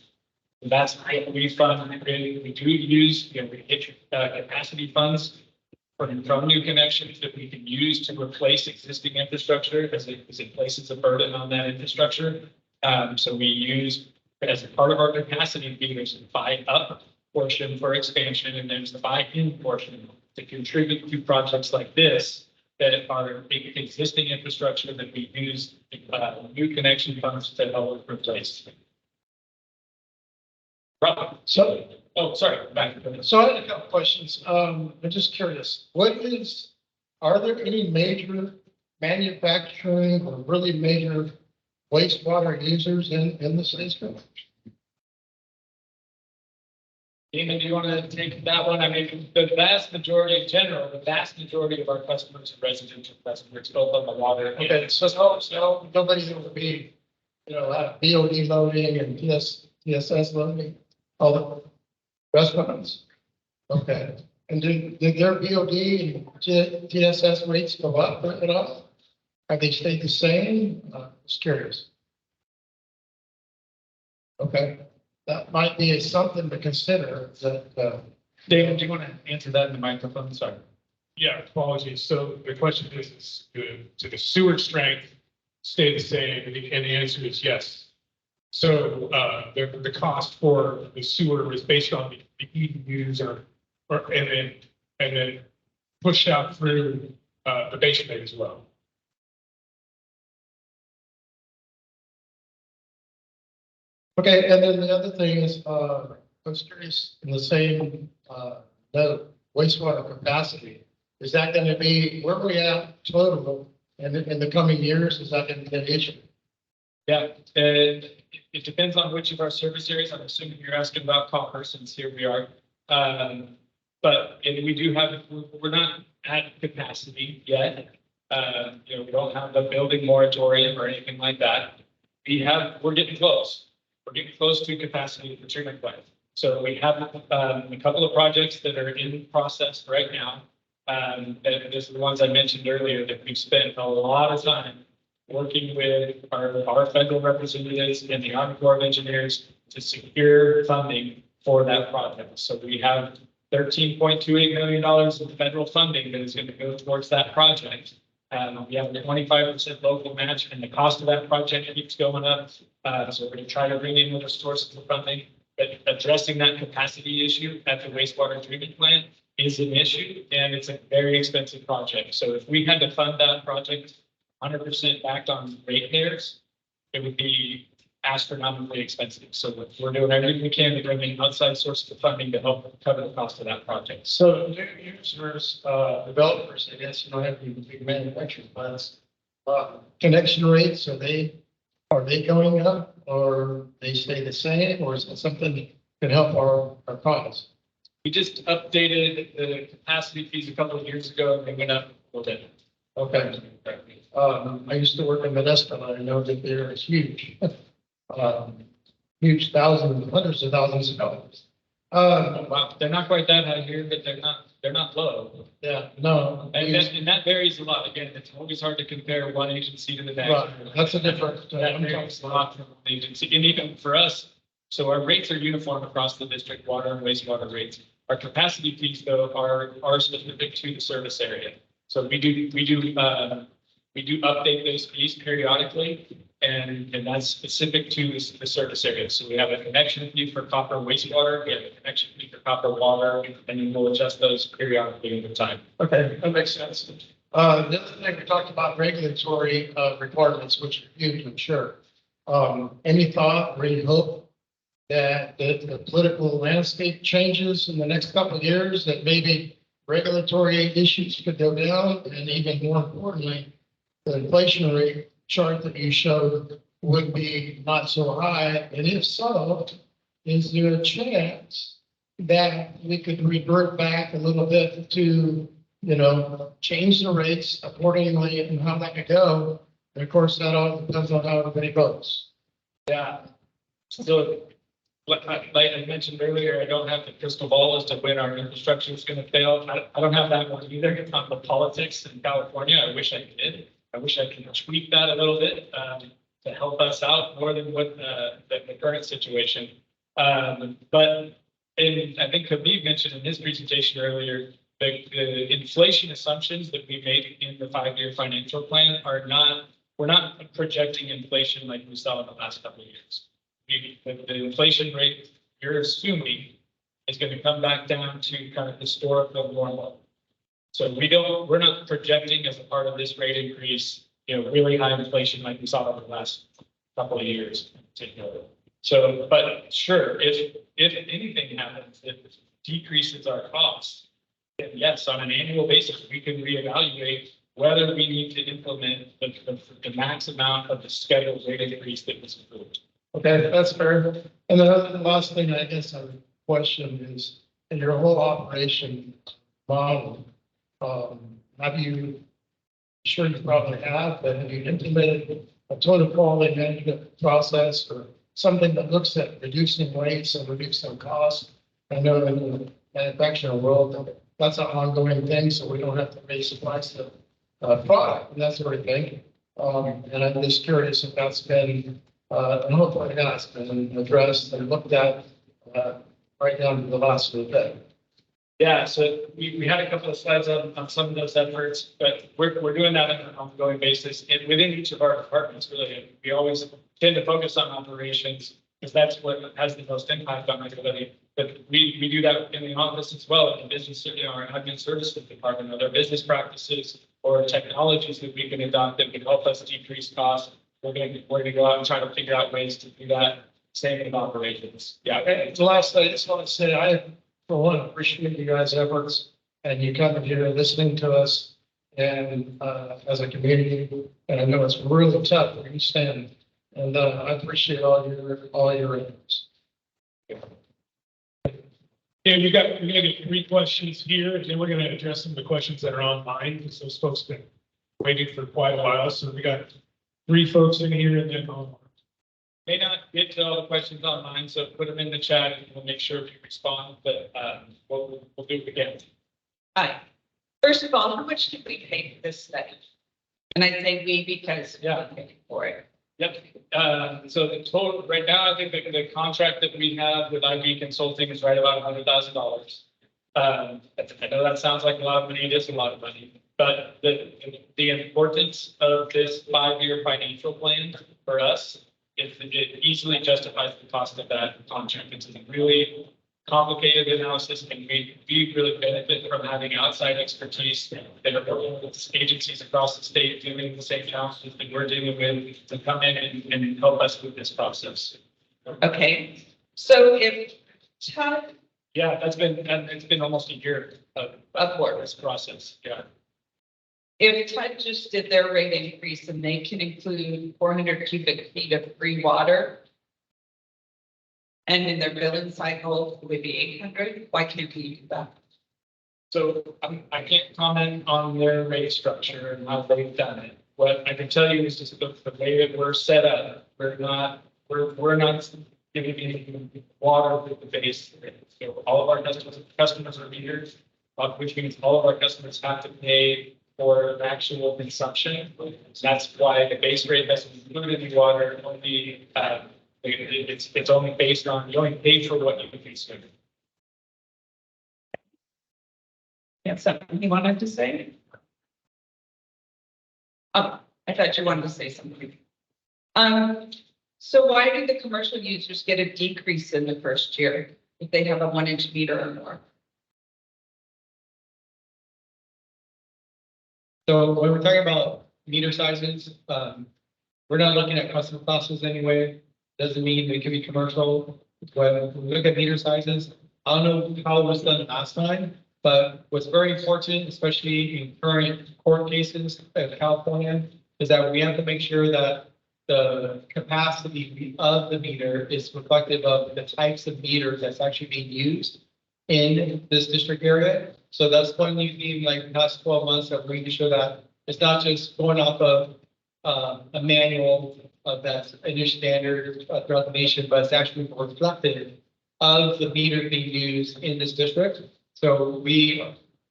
And that's what we fund. We do use, we get capacity funds from new connections that we can use to replace existing infrastructure as it places a burden on that infrastructure. So we use, as a part of our capacity fee, there's a buy up portion for expansion, and there's the buy in portion to contribute to projects like this that are existing infrastructure that we use new connection funds to help replace. Rob, So, sorry, back. so I had a couple questions. I'm just curious, are there any major manufacturing or really major wastewater users in the system? Damon, do you want to take that one? I mean, the vast majority of our customers are residential customers, both on the water. Okay, so nobody will be, BOD loading and TSS loading, all the restaurants? Okay, and did their BOD and TSS rates go up at all? Have they stayed the same? Just curious. Okay, that might be something to consider that, David, do you want to answer that in the microphone? Sorry. Yeah, apologies. So the question is, to the sewer strength stay the same? And the answer is yes. So the cost for the sewer is based on the EDUs and then pushed out through the basement as well. okay, and then the other thing is, I was curious, in the same, the wastewater capacity, is that gonna be, where are we at total in the coming years? Is that gonna be an issue? Yeah, and it depends on which of our service areas. I'm assuming you're asking about copper, since here we are. But and we do have, we're not at capacity yet. We don't have a building moratorium or anything like that. We're getting close. We're getting close to capacity for treatment plant. So we have a couple of projects that are in process right now. And those are the ones I mentioned earlier that we've spent a lot of time working with our federal representatives and the Army Corps of Engineers to secure funding for that project. So we have $13.28 million in federal funding that is going to go towards that project. We have a 25% local match, and the cost of that project keeps going up. So we're going to try to bring in other sources of funding. But addressing that capacity issue at the wastewater treatment plant is an issue, and it's a very expensive project. So if we had to fund that project 100% backed on ratepayers, it would be astronomically expensive. So we're doing everything we can to bring in outside sources of funding to help cover the cost of that project. So new users, developers, I guess, you don't have any big manufacturing plants. Connection rates, are they going up, or they stay the same, or is it something that can help our cause? We just updated the capacity fees a couple of years ago, and they went up a little bit. Okay. I used to work in Modesto, and I know that they're huge. Huge thousands, hundreds of thousands of dollars. Wow, they're not quite that high here, but they're not low. Yeah, no. And that varies a lot. Again, it's always hard to compare one agency to the next. Right, that's a different. That varies a lot from agency, and even for us. So our rates are uniform across the district, water and wastewater rates. Our capacity fees, though, are specific to the service area. So we do update those fees periodically, and that's specific to the service area. So we have a connection fee for copper wastewater, we have a connection fee for copper water, and then we'll adjust those periodically over time. Okay, that makes sense. The other thing, we talked about regulatory requirements, which are huge, I'm sure. Any thought or any hope that the political landscape changes in the next couple of years, that maybe regulatory issues could go down, and even more importantly, the inflation rate chart that you showed would be not so high? And if so, is there a chance that we could revert back a little bit to, change the rates accordingly and how that could go? And of course, that all depends on how everybody votes. Yeah. So, like I mentioned earlier, I don't have the crystal ball as to when our infrastructure is going to fail. I don't have that one either. It's not the politics in California. I wish I did. I wish I could tweak that a little bit to help us out more than what the current situation. But I think Khabib mentioned in his presentation earlier, the inflation assumptions that we made in the 5-year financial plan we're not projecting inflation like we saw in the last couple of years. The inflation rate you're assuming is going to come back down to kind of historical normal. So we're not projecting as a part of this rate increase, really high inflation like we saw over the last couple of years in particular. So, but sure, if anything happens that decreases our costs, then yes, on an annual basis, we can reevaluate whether we need to implement the max amount of the scheduled rate increase that was approved. Okay, that's fair. And the last thing I guess I would question is, in your whole operation model, have you, sure you probably have, but have you implemented a total quality management process or something that looks at reducing waste and reducing costs? I know in the manufacturing world, that's an ongoing thing, so we don't have to raise the price of product and that sort of thing. And I'm just curious if that's been and hopefully that's been addressed and looked at, right down to the last little bit. Yeah, so we had a couple of slides on some of those efforts, but we're doing that on an ongoing basis. And within each of our departments, really, we always tend to focus on operations because that's what has the most impact on everybody. But we do that in the office as well, in the business, our admin services department, other business practices or technologies that we can adopt that can help us decrease costs. We're gonna go out and try to figure out ways to do that, same in operations. Yeah. And the last, I just want to say, I, for one, appreciate you guys' efforts and you coming here listening to us and, as a community, and I know it's really tough for each stand. And, I appreciate all your efforts. Yeah, we're gonna get 3 questions here, and then we're gonna address some of the questions that are online, because those folks have been waiting for quite a while. So we got 3 folks in here and then online. May not get to all the questions online, so put them in the chat and we'll make sure we respond, but we'll do it again. Hi. First of all, how much did we pay for this study? And I say we because we paid for it. Yep. So the total, right now, I think the contract that we have with IB Consulting is right about $100,000. I know that sounds like a lot of money. It is a lot of money. But the importance of this 5-year financial plan for us, it easily justifies the cost of that contract. It's a really complicated analysis, and we really benefit from having outside expertise that are working with agencies across the state dealing with the same challenges that we're dealing with to come in and help us with this process. Okay, so if Todd, Yeah, it's been almost a year of work, this process. Yeah. if Todd just did their rate increase and they can include 400 cubic feet of free water, and in their billing cycle it would be 800, why can't we do that? So I can't comment on their rate structure and how they've done it. What I can tell you is just the way that we're set up, we're not giving any water with the base rate. So all of our customers are meters, which means all of our customers have to pay for actual consumption. That's why the base rate doesn't include any water, only, it's only based on, you only pay for what you consume. You have something you wanted to say? Oh, I thought you wanted to say something. So why do the commercial users get a decrease in the first year if they have a 1-inch meter or more? So when we're talking about meter sizes, we're not looking at custom classes anyway. Doesn't mean they could be commercial. When we look at meter sizes, I don't know how it was done last time, but what's very important, especially in current court cases in California, is that we have to make sure that the capacity of the meter is reflective of the types of meters that's actually being used in this district area. So that's going to be like the past 12 months that we need to show that it's not just going off of a manual that's a new standard throughout the nation, but it's actually reflective of the meter being used in this district. So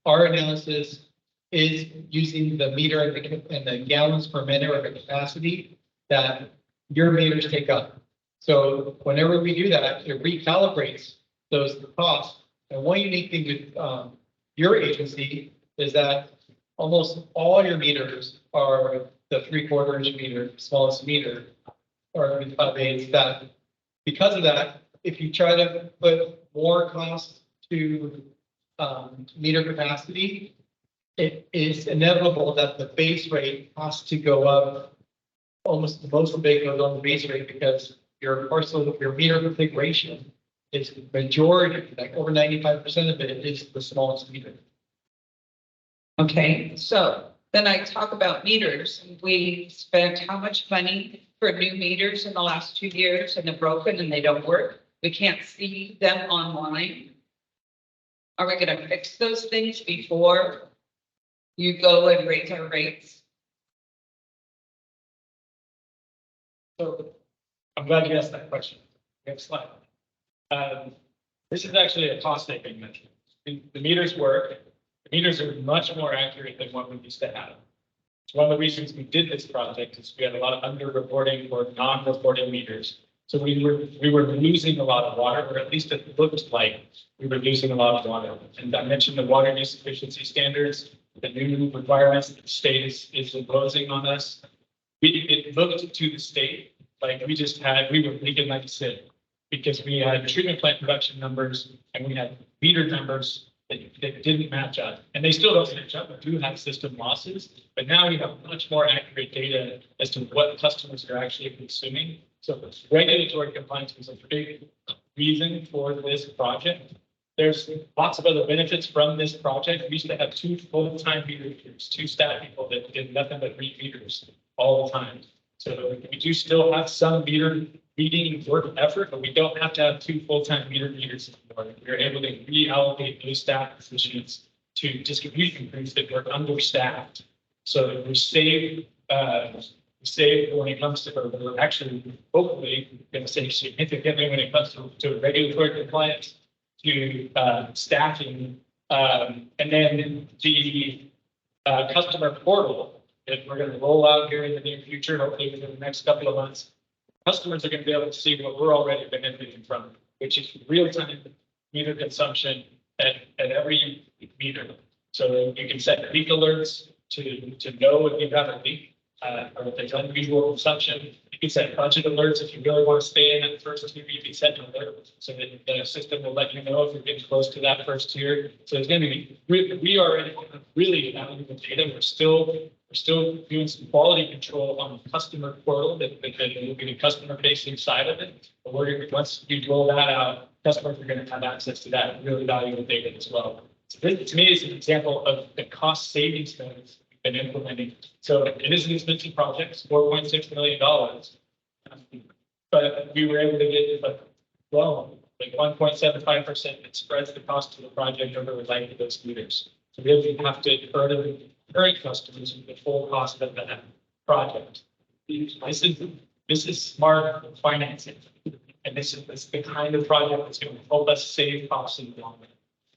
our analysis is using the meter and the gallons per minute or the capacity that your meters take up. So whenever we do that, it recalibrates those costs. And one unique thing with your agency is that almost all your meters are the 3/4 inch meter, smallest meter, or 5/8. That because of that, if you try to put more cost to meter capacity, it is inevitable that the base rate has to go up. Almost most of it goes on the base rate because your meter configuration is majority, like over 95% of it is the smallest meter. Okay, so then I talk about meters. We spent how much money for new meters in the last 2 years and they're broken and they don't work. We can't see them online. Are we going to fix those things before you go and raise our rates? So I'm glad you asked that question. Next slide. This is actually a cost saving measure. The meters work. The meters are much more accurate than what we used to have. So one of the reasons we did this project is we had a lot of underreporting or non-reporting meters. So we were losing a lot of water, or at least it looked like we were losing a lot of water. And I mentioned the water use efficiency standards, the new requirements that the state is imposing on us. It looked to the state like we were leaking like a sieve, because we had treatment plant production numbers and we had meter numbers that didn't match up. And they still don't match up. We do have system losses, but now we have much more accurate data as to what customers are actually consuming. So regulatory compliance was a big reason for this project. There's lots of other benefits from this project. We used to have 2 full-time meter readers, 2 staff people that did nothing but read meters all the time. So we do still have some meter reading work effort, but we don't have to have 2 full-time meter readers anymore. We're able to reallocate those staff positions to distribution crews that were understaffed. So we save when it comes to, we're actually hopefully going to save significantly when it comes to regulatory compliance, to staffing, and then the customer portal that we're going to roll out here in the near future, hopefully within the next couple of months. Customers are going to be able to see what we're already benefiting from, which is real-time meter consumption at every meter. So you can set leak alerts to know if you have a leak, or if there's unusual consumption. You can set budget alerts if you really want to stay in that first tier. You can set an alert so that the system will let you know if you're getting close to that first tier. So it's going to be we are really valuable data. We're still doing some quality control on the customer portal that will be the customer facing side of it. But once you roll that out, customers are going to have access to that really valuable data as well. So this, to me, is an example of the cost savings things we've been implementing. So it is an expensive project, $4.6 million. But we were able to get like 1.75% that spreads the cost of the project over the life of those meters. So we really have to burden current customers with the full cost of that project. This is smart financing. And this is the kind of project that's going to help us save costs in the long run.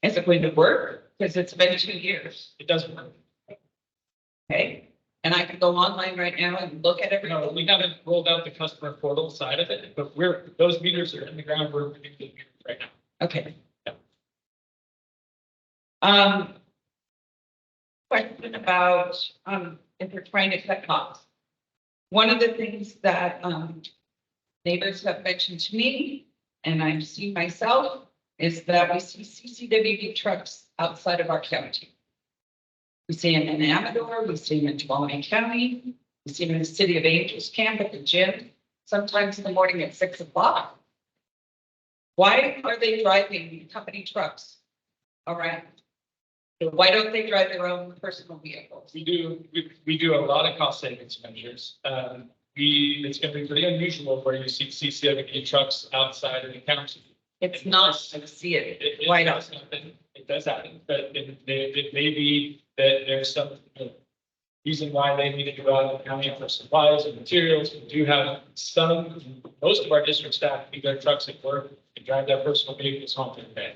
Is it going to work? Because it's been 2 years. It doesn't work. Okay. And I can go online right now and look at everything. No, we haven't rolled out the customer portal side of it, but those meters are in the ground. We're predicting right now. Okay. Yeah. Question about if we're trying to cut costs. One of the things that neighbors have mentioned to me, and I've seen myself, is that we see CCWD trucks outside of our county. We see them in Amador, we see them in Tuolumne County, we see them in the City of Angels camp at the gym, sometimes in the morning at 6 o'clock. Why are they driving company trucks around? Why don't they drive their own personal vehicles? We do a lot of cost savings measures. It's going to be pretty unusual where you see CCWD trucks outside of the county. It's not, I see it. Why not? It does happen, but it may be that there's some reason why they need to go out of the county for supplies and materials. We do have most of our district staff keep their trucks at work and drive their personal vehicles home every day.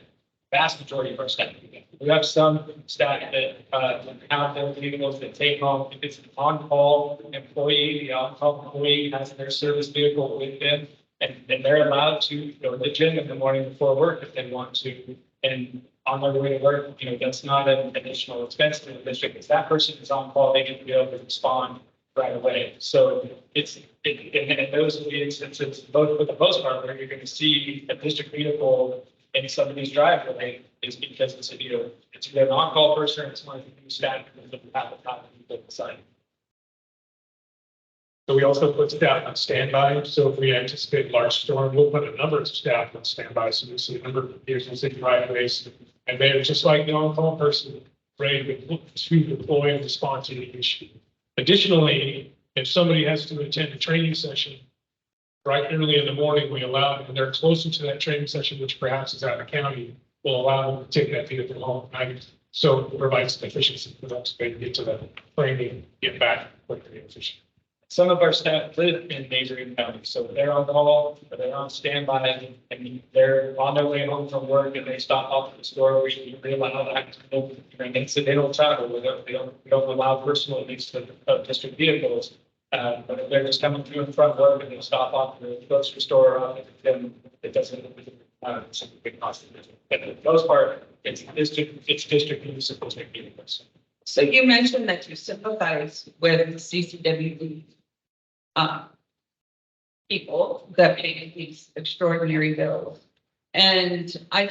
Vast majority of our staff. We have some staff that have their vehicles that take home. If it's an on-call employee, the on-call employee has their service vehicle with them, and they're allowed to go to the gym in the morning before work if they want to. And on their way to work, that's not an additional expense to the district. If that person is on call, they get to be able to respond right away. So and those will be instances, both for the most part, where you're going to see a district vehicle in somebody's driveway is because it's either an on-call person or it's one of the new staff that have the time to be beside. So we also put staff on standby. So if we anticipate a large storm, we'll put a number of staff on standby. So we see a number of vehicles in driveways, and they're just like the on-call person, ready to deploy and respond to the issue. Additionally, if somebody has to attend a training session right early in the morning, we allow them, and they're closer to that training session, which perhaps is out of county, we'll allow them to take that vehicle home at night. So it provides efficiency for them to be able to get to the training, get back quickly and efficiently. some of our staff live in neighboring counties, so they're on call, or they're on standby, and they're on their way home from work, and they stop off at the store. We allow that during incidental travel. We don't allow personal use of district vehicles. But if they're just coming through in front of work and they stop off at the grocery store, then it doesn't, it's a big cost. But for the most part, it's district use of district vehicles. So you mentioned that you sympathize with CCWD people that pay these extraordinary bills. And I'm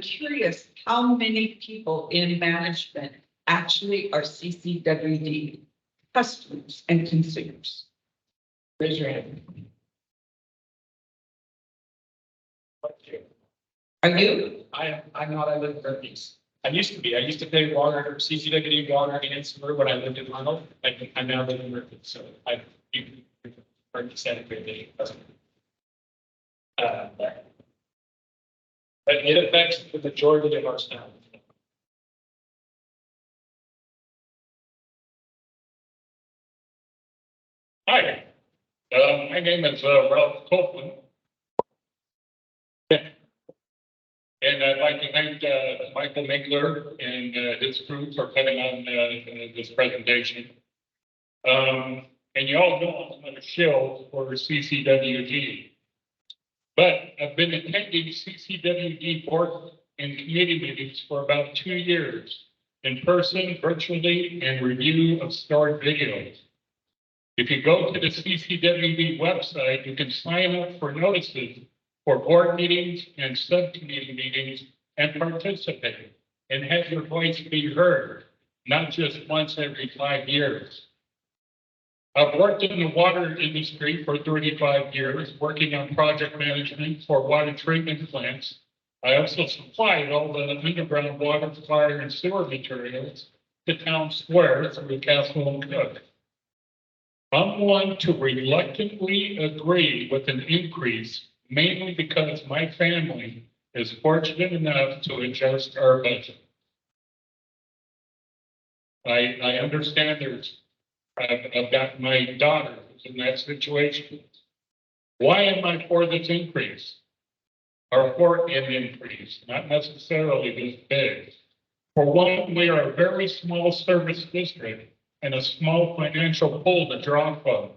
curious how many people in management actually are CCWD customers and consumers. Raise your hand. Are you? I'm not, I live in Northeast. I used to be, I used to pay water, CCWD water and sewer when I lived in Arnold. I now live in Northeast, so you heard the sanitary customer. But it affects the majority of our staff. Hi, my name is Ralph Copeland. And I'd like to thank Michael Minkler and his crew for putting on this presentation. And you all know I'm a shill for CCWD. But I've been attending CCWD board and committee meetings for about 2 years, in person, virtually, and review of stored videos. If you go to the CCWD website, you can sign up for notices for board meetings and subcommittee meetings and participate and have your voice be heard, not just once every 5 years. I've worked in the water industry for 35 years, working on project management for water treatment plants. I also supplied all the underground water, fire, and sewer materials to town square through Castle and Cook. I'm one to reluctantly agree with an increase, mainly because my family is fortunate enough to adjust our budget. I understand I've got my daughter in that situation. Why am I for this increase? Or for an increase, not necessarily this big. For one, we are a very small service district and a small financial pool to draw from.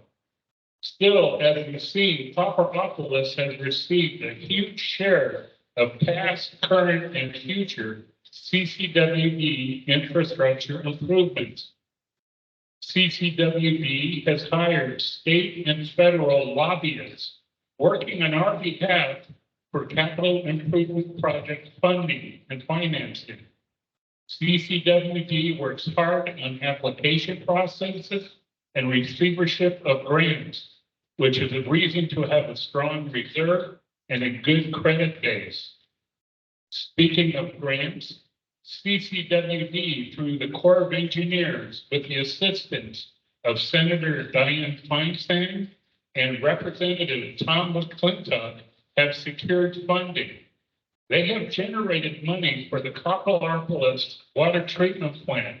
Still, as you see, Copperopolis has received a huge share of past, current, and future CCWD infrastructure improvements. CCWD has hired state and federal lobbyists working on our behalf for capital improvement project funding and financing. CCWD works hard on application processes and receivership of grants, which is a reason to have a strong reserve and a good credit base. Speaking of grants, CCWD, through the Corps of Engineers, with the assistance of Senator Dianne Feinstein and Representative Tom McClintock, have secured funding. They have generated money for the Copperopolis water treatment plant.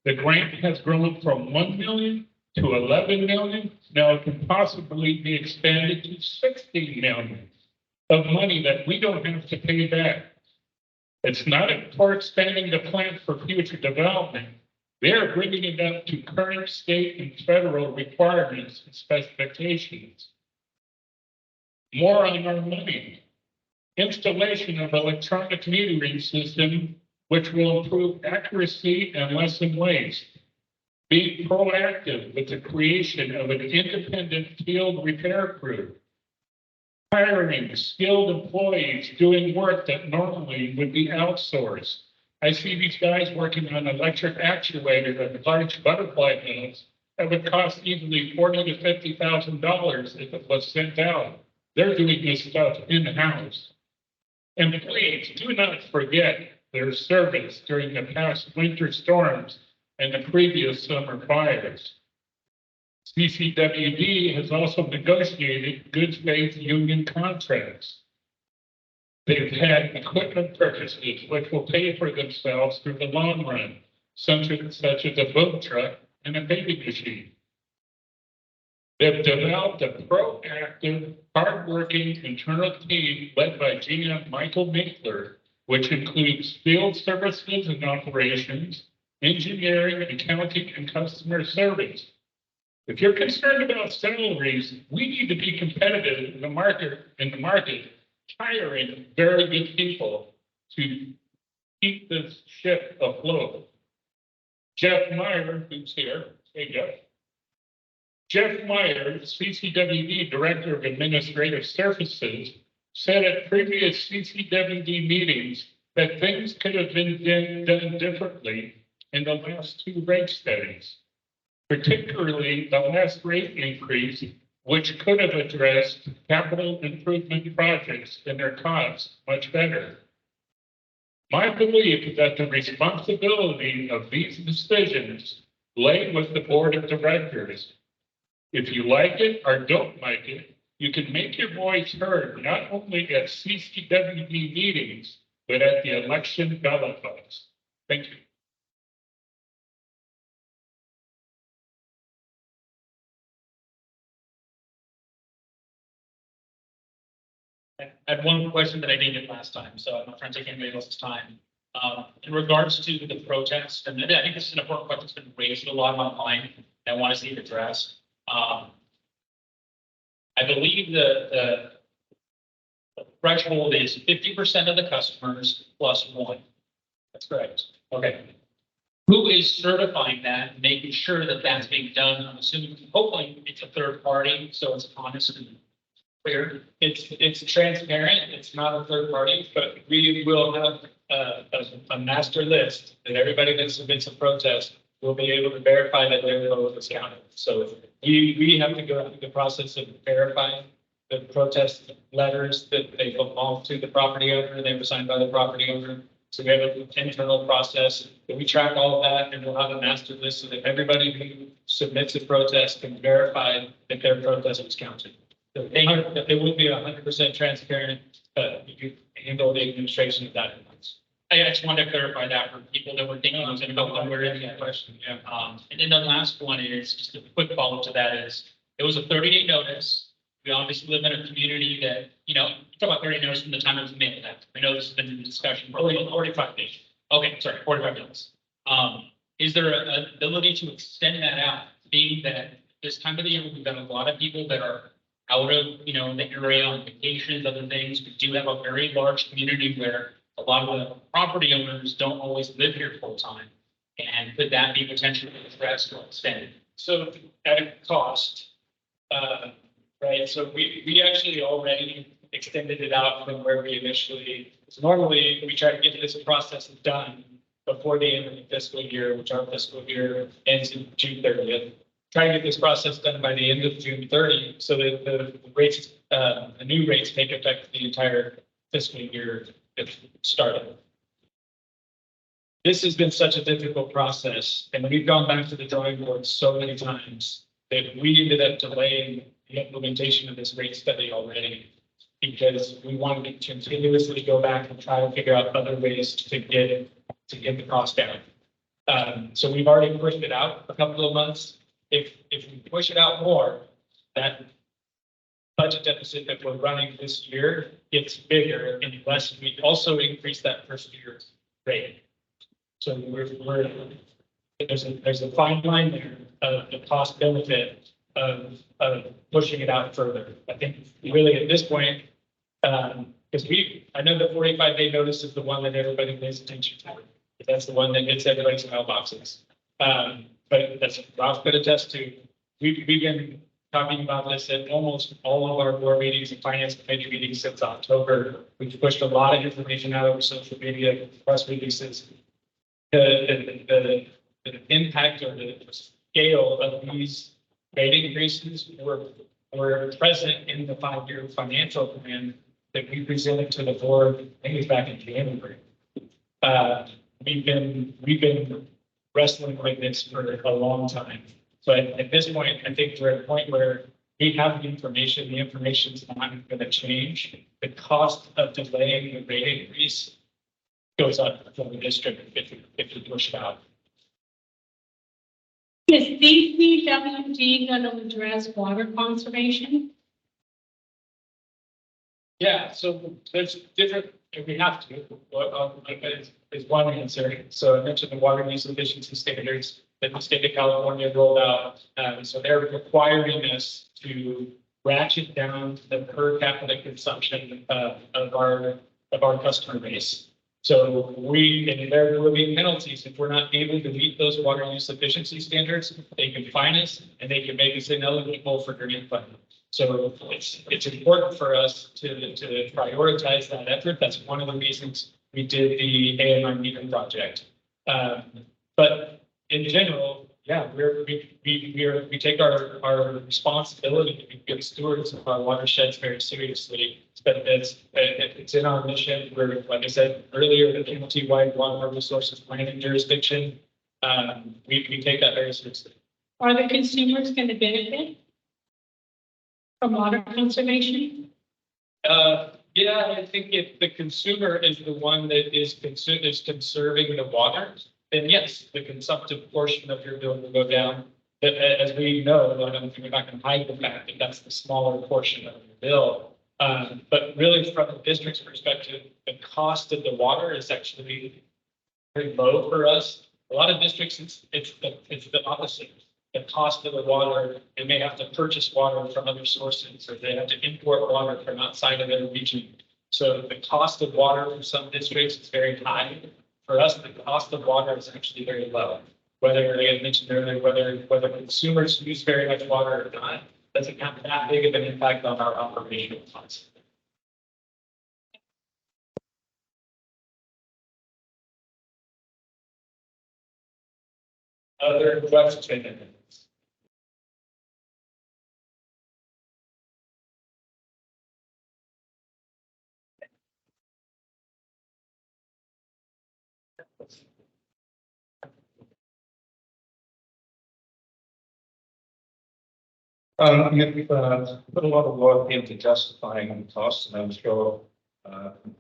The grant has grown from 1 million to 11 million. Now it can possibly be expanded to 16 million of money that we don't have to pay back. It's not for expanding the plant for future development. They're bringing it up to current state and federal requirements and specifications. More on our money. Installation of electronic metering system, which will improve accuracy and lessen waste. Being proactive with the creation of an independent field repair crew. Hiring skilled employees doing work that normally would be outsourced. I see these guys working on electric actuators and large butterfly mills that would cost easily $40,000 to $50,000 if it was sent out. They're doing this stuff in-house. And please do not forget their service during the past winter storms and the previous summer fires. CCWD has also negotiated good faith union contracts. They've had equipment purchases which will pay for themselves through the long run, such as a boat truck and a baby machine. They've developed a proactive, hardworking internal team led by Gina Michael Minkler, which includes field services and operations, engineering, accounting, and customer service. If you're concerned about salaries, we need to be competitive in the market, hiring very good people to keep this ship afloat. Jeff Meyer, who's here, hey Jeff. Jeff Meyer, CCWD Director of Administrative Services, said at previous CCWD meetings that things could have been done differently in the last two rate studies, particularly the last rate increase, which could have addressed capital improvement projects and their costs much better. My belief is that the responsibility of these decisions lay with the board of directors. If you like it or don't like it, you can make your voice heard not only at CCWD meetings, but at the election ballot box. Thank you. I had one question that I didn't get last time, so I'm not trying to take anybody else's time. In regards to the protest, and I think this is an important question that's been raised a lot online, and I want to see it addressed. I believe the threshold is 50% of the customers plus one. That's correct. Okay. Who is certifying that, making sure that that's being done? I'm assuming, hopefully, it's a third party, so it's honest and clear. It's transparent. It's not a third party, but we will have a master list that everybody that submits a protest will be able to verify that their vote was counted. So we have to go through the process of verifying the protest letters that they belong to the property owner, they were signed by the property owner. So we have an internal process that we track all of that, and we'll have a master list so that everybody who submits a protest can verify that their protest was counted. So it will be 100% transparent, you handle the administration of that. I just wanted to clarify that for people that were thinking it was going to go somewhere in that question. Yeah. And then the last one is just a quick follow to that is it was a 30-day notice. We obviously live in a community that, talk about 30 notice from the time it was mailed out. I know this has been in discussion for 45 days. Okay, sorry, 45 days. Is there an ability to extend that out, being that this time of the year, we've got a lot of people that are out of, the area on vacations, other things. We do have a very large community where a lot of the property owners don't always live here full time. And could that be potentially addressed or extended? So at a cost, right? So we actually already extended it out from where we initially, so normally we try to get this process done before the end of the fiscal year, which our fiscal year ends in June 30th. Try to get this process done by the end of June 30, so that the rates, the new rates take effect the entire fiscal year if started. This has been such a difficult process, and we've gone back to the drawing board so many times that we ended up delaying the implementation of this rate study already, because we wanted to continuously go back and try to figure out other ways to get the cost down. So we've already pushed it out a couple of months. If we push it out more, that budget deficit that we're running this year gets bigger unless we also increase that first year rate. So there's a fine line there of the cost benefit of pushing it out further. I think really at this point, because I know the 45-day notice is the one that everybody pays attention to. That's the one that hits everybody's mailboxes. But that's Ralph could attest to. We've been talking about this at almost all of our board meetings and finance committee meetings since October. We've pushed a lot of information out over social media, press releases. The impact or the scale of these rate increases were present in the 5-year financial plan that we presented to the board, I think it was back in January. We've been wrestling with this for a long time. So at this point, I think we're at a point where we have the information. The information's not going to change. The cost of delaying the rate increase goes up for the district if you push it out. Is DPWG going to address water conservation? Yeah, so there's different, if we have to, is one answer. So I mentioned the water use efficiency standards that the state of California rolled out. So they're requiring us to ratchet down the per capita consumption of our customer base. So and there will be penalties if we're not able to meet those water use efficiency standards. They can fine us and they can make us ineligible for grant funding. So it's important for us to prioritize that effort. That's one of the reasons we did the AMI meter project. But in general, yeah, we take our responsibility to be good stewards of our watersheds very seriously. But it's in our mission. We're, like I said earlier, the county-wide water resources planning jurisdiction. We take that very seriously. Are the consumers going to benefit from water conservation? Yeah, I think if the consumer is the one that is conserving the water, then yes, the consumptive portion of your bill will go down. But as we know, I don't think we're not going to hide the fact that that's the smaller portion of your bill. But really, from the district's perspective, the cost of the water is actually very low for us. A lot of districts, it's the opposite. The cost of the water, they may have to purchase water from other sources, or they have to import water from outside of their region. So the cost of water for some districts is very high. For us, the cost of water is actually very low. Whether, like I mentioned earlier, whether consumers use very much water or not, doesn't have that big of an impact on our operational costs. Other questions? You've put a lot of work into justifying the costs, and I'm sure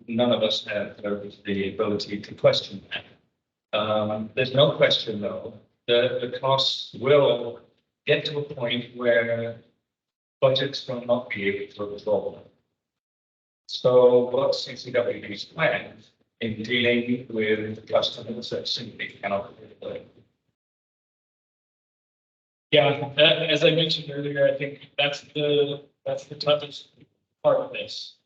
none of us have the ability to question that. There's no question, though, that the costs will get to a point where budgets will not be able to absorb them. So what's CCWD's plan in dealing with customers that simply cannot pay? Yeah, as I mentioned earlier, I think that's the toughest part of this.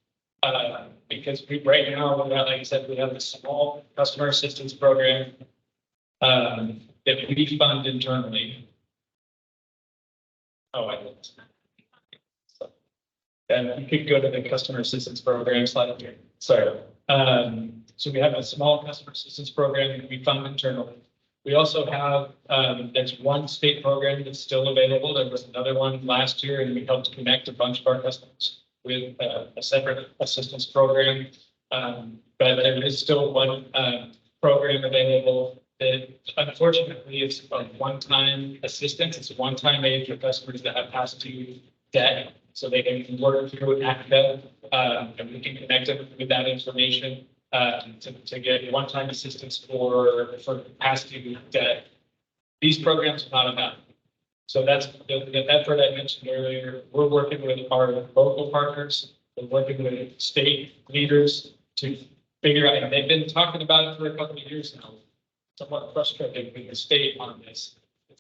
Because right now, like I said, we have a small customer assistance program that we fund internally. Oh, I didn't. And you could go to the customer assistance program slide here. Sorry. So we have a small customer assistance program that we fund internally. We also have, there's one state program that's still available. There was another one last year, and we helped connect a bunch of our customers with a separate assistance program. But there is still one program available that unfortunately is a one-time assistance. It's a one-time aid for customers that have past due debt. So they can work through ACTA, and we can connect them with that information. To get one-time assistance for past due debt. These programs are not enough. So that's the effort I mentioned earlier. We're working with our local partners. We're working with state leaders to figure out, and they've been talking about it for a couple of years now. Somewhat frustrated with the state on this.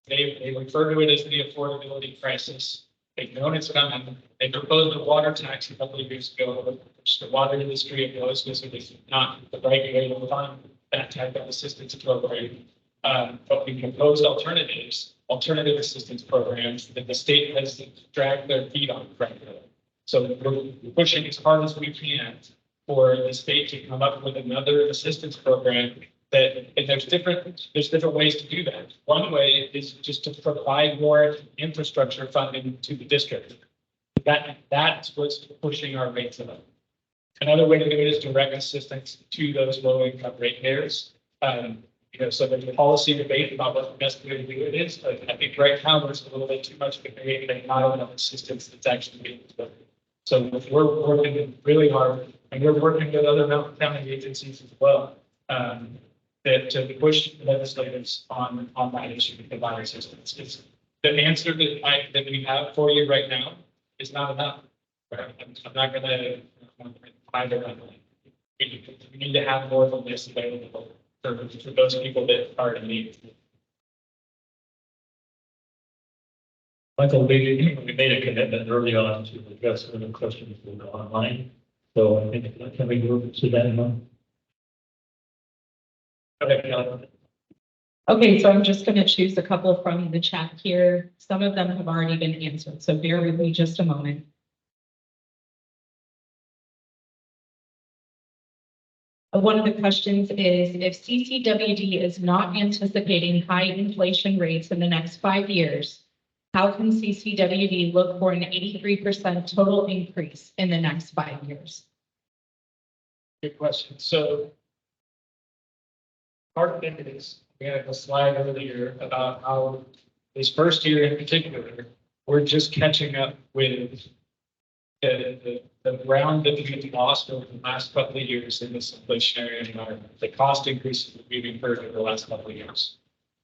They refer to it as the affordability crisis. They've known it's coming. They proposed a water tax a couple of years ago, which the water industry opposed because it was not the right way to fund that type of assistance program. But we proposed alternative assistance programs that the state has dragged their feet on, frankly. So we're pushing as hard as we can for the state to come up with another assistance program. And there's different ways to do that. One way is just to provide more infrastructure funding to the district. That's what's pushing our rates up. Another way to do it is direct assistance to those low-income ratepayers. So there's a policy debate about what the best way to do it is. But I think right now there's a little bit too much debate and not enough assistance that's actually being delivered. So we're working really hard, and we're working with other Mountain County agencies as well. that to push legislators on that issue with the water systems. It's the answer that we have for you right now is not enough. Right? I'm not gonna find it. We need to have more of this available for those people that are in need. Michael, we made a commitment early on to address the questions that were online. So I think, can we move to that one? Okay. Okay, so I'm just going to choose a couple from the chat here. Some of them have already been answered, so bear with me just a moment. One of the questions is, if CCWD is not anticipating high inflation rates in the next 5 years, how can CCWD look for an 83% total increase in the next 5 years? Good question. So part of it is, we had a slide earlier about how this first year in particular, we're just catching up with the ground that we've lost over the last couple of years in this inflationary environment, the cost increases that we've incurred over the last couple of years.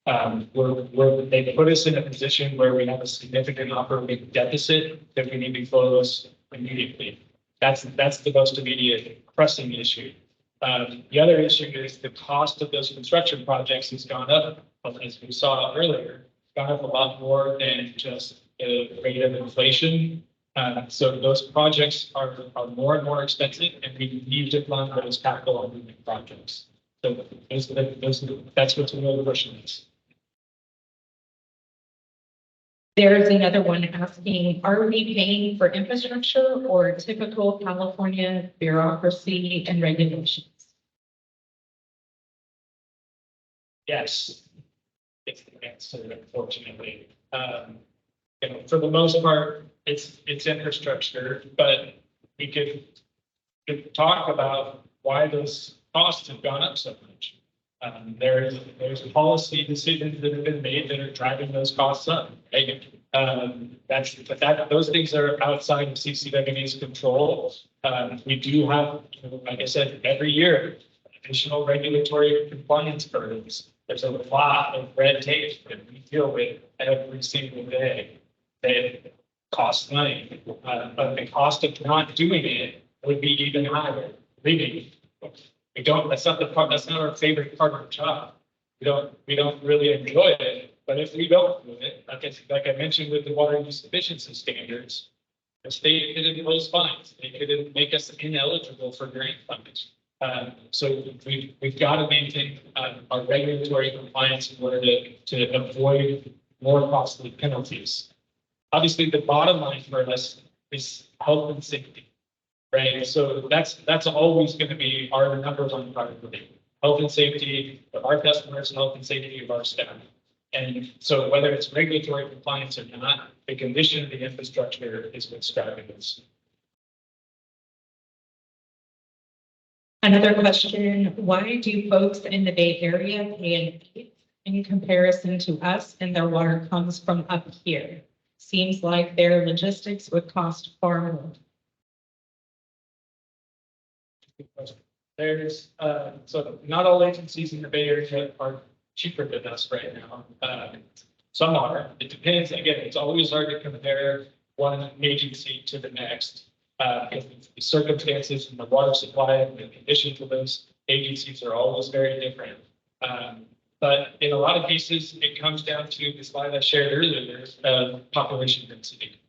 They put us in a position where we have a significant operating deficit that we need to close immediately. That's the most immediate pressing issue. The other issue is the cost of those construction projects has gone up, as we saw earlier, gone up a lot more than just the rate of inflation. So those projects are more and more expensive, and we need to fund those capital improvement projects. So that's what's really pushing this. There's another one asking, are we paying for infrastructure or typical California bureaucracy and regulations? Yes, it's the answer, unfortunately. For the most part, it's infrastructure, but we could talk about why those costs have gone up so much. There's policy decisions that have been made that are driving those costs up. Right? Those things are outside of CCW's control. We do have, like I said, every year, additional regulatory compliance burdens. There's a lot of red tape that we deal with every single day that costs money. But the cost of not doing it would be even higher. Leaving. We don't, that's not our favorite part of the job. We don't really enjoy it, but if we don't do it, like I mentioned with the water use efficiency standards, the state could impose fines. They could make us ineligible for grant funding. So we've got to maintain our regulatory compliance in order to avoid more costly penalties. Obviously, the bottom line for us is health and safety. Right, so that's always going to be our number one priority. Health and safety of our customers, health and safety of our staff. And so whether it's regulatory compliance or not, the condition of the infrastructure is what's driving this. Another question, why do folks in the Bay Area pay in comparison to us and their water comes from up here? Seems like their logistics would cost far more. There's so not all agencies in the Bay Area are cheaper than us right now. Some are. It depends. Again, it's always hard to compare one agency to the next. Because the circumstances and the water supply and the conditions of those agencies are always very different. But in a lot of cases, it comes down to the slide I shared earlier, population density.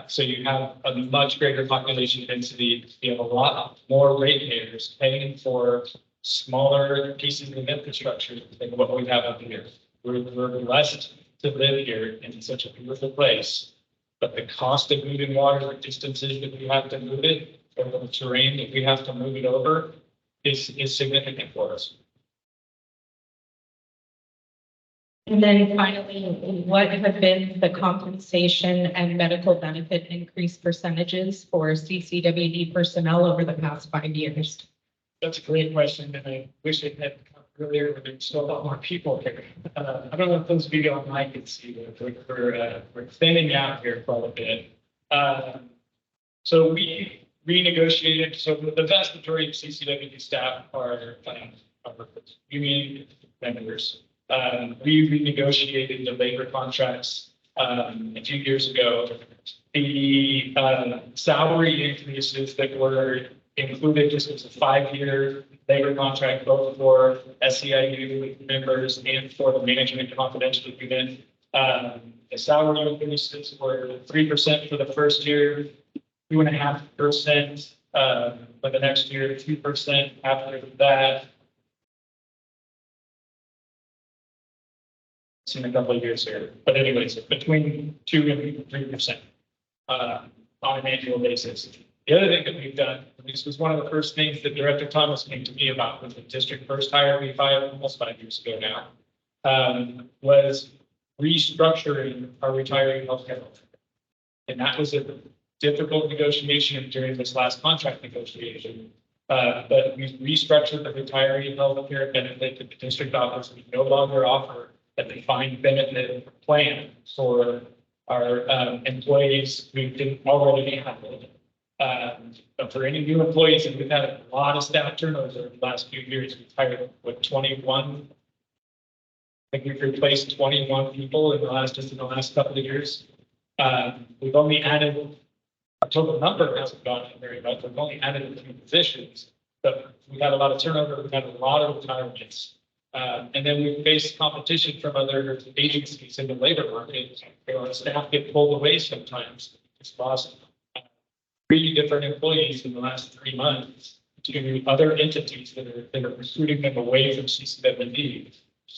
So you have a much greater population density. You have a lot more ratepayers paying for smaller pieces of infrastructure than what we have up here. We're blessed to live here in such a beautiful place, but the cost of moving water, the distances that we have to move it, or the terrain that we have to move it over is significant for us. And then finally, what have been the compensation and medical benefit increase percentages for CCWD personnel over the past 5 years? That's a great question, and I wish it had come earlier, but there's still a lot more people here. I don't know if those of you online can see, but we're thinning out here quite a bit. So we renegotiated, so the vast majority of CCWD staff are union members. We renegotiated the labor contracts a few years ago. The salary increases that were included just as a 5-year labor contract, both for SEIU members and for the management confidential unit. The salary increases were 3% for the first year, 2.5% for the next year, 2% after that. In a couple of years here, but anyways, between 2 and 3% on an annual basis. The other thing that we've done, this was one of the first things that Director Thomas came to me about when the district first hired me almost 5 years ago now, was restructuring our retiree healthcare. And that was a difficult negotiation during this last contract negotiation. But we restructured the retiree healthcare benefit that the district offers. We no longer offer a defined benefit plan for our employees who didn't already have it. But for any new employees, and we've had a lot of staff turnover in the last few years, we've hired with 21. I think we've replaced 21 people in the last couple of years. We've only added, our total number hasn't gone up very much. We've only added a few positions, but we've had a lot of turnover. We've had a lot of retirements. And then we face competition from other agencies in the labor market. Our staff get pulled away sometimes. It's lost 3 different employees in the last 3 months to other entities that are recruiting them away from CCWD.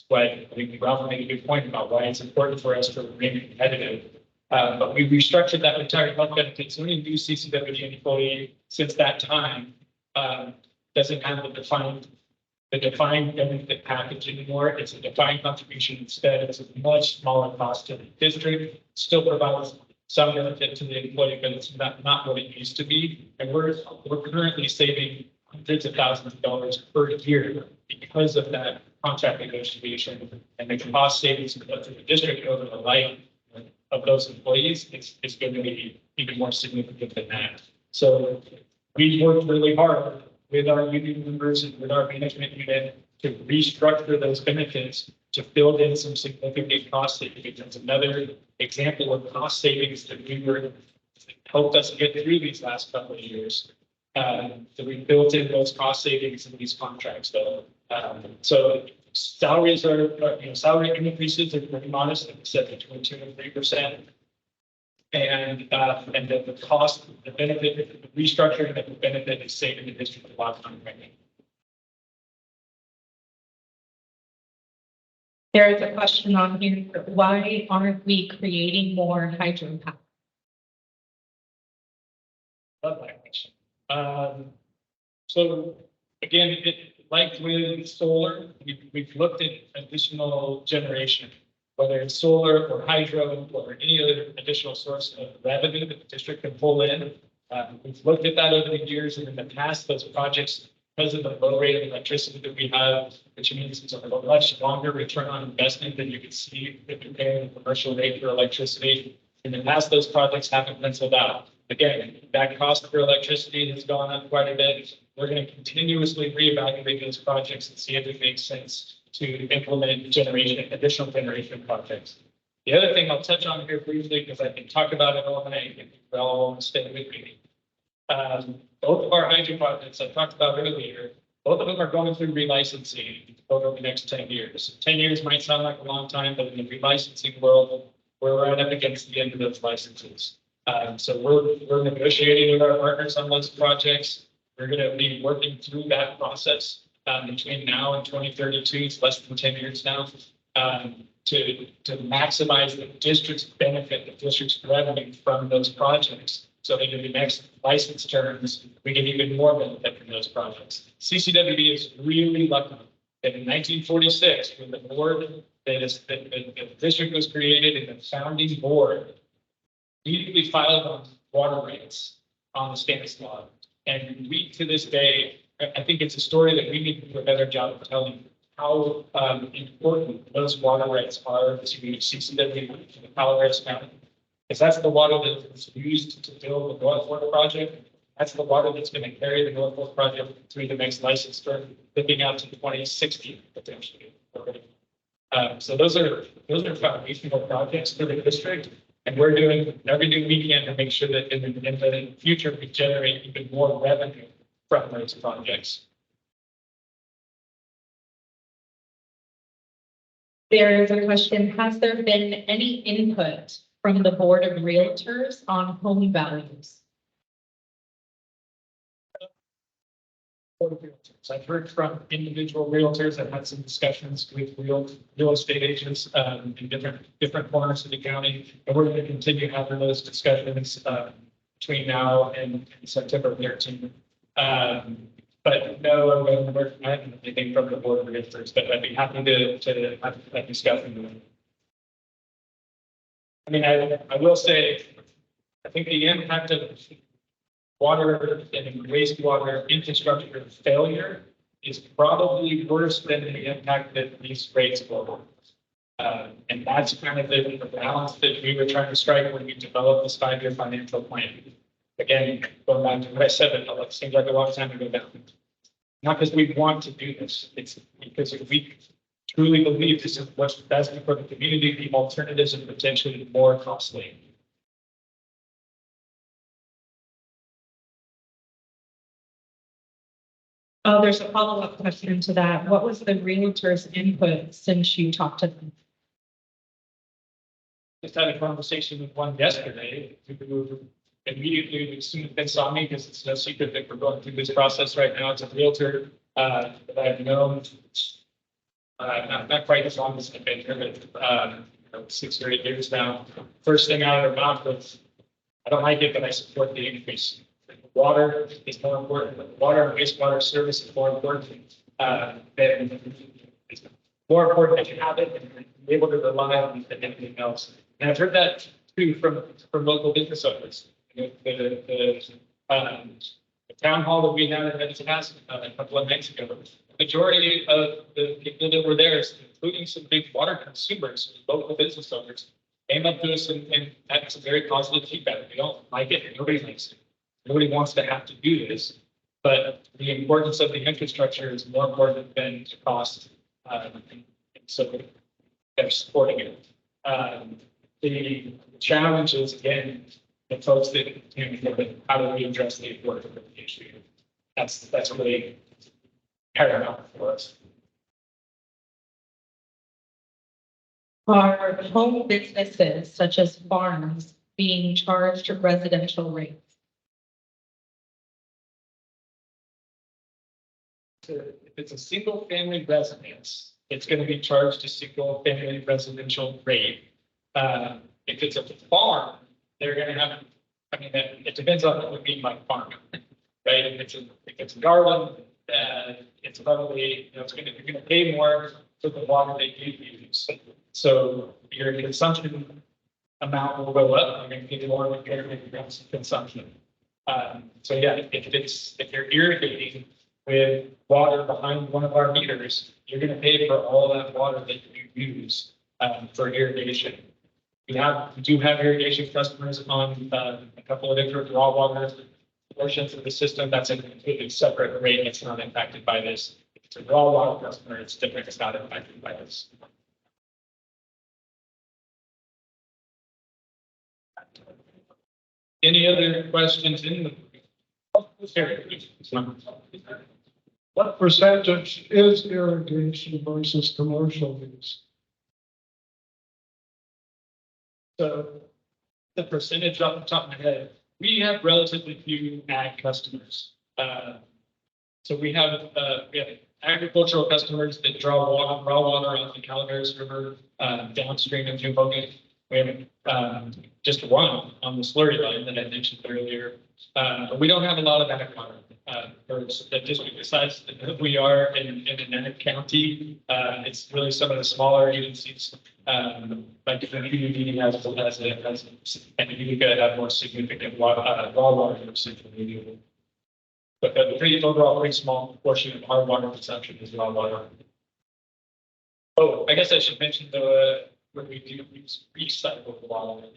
Why I think Ralph made a good point about why it's important for us to remain competitive. But we restructured that entire health benefit. So any new CCWD employee since that time doesn't have the defined benefit package anymore. It's a defined contribution instead. It's a much smaller cost to the district. Still provides some benefit to the employee, but it's not what it used to be. And we're currently saving hundreds of thousands of dollars per year because of that contract negotiation, and the cost savings to the district over the life of those employees is going to be even more significant than that. So we've worked really hard with our union members and with our management unit to restructure those benefits to build in some significant cost savings. That's another example of cost savings that helped us get through these last couple of years. So we built in those cost savings in these contracts, though. So salaries salary increases are pretty modest, like I said, between 2 and 3%. And the cost, the benefit, the restructuring of the benefit is saving the district a lot of money right now. There is a question on here. Why aren't we creating more hydropower? Love that question. So again, like with solar, we've looked at additional generation, whether it's solar or hydro or any other additional source of revenue that the district can pull in. We've looked at that over the years, and in the past, those projects, because of the low rate of electricity that we have, which means it's a much longer return on investment than you can see if you're paying the commercial rate for electricity. In the past, those projects haven't penciled out. Again, that cost for electricity has gone up quite a bit. We're going to continuously reevaluate those projects and see if it makes sense to implement additional generation projects. The other thing I'll touch on here briefly, because I can talk about it all night if you all want to stay with me. Both of our hydro projects I talked about earlier, both of them are going through relicensing over the next 10 years. 10 years might sound like a long time, but in the relicensing world, we're right up against the end of those licenses. So we're negotiating with our partners on those projects. We're going to be working through that process between now and 2032. It's less than 10 years now. To maximize the district's benefit, the district's revenue from those projects. So that in the next license terms, we get even more benefit from those projects. CCWD is really lucky that in 1946, when the board the district was created and the founding board immediately filed on water rates on the Spanish law. And we, to this day, I think it's a story that we need to do a better job of telling how important those water rights are to CCW, to the Palo Alto County. Because that's the water that was used to build the North Fork project. That's the water that's going to carry the Northwest project through the next license term, looking out to 2060 potentially. So those are foundational projects for the district. And we're doing everything we can to make sure that in the future, we generate even more revenue from those projects. There is a question, has there been any input from the Board of Realtors on home values? I've heard from individual realtors. I've had some discussions with real estate agents in different corners of the county. And we're going to continue having those discussions between now and September 13th. But no, I haven't anything from the Board of Realtors, but I'd be happy to have that discussion. I mean, I will say, I think the impact of water and wastewater infrastructure failure is probably worse than the impact that these rates will. And that's kind of the balance that we were trying to strike when we developed this 5-year financial plan. Again, going back to what I said, it seems like a long time ago now. Not because we want to do this, it's because we truly believe this is what's best for the community. The alternatives are potentially more costly. Oh, there's a follow-up question to that. What was the realtor's input since you talked to them? Just had a conversation with one yesterday who immediately, as soon as they saw me, because it's no secret that we're going through this process right now. It's a realtor that I've known not quite as long as I've been here, but 6 or 8 years now. First thing out of their mouth was, I don't like it, but I support the increase. Water is more important. Water and wastewater service is more important it's more important that you have it and be able to rely on it than anything else. And I've heard that too from local business owners. The town hall that we had at Medicine a couple of nights ago, the majority of the people that were there, including some big water consumers, local business owners, came up to us and had some very positive feedback. They don't like it. Nobody likes it. Nobody wants to have to do this, but the importance of the infrastructure is more important than the cost. And so they're supporting it. The challenge is, again, the folks that, how do we address the affordability issue? That's really paramount for us. Are home businesses such as farms being charged residential rates? If it's a single family residence, it's going to be charged a single family residential rate. If it's a farm, they're going to have, I mean, it depends on what we mean by farm, right? If it's a garden, it's probably, you're going to pay more for the water that you use. So your consumption amount will go up. You're going to pay more with your consumption. So yeah, if you're irrigating with water behind one of our meters, you're going to pay for all that water that you use for irrigation. We do have irrigation customers on a couple of different raw water portions of the system. That's a completely separate rate. It's not impacted by this. If it's a raw water customer, it's different. It's not impacted by this. Any other questions in the? What percentage is irrigation versus commercial use? So the percentage off the top of my head, we have relatively few ag customers. So we have agricultural customers that draw raw water off the Calaveras River downstream of New Hogan. We have just one on the slurry line that I mentioned earlier. But we don't have a lot of ag water. For the district the size that we are in an ag county, it's really some of the smaller agencies. Like the community has and you could have more significant raw water usage than we do. But the overall pretty small portion of our water consumption is raw water. Oh, I guess I should mention though, when we do use recycled water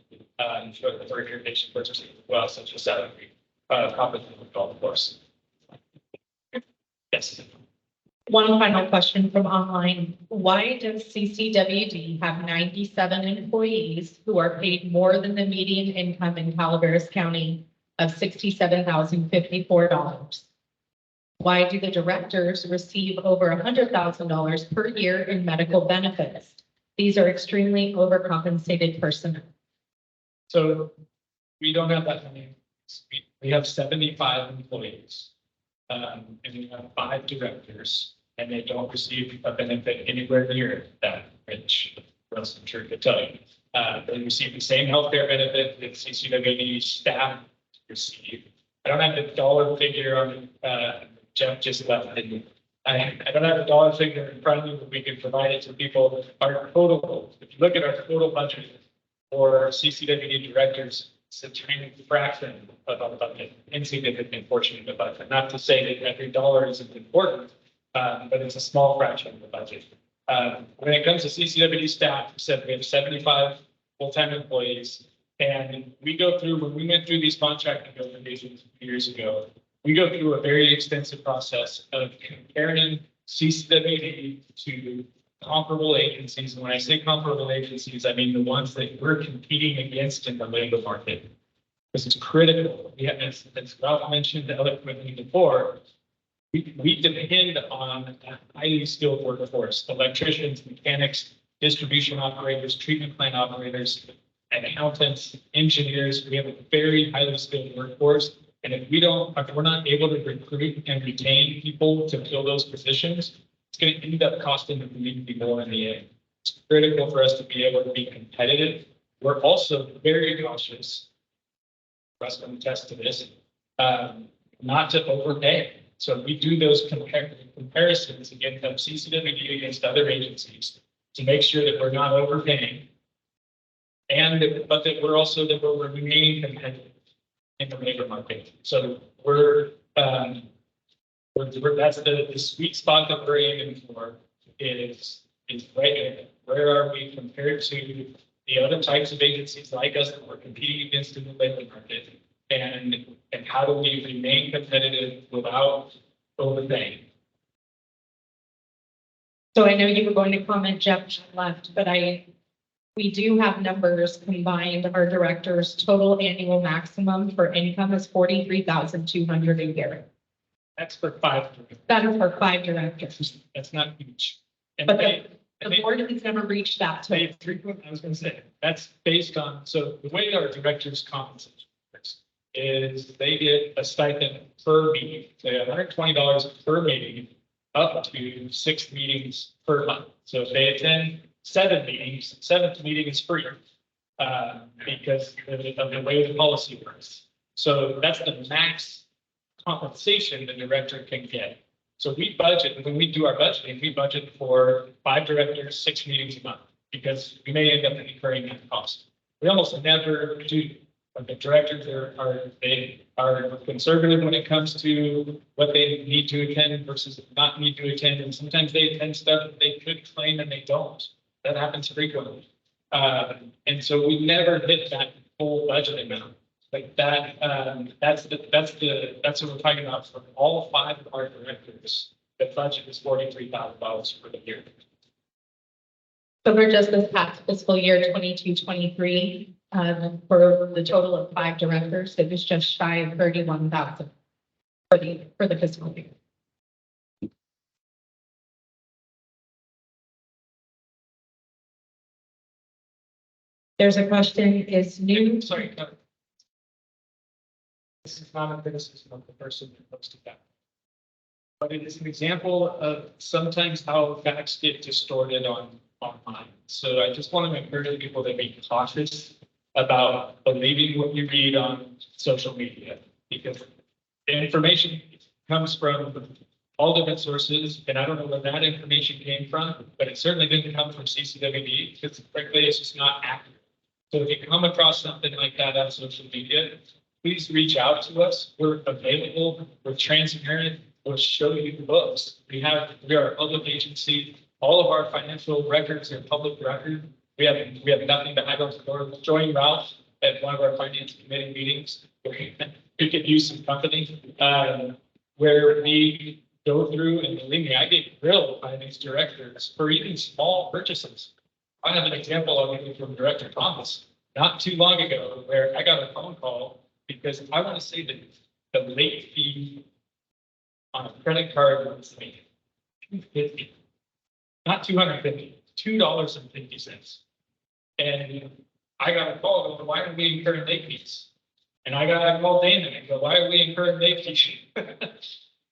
for irrigation purposes as well, such as salad. Copperopolis golf course. Yes. One final question from online. Why does CCWD have 97 employees who are paid more than the median income in Calaveras County of $67,054? Why do the directors receive over $100,000 per year in medical benefits? These are extremely overcompensated personnel. So we don't have that many. We have 75 employees. And we have 5 directors, and they don't receive a benefit anywhere near that, which Russ, I'm sure could tell you. They receive the same healthcare benefit that CCWD staff receive. I don't have the dollar figure on, Jeff just left. I don't have the dollar figure in front of me, but we can provide it to people. Our total, if you look at our total budget for CCWD directors, it's a tiny fraction of our budget, insignificant portion of the budget. Not to say that every dollar isn't important, but it's a small fraction of the budget. When it comes to CCWD staff, we said we have 75 full-time employees, and we go through, when we went through these contract negotiations a few years ago, we go through a very extensive process of comparing CCWD to comparable agencies. And when I say comparable agencies, I mean the ones that we're competing against in the labor market. Because it's critical. We have, as Ralph mentioned eloquently before, we depend on a highly skilled workforce, electricians, mechanics, distribution operators, treatment plant operators, accountants, engineers. We have a very highly skilled workforce. And if we're not able to recruit and retain people to fill those positions, it's going to end up costing the community more in the end. It's critical for us to be able to be competitive. We're also very cautious, Russ can attest to this, not to overpay. So we do those comparisons against CCWD against other agencies to make sure that we're not overpaying, but that we're remaining competitive in the labor market. So that's the sweet spot that we're aiming for is right. Where are we compared to the other types of agencies like us that we're competing against in the labor market? And how do we remain competitive without overpaying? So I know you were going to comment, Jeff left, but we do have numbers combined. Our directors' total annual maximum for income is $43,200 a year. That's for 5. That is for 5 directors. That's not huge. And But the board has never reached that total. I was going to say, that's based on, so the way our directors' compensation works is they get a stipend per meeting, say $120 per meeting, up to 6 meetings per month. So if they attend 7 meetings, 7th meeting is free because of the way the policy works. So that's the max compensation the director can get. So we budget, when we do our budgeting, we budget for 5 directors, 6 meetings a month, because we may end up incurring that cost. We almost never do. But the directors are conservative when it comes to what they need to attend versus not need to attend. And sometimes they attend stuff that they could claim and they don't. That happens frequently. And so we never hit that full budget amount. Like that, that's what we're talking about for all 5 of our directors. The budget is $43,000 for the year. So for just this past fiscal year 22-23, for the total of 5 directors, it was just shy of 31,000 for the fiscal year. There's a question, is new. Sorry, no. This is not a criticism of the person who posted that. But it is an example of sometimes how facts get distorted online. So I just want to encourage people to be cautious about believing what you read on social media, because the information comes from all different sources, and I don't know where that information came from, but it certainly didn't come from CCWD, because frankly, it's just not accurate. So if you come across something like that on social media, please reach out to us. We're available. We're transparent. We'll show you the books. We are a public agency. All of our financial records are public record. We have nothing to hide on the door. Join Ralph at one of our finance committee meetings. we could use some company, where we go through and believe me, I get grilled by these directors for even small purchases. I have an example I'll give you from Director Thomas, not too long ago, where I got a phone call because I want to say that the late fee on a credit card was like $2.50, not $2.50, $2.50. And I got a call, going, why are we incurring late fees? And I got to call Dana and go, why are we incurring late fees?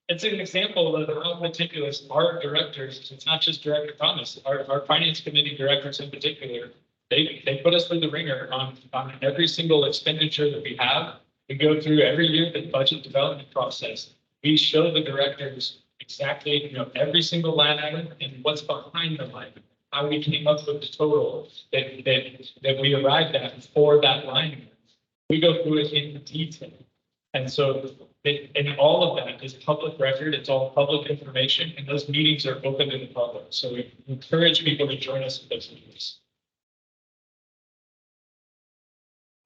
It's an example of how meticulous our directors, it's not just Director Thomas, our finance committee directors in particular, they put us through the ringer on every single expenditure that we have. We go through every year the budget development process. We show the directors exactly, every single line item and what's behind the line, how we came up with the total that we arrived at for that line. We go through it in detail. And so, and all of that is public record. It's all public information, and those meetings are open to the public. So we encourage people to join us at those meetings.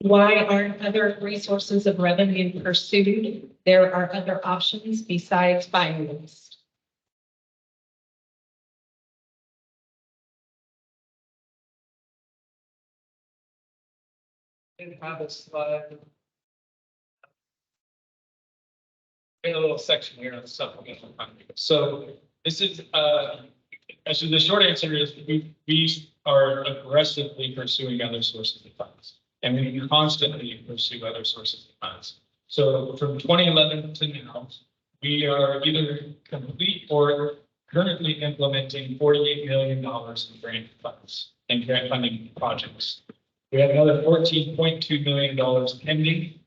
Why aren't other resources of revenue pursued? There are other options besides biomass. Didn't have a slide. In a little section here on the supplemental funding. So this is, actually the short answer is we are aggressively pursuing other sources of funds. And we constantly pursue other sources of funds. So from 2011 to now, we are either complete or currently implementing $48 million in grant funds and grant funding projects. We have another $14.2 million pending.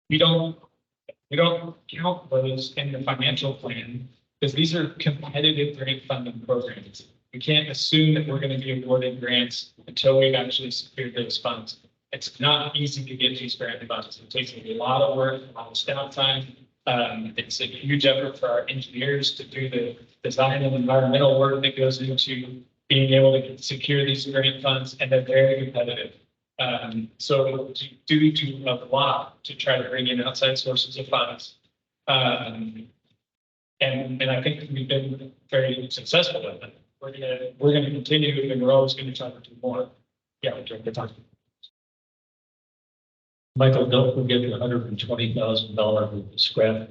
We don't count those in the financial plan because these are competitive grant funding programs. We can't assume that we're going to be awarded grants until we've actually secured those funds. It's not easy to get these grant funds. It takes a lot of work, a lot of staff time. It's a huge effort for our engineers to do the design and environmental work that goes into being able to secure these grant funds, and they're very competitive. So due to a lot to try to bring in outside sources of funds. And I think we've been very successful with it. We're gonna continue, and we're always gonna try to do more. Yeah, we're talking. Michael, don't forget the $120,000 with the scrap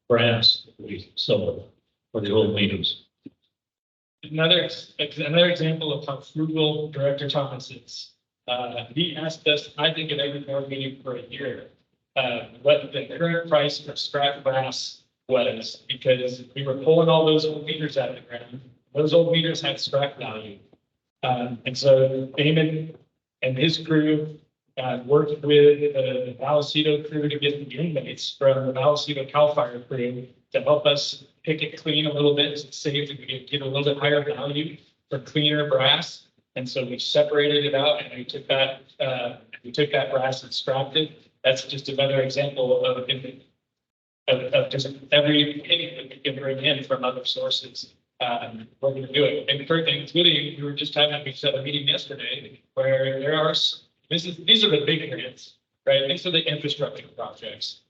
brass that we sold for the old meters. Another example of how frugal Director Thomas is. He asked us, I think at every board meeting for a year, what the current price for scrap brass was, because we were pulling all those old meters out of the ground. Those old meters had scrap value. And so Damon and his crew worked with the Vallecito crew to get the inmates from the Vallecito CAL FIRE crew to help us pick it clean a little bit to save and get a little bit higher value for cleaner brass. And so we separated it out and we took that brass and scrapped it. That's just another example of just every penny that we can bring in from other sources. We're going to do it. And including, we were just having a meeting yesterday where these are the big grants, right? These are the infrastructure projects.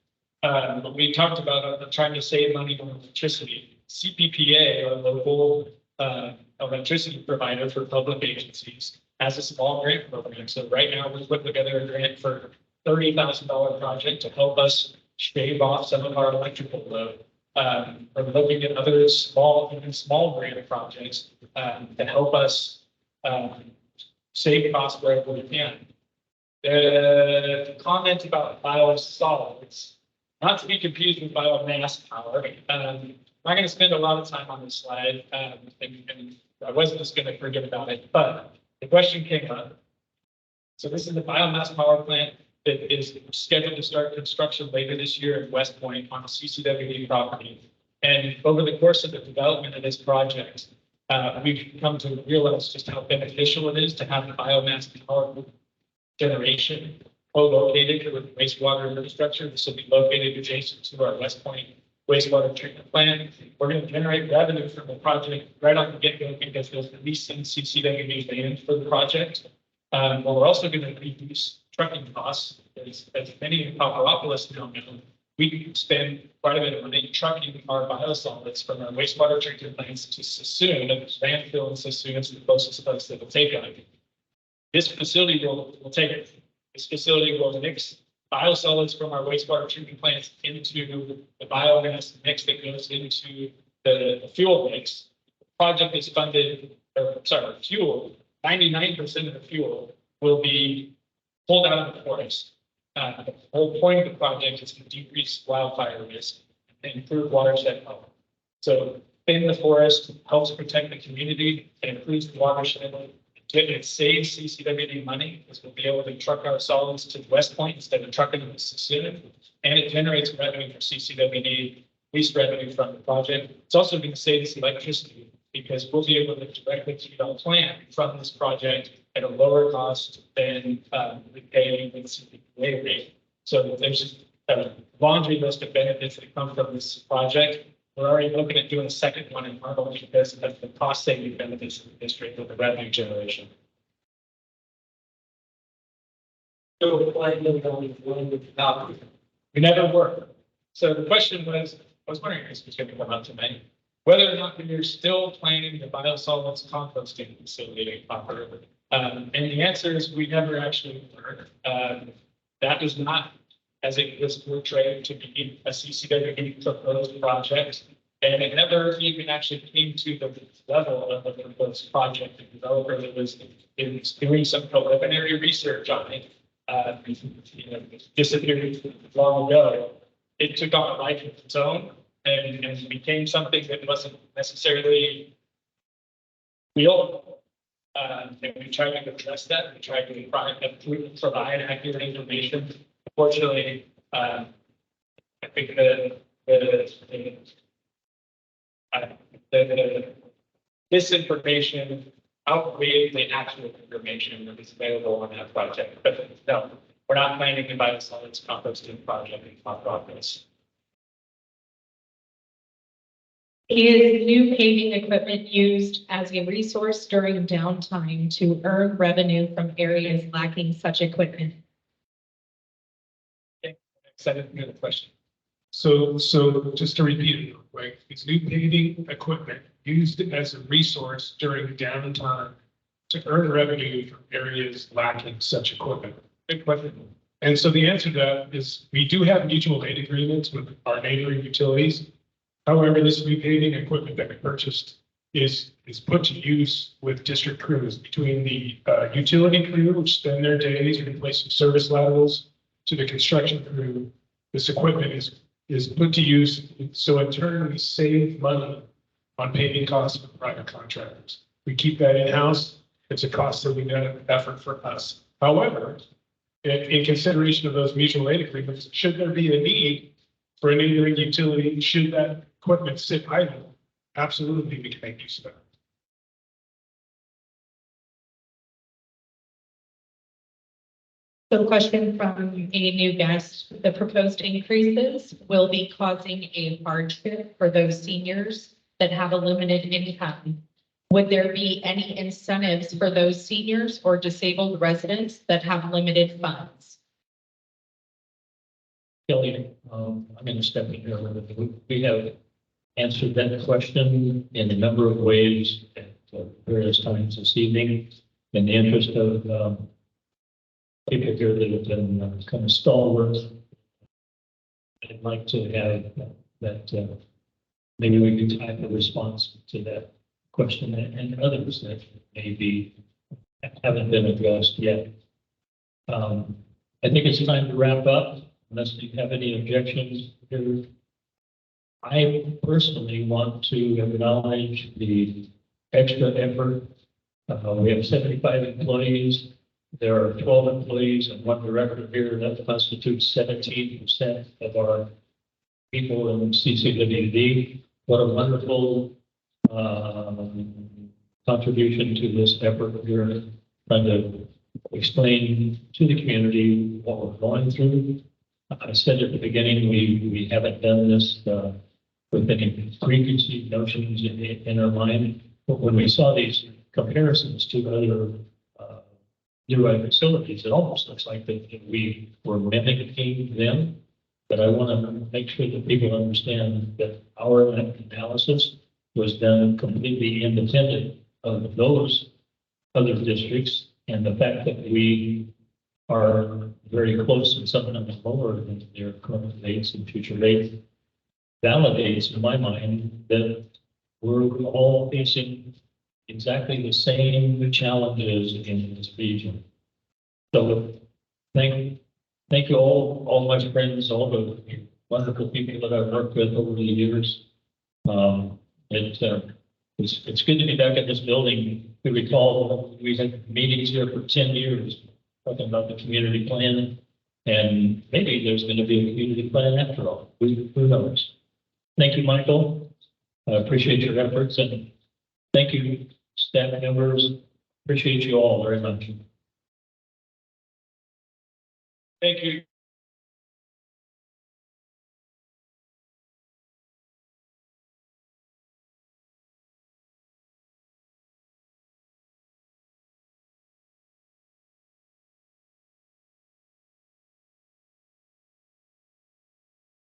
But we talked about trying to save money on electricity. CPPA, our local electricity provider for public agencies, has a small grant program. So right now we're putting together a grant for $30,000 project to help us shave off some of our electrical load. We're looking at other small grant projects to help us save costs wherever we can. The comment about biosolids, not to be confused with biomass power. I'm not going to spend a lot of time on this slide, and I wasn't just going to forget about it, but the question came up. So this is the biomass power plant that is scheduled to start construction later this year at West Point on a CCWD property. And over the course of the development of this project, we've come to realize just how beneficial it is to have the biomass power generation co-located with wastewater infrastructure. This will be located adjacent to our West Point wastewater treatment plant. We're going to generate revenue from the project right off the get-go because there's leasing CCWD land for the project. But we're also going to reduce trucking costs as many in Copperopolis now know, we spend quite a bit of money trucking our biosolids from our wastewater treatment plants to Sassoon, and landfill in Sassoon is the closest place that will take it. This facility will take it. This facility will mix biosolids from our wastewater treatment plants into the biomass mix that goes into the fuel mix. The project is funded, or sorry, fuel, 99% of the fuel will be pulled out of the forest. The whole point of the project is to decrease wildfire risk and improve watershed health. So in the forest helps protect the community, it improves the watershed. It saves CCWD money because we'll be able to truck our solids to West Point instead of trucking them to Sassoon. And it generates revenue for CCWD, least revenue from the project. It's also going to save us electricity because we'll be able to directly feed our plant from this project at a lower cost than paying the CPA rate. So there's a laundry list of benefits that come from this project. We're already looking at doing a second one in Arnold because of the cost saving benefits of the district with the revenue generation. So, We never were. So the question was, I was wondering if this was going to come up tonight, whether or not we are still planning the biosolids composting facility in Copperopolis. And the answer is we never actually were. That was not as it was portrayed to be a CCWD proposed project. And it never even actually came to the level of the proposed project. The developer that was doing some preliminary research on it, disappeared long ago. It took on a life of its own and became something that wasn't necessarily real. And we tried to address that. We tried to provide accurate information. Unfortunately, I think the misinformation outweighed the actual information that was available on that project. But no, we're not planning to biosolids composting project in Copperopolis. Is new paving equipment used as a resource during downtime to earn revenue from areas lacking such equipment? Excited to hear the question. So just to repeat it, right, is new paving equipment used as a resource during downtime to earn revenue from areas lacking such equipment? Good question. And so the answer to that is we do have mutual aid agreements with our neighboring utilities. However, this new paving equipment that we purchased is put to use with district crews between the utility crew, which spend their days replacing service laterals, to the construction crew. This equipment is put to use. So in turn, we save money on paving costs for private contractors. We keep that in-house. It's a cost-saving effort for us. However, in consideration of those mutual aid agreements, should there be a need for a neighboring utility, should that equipment sit idle, absolutely we can make use of that. So question from a new guest, the proposed increases will be causing a hardship for those seniors that have a limited income. Would there be any incentives for those seniors or disabled residents that have limited funds? Kelly, I'm going to step in here a little bit. We have answered that question in a number of ways at various times this evening. In the interest of people here that have been kind of stalwart, I'd like to have that maybe we can type a response to that question and others that maybe haven't been addressed yet. I think it's time to wrap up, unless you have any objections here. I personally want to acknowledge the extra effort. We have 75 employees. There are 12 employees and one director here. That constitutes 17% of our people in CCWD. What a wonderful contribution to this effort here, trying to explain to the community what we're going through. I said at the beginning, we haven't done this with any preconceived notions in our mind. But when we saw these comparisons to other nearby facilities, it almost looks like that we were mimicking them. But I want to make sure that people understand that our analysis was done completely independent of those other districts. And the fact that we are very close and sometimes lower than their current rates and future rates validates in my mind that we're all facing exactly the same challenges in this region. So thank you all my friends, all the wonderful people that I've worked with over the years. It's good to be back in this building. We recall we had meetings here for 10 years talking about the community plan, and maybe there's going to be a community plan after all. Who knows? Thank you, Michael. I appreciate your efforts, and thank you, staff members. Appreciate you all very much. Thank you.